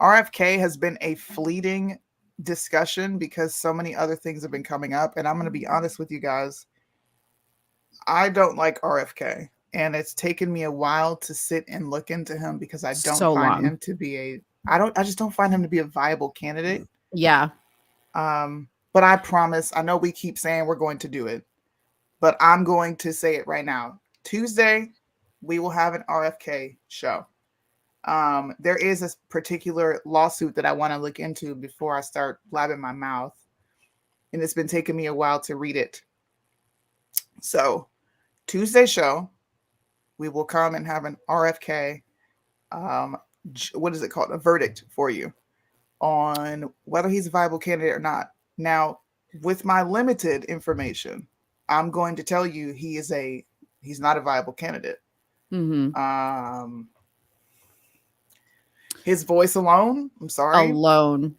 RFK has been a fleeting discussion because so many other things have been coming up. And I'm going to be honest with you guys. I don't like RFK. And it's taken me a while to sit and look into him because I don't find him to be I just don't find him to be a viable candidate. Yeah. But I promise, I know we keep saying we're going to do it, but I'm going to say it right now. Tuesday, we will have an RFK show. There is a particular lawsuit that I want to look into before I start blabbing my mouth. And it's been taking me a while to read it. So Tuesday show, we will come and have an RFK, what is it called? A verdict for you on whether he's a viable candidate or not. Now, with my limited information, I'm going to tell you he's not a viable candidate. Mm-hmm. His voice alone, I'm sorry. Alone.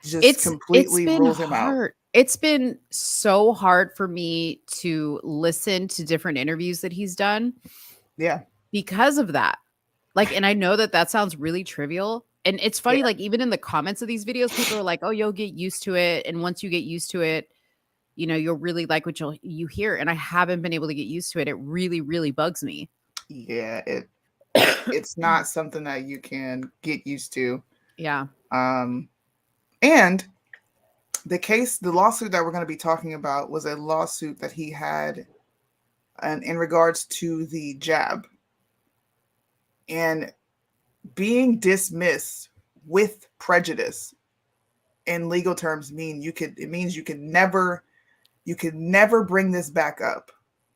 Just completely rules him out. It's been so hard for me to listen to different interviews that he's done. Yeah. Because of that. Like, and I know that sounds really trivial. And it's funny, like, even in the comments of these videos, people are like, oh, you'll get used to it. And once you get used to it, you know, you'll really like what you hear. And I haven't been able to get used to it. It really, really bugs me. Yeah, it's not something that you can get used to. Yeah. And the lawsuit that we're going to be talking about was a lawsuit that he had in regards to the jab. And being dismissed with prejudice in legal terms means you could never bring this back up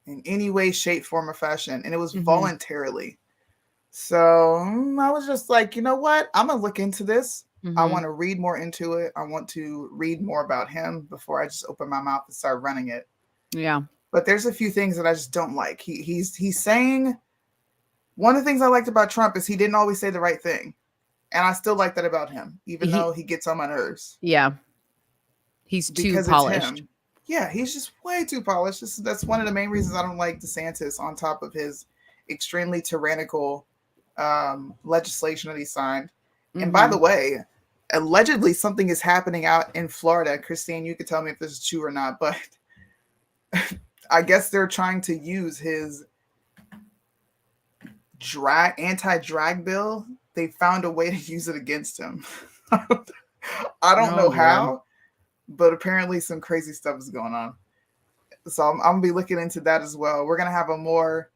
in any way, shape, form, or fashion. And it was voluntarily. So I was just like, you know what? I'm going to look into this. Mm-hmm. I want to read more into it. I want to read more about him before I just open my mouth and start running it. Yeah. But there's a few things that I just don't like. He's saying, one of the things I liked about Trump is he didn't always say the right thing. And I still like that about him, even though he gets on my nerves. Yeah. He's too polished. Yeah, he's just way too polished. That's one of the main reasons I don't like DeSantis, on top of his extremely tyrannical legislation that he signed. Mm-hmm. And by the way, allegedly something is happening out in Florida. Christine, you could tell me if this is true or not, but I guess they're trying to use his anti-drag bill. They found a way to use it against him. I don't know how, but apparently some crazy stuff is going on. So I'm gonna be looking into that as well. We're gonna have a more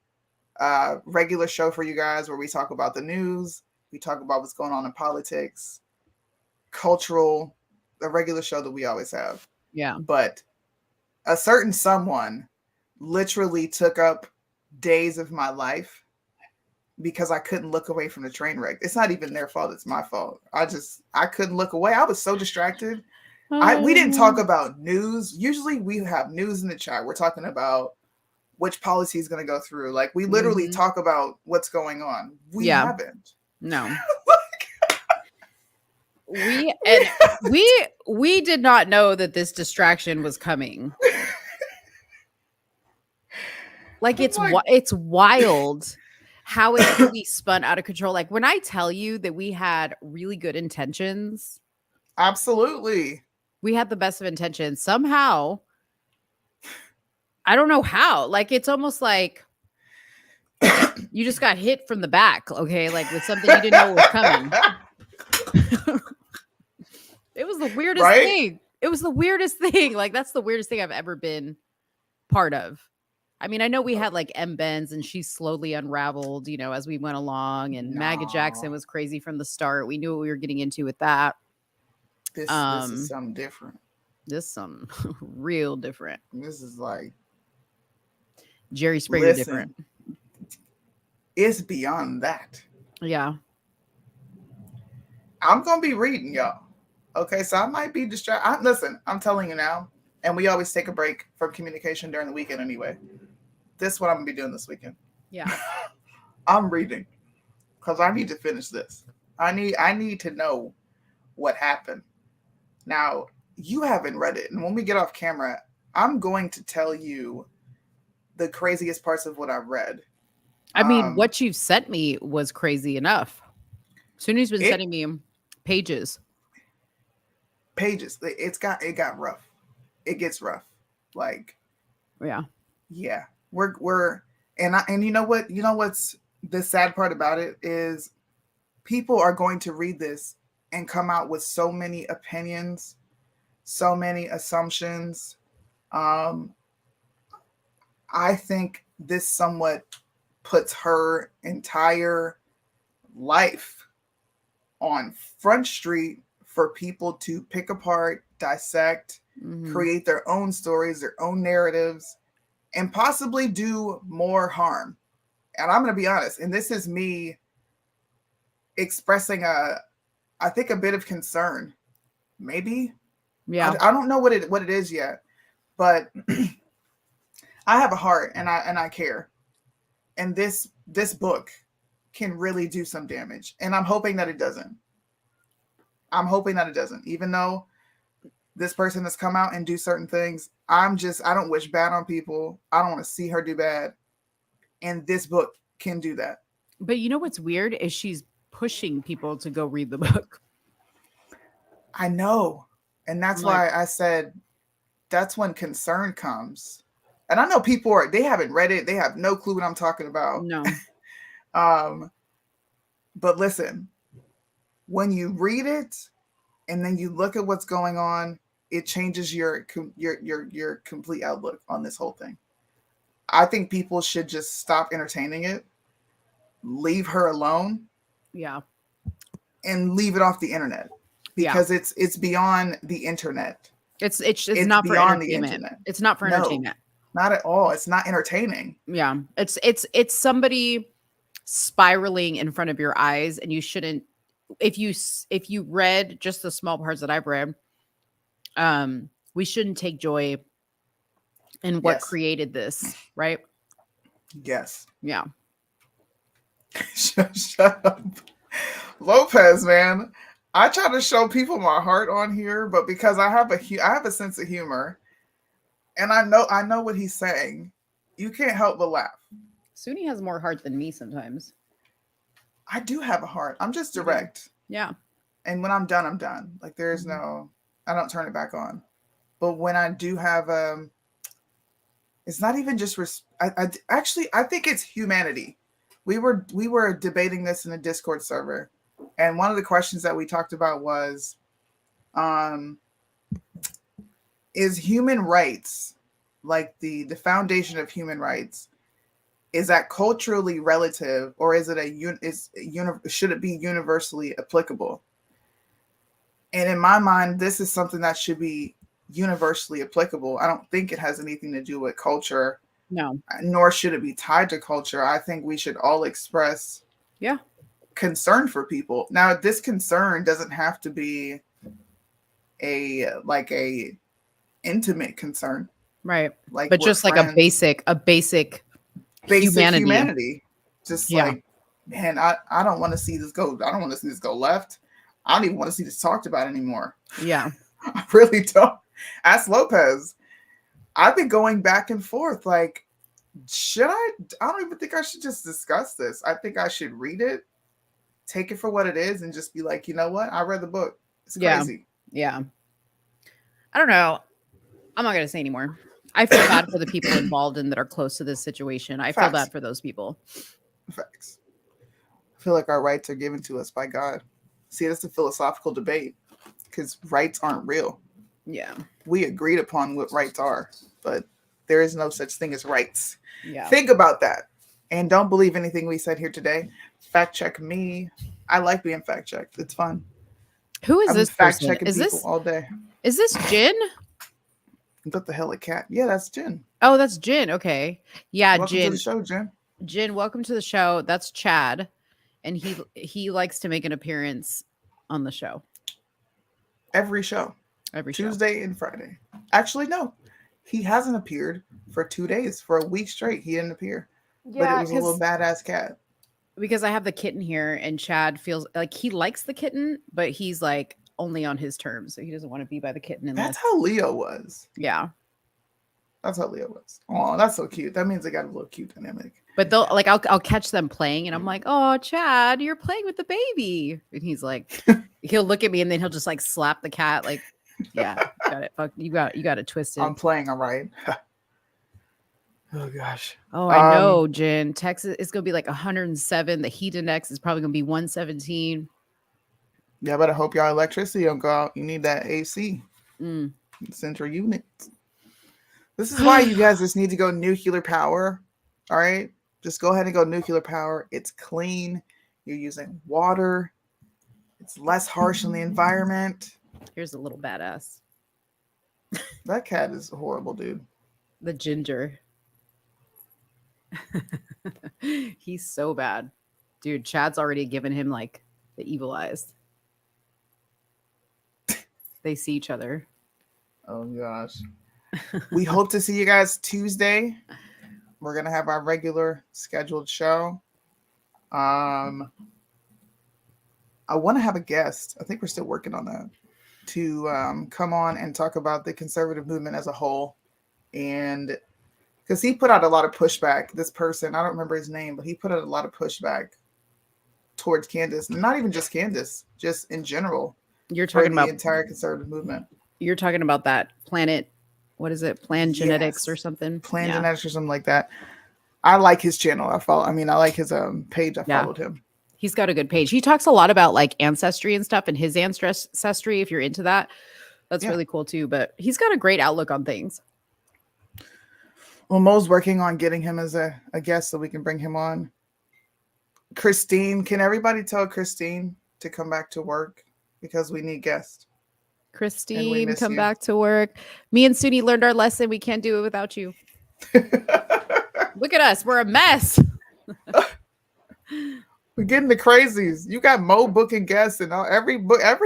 regular show for you guys where we talk about the news, we talk about what's going on in politics, cultural, a regular show that we always have. Yeah. But a certain someone literally took up days of my life because I couldn't look away from the train wreck. It's not even their fault. It's my fault. I couldn't look away. I was so distracted. We didn't talk about news. Usually we have news in the chat. We're talking about which policy is going to go through. Like, we literally talk about what's going on. We haven't. No. We did not know that this distraction was coming. Like, it's wild how it really spun out of control. Like, when I tell you that we had really good intentions, Absolutely. We had the best of intentions. Somehow, I don't know how. Like, it's almost like you just got hit from the back, okay? Like with something you didn't know was coming. It was the weirdest Right? thing. It was the weirdest thing. Like, that's the weirdest thing I've ever been part of. I mean, I know we had like M. Benz and she slowly unraveled, as we went along. And Maggie Jackson was crazy from the start. We knew what we were getting into with that. This is something different. This is something real different. This is like Jerry Springer different. It's beyond that. Yeah. I'm gonna be reading, y'all. Okay, so I might be distracted. Listen, I'm telling you now, and we always take a break from communication during the weekend anyway. This is what I'm gonna be doing this weekend. Yeah. I'm reading because I need to finish this. I need to know what happened. Now, you haven't read it, and when we get off camera, I'm going to tell you the craziest parts of what I've read. I mean, what you've sent me was crazy enough. Soonie's been sending me pages. It got rough. It gets rough. Like, yeah. We're and you know what? You know what's the sad part about it is people are going to read this and come out with so many opinions, so many assumptions. I think this somewhat puts her entire life on Front Street for people to pick apart, dissect, create their own stories, their own narratives, and possibly do more harm. And I'm going to be honest, and this is me expressing I think a bit of concern, maybe. Yeah. I don't know what it is yet, but I have a heart and I care. And this book can really do some damage. And I'm hoping that it doesn't. Even though this person has come out and do certain things, I don't wish bad on people. I don't want to see her do bad. And this book can do that. But you know what's weird is she's pushing people to go read the book. I know. And that's why I said that's when concern comes. And I know people they haven't read it. They have no clue what I'm talking about. No. But listen, when you read it and then you look at what's going on, it changes your complete outlook on this whole thing. I think people should just stop entertaining it, leave her alone. Yeah. And leave it off the internet because it's beyond the internet. It's not for entertainment. It's not for entertainment. Not at all. It's not entertaining. Yeah. It's somebody spiraling in front of your eyes, and you shouldn't. If you read just the small parts that I've read, we shouldn't take joy in what created this, right? Yes. Yeah. Shut up. Lopez, man. I try to show people my heart on here, but because I have a sense of humor and I know what he's saying, you can't help but laugh. Soonie has more heart than me sometimes. I do have a heart. I'm just direct. Yeah. And when I'm done, I'm done. Like there's I don't turn it back on. But when I do have it's not even just I think it's humanity. We were debating this in a Discord server, and one of the questions that we talked about was, is human rights, like the foundation of human rights, is that culturally relative, or is it should it be universally applicable? And in my mind, this is something that should be universally applicable. I don't think it has anything to do with culture. No. Nor should it be tied to culture. I think we should all express concern for people. Now, this concern doesn't have to be a intimate concern. Right. Like, but just friends. like a basic humanity. Just like, man, I don't want to see this go. I don't want to see this go left. I don't even want to see this talked about anymore. Yeah. I really don't. Ask Lopez. I've been going back and forth. Like, I don't even think I should just discuss this. I think I should read it, take it for what it is, and just be like, you know what? I read the book. It's crazy. Yeah. I don't know. I'm not going to say anymore. I feel bad for the people involved and that are close to this situation. I feel Facts. bad for those people. Facts. I feel like our rights are given to us by God. See, that's a philosophical debate because rights aren't real. Yeah. We agreed upon what rights are, but there is no such thing as rights. Yeah. Think about that. And don't believe anything we said here today. Fact check me. I like being fact checked. It's fun. Who is I'm this fact person? checking Is people this all day. is this Jin? What the hell, a cat? Yeah, that's Jen. Oh, that's Jin. Okay. Yeah, Welcome Jin. to the show, Jen. Jin, welcome to the show. That's Chad. And he likes to make an appearance on the show. Every show. Every show. Tuesday and Friday. Actually, no. He hasn't appeared for 2 days. For a week straight, he didn't appear. Yeah, but it was a little badass cat. Because I have the kitten here and Chad feels like he likes the kitten, but he's like only on his terms. So he doesn't want to be by the kitten. That's how Leo was. Yeah. That's how Leo was. Oh, that's so cute. That means they got a little cute dynamic. But they'll like I'll catch them playing and I'm like, oh Chad, you're playing with the baby. And he's like, he'll look at me and then he'll just like slap the cat. Like, yeah, got it. Fuck, you got it twisted. I'm playing all right. Oh gosh. Oh, I know, Jen. Texas it's gonna be like 107. The heat index is probably gonna be 117. Yeah, but I hope y'all electricity don't go out. You need that AC. Mm. Central unit. This is why you guys just need to go nuclear power. All right. Just go ahead and go nuclear power. It's clean. You're using water. It's less harsh on the environment. Here's a little badass. That cat is horrible, dude. The ginger. He's so bad. Dude, Chad's already given him like the evil eyes. They see each other. Oh gosh. We hope to see you guys Tuesday. We're gonna have our regular scheduled show. I want to have a guest. I think we're still working on that to come on and talk about the conservative movement as a whole, and because he put out a lot of pushback. This person, I don't remember his name, but he put out a lot of pushback towards Candace. Not even just Candace, just in general. You're talking about the entire conservative movement. You're talking about that planet. What is it? Plan Genetics or something? Plan Genetics or something like that. I like his channel. I like his page. I followed him. He's got a good page. He talks a lot about like ancestry and stuff and his ancestry. If you're into that, that's really cool too. But he's got a great outlook on things. Well, Mo's working on getting him as a guest so we can bring him on. Christine, can everybody tell Christine to come back to work because we need guests? Christine, come back to work. Me and Soonie learned our lesson. We can't do it without you. Look at us. We're a mess. We're getting the crazies. You got Mo booking guests, and every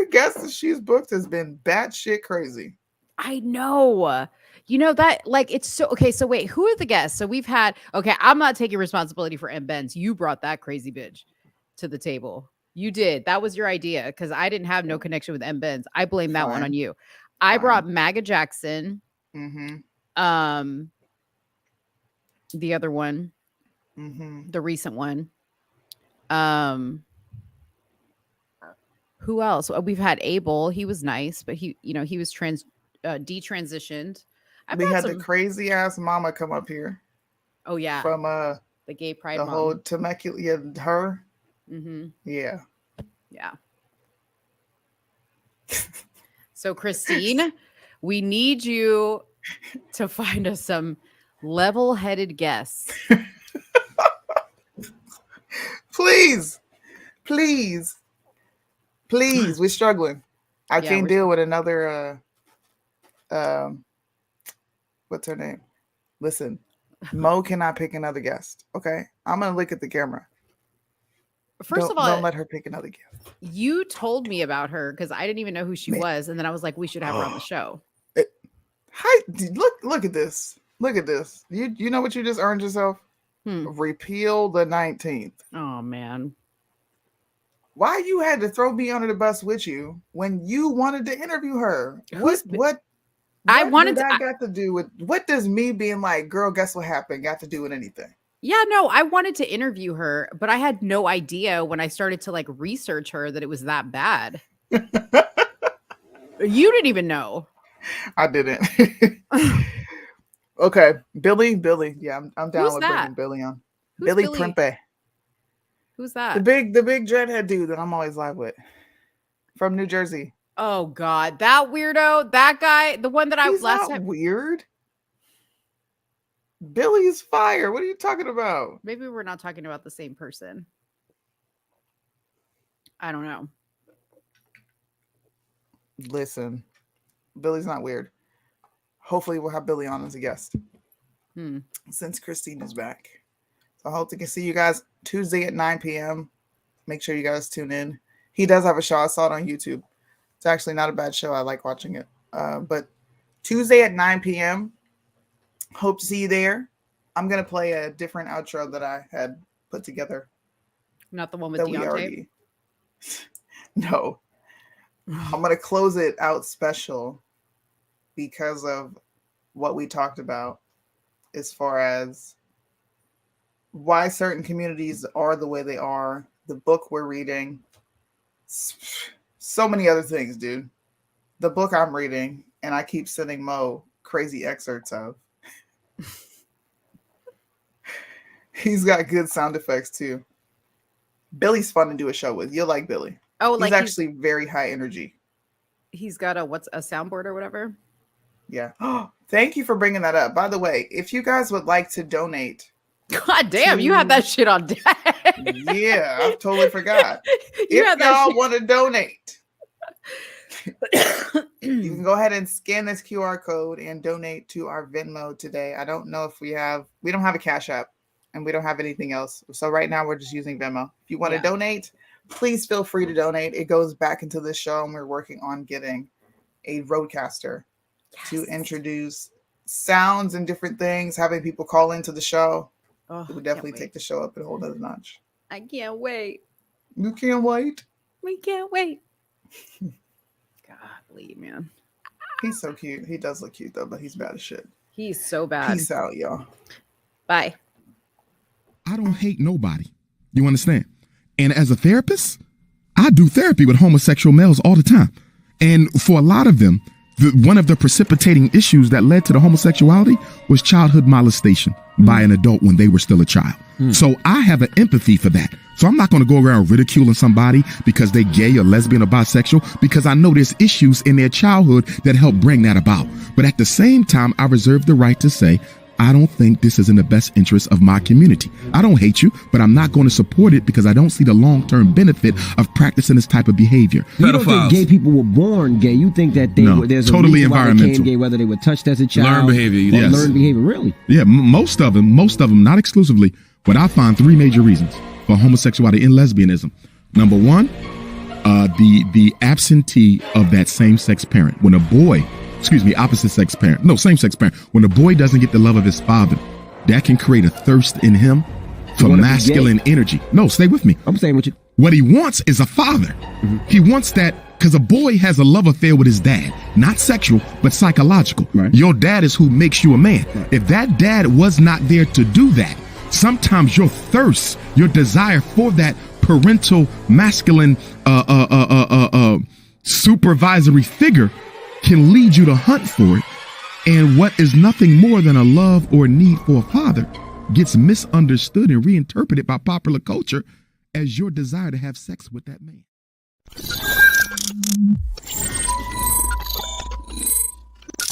guest that she's booked has been batshit crazy. I know. You know that, like, it's so okay. So wait, who are the guests? So we've had. Okay, I'm not taking responsibility for M. Benz. You brought that crazy bitch to the table. You did. That was your idea because I didn't have no connection with M. Benz. I blame that one on you. I brought Maga Jackson. Mm-hmm. The other one, the recent one. Who else? We've had Abel. He was nice, but he was detransitioned. We had the crazy ass mama come up here. Oh yeah, from the gay pride. The mom. whole Temecula, her. Mm-hmm. Yeah. So Christine, we need you to find us some level-headed guests. Please. We're struggling. I can't deal with another what's her name? Listen, Mo cannot pick another guest. Okay. I'm gonna look at the camera. First of all, don't let her pick another guest. You told me about her because I didn't even know who she was, and then I was like, we should have her on the show. Hi, look at this. Look at this. You know what you just earned yourself? Repeal the 19th. Oh man. Why you had to throw me under the bus with you when you wanted to interview her? What I wanted that got to do with what does me being like, girl, guess what happened? Got to do with anything? Yeah, no, I wanted to interview her, but I had no idea when I started to like research her that it was that bad. You didn't even know. I didn't. Okay, Billy. Yeah, I'm down Who's with that? bringing Billy on. Who's Billy Billy? Primpe, Who's the that? big dreadhead dude that I'm always live with, from New Jersey. Oh God, that weirdo, that guy, the one that I He's last not time. weird. Billy's fire. What are you talking about? Maybe we're not talking about the same person. I don't know. Listen, Billy's not weird. Hopefully, we'll have Billy on as a guest since Christine is back. So I hope to see you guys Tuesday at 9 p.m. Make sure you guys tune in. He does have a show. I saw it on YouTube. It's actually not a bad show. I like watching it. But Tuesday at 9 p.m. Hope to see you there. I'm going to play a different outro that I had put together. Not the one with Deontay? No. I'm going to close it out special because of what we talked about as far as why certain communities are the way they are, the book we're reading, so many other things, dude. The book I'm reading, and I keep sending Mo crazy excerpts of. He's got good sound effects too. Billy's fun to do a show with. You'll like Billy. Oh, he's actually very high energy. He's got a soundboard or whatever. Yeah. Thank you for bringing that up. By the way, if you guys would like to donate. God damn, you had that shit on deck. Yeah, I totally forgot. If y'all want to donate, you can go ahead and scan this QR code and donate to our Venmo today. I don't know if we don't have a Cash App and we don't have anything else. So right now we're just using Venmo. If you want to donate, please feel free to donate. It goes back into the show, and we're working on getting a roadcaster to introduce sounds and different things, having people call into the show. Oh, it would definitely take the show up a whole nother notch. I can't wait. You can't wait? We can't wait. Golly, man. He's so cute. He does look cute, though, but he's bad as shit. He's so bad. Peace out, y'all. Bye. I don't hate nobody. You understand? And as a therapist, I do therapy with homosexual males all the time. And for a lot of them, one of the precipitating issues that led to the homosexuality was childhood molestation by an adult when they were still a child. So I have an empathy for that. So I'm not going to go around ridiculing somebody because they're gay or lesbian or bisexual, because I know there's issues in their childhood that help bring that about. But at the same time, I reserve the right to say, I don't think this is in the best interest of my community. I don't hate you, but I'm not going to support it because I don't see the long-term benefit of practicing this type of behavior. You don't think gay people were born gay. You think that there's totally a reason why they environmental. became gay, whether they were touched as a child. Learned behavior. Or Yes. learned behavior, really. Yeah, most of them, not exclusively, but I find three major reasons for homosexuality and lesbianism. Number one, the absentee of that same-sex parent. When a boy, opposite-sex parent, no, same-sex parent, when a boy doesn't get the love of his father, that can create a thirst in him for masculine energy. No, stay with me. I'm staying with you. What he wants is a father. He wants that because a boy has a love affair with his dad, not sexual, but psychological. Right. Your dad is who makes you a man. Right. If that dad was not there to do that, sometimes your thirst, your desire for that parental masculine supervisory figure can lead you to hunt for it. And what is nothing more than a love or need for a father gets misunderstood and reinterpreted by popular culture as your desire to have sex with that man.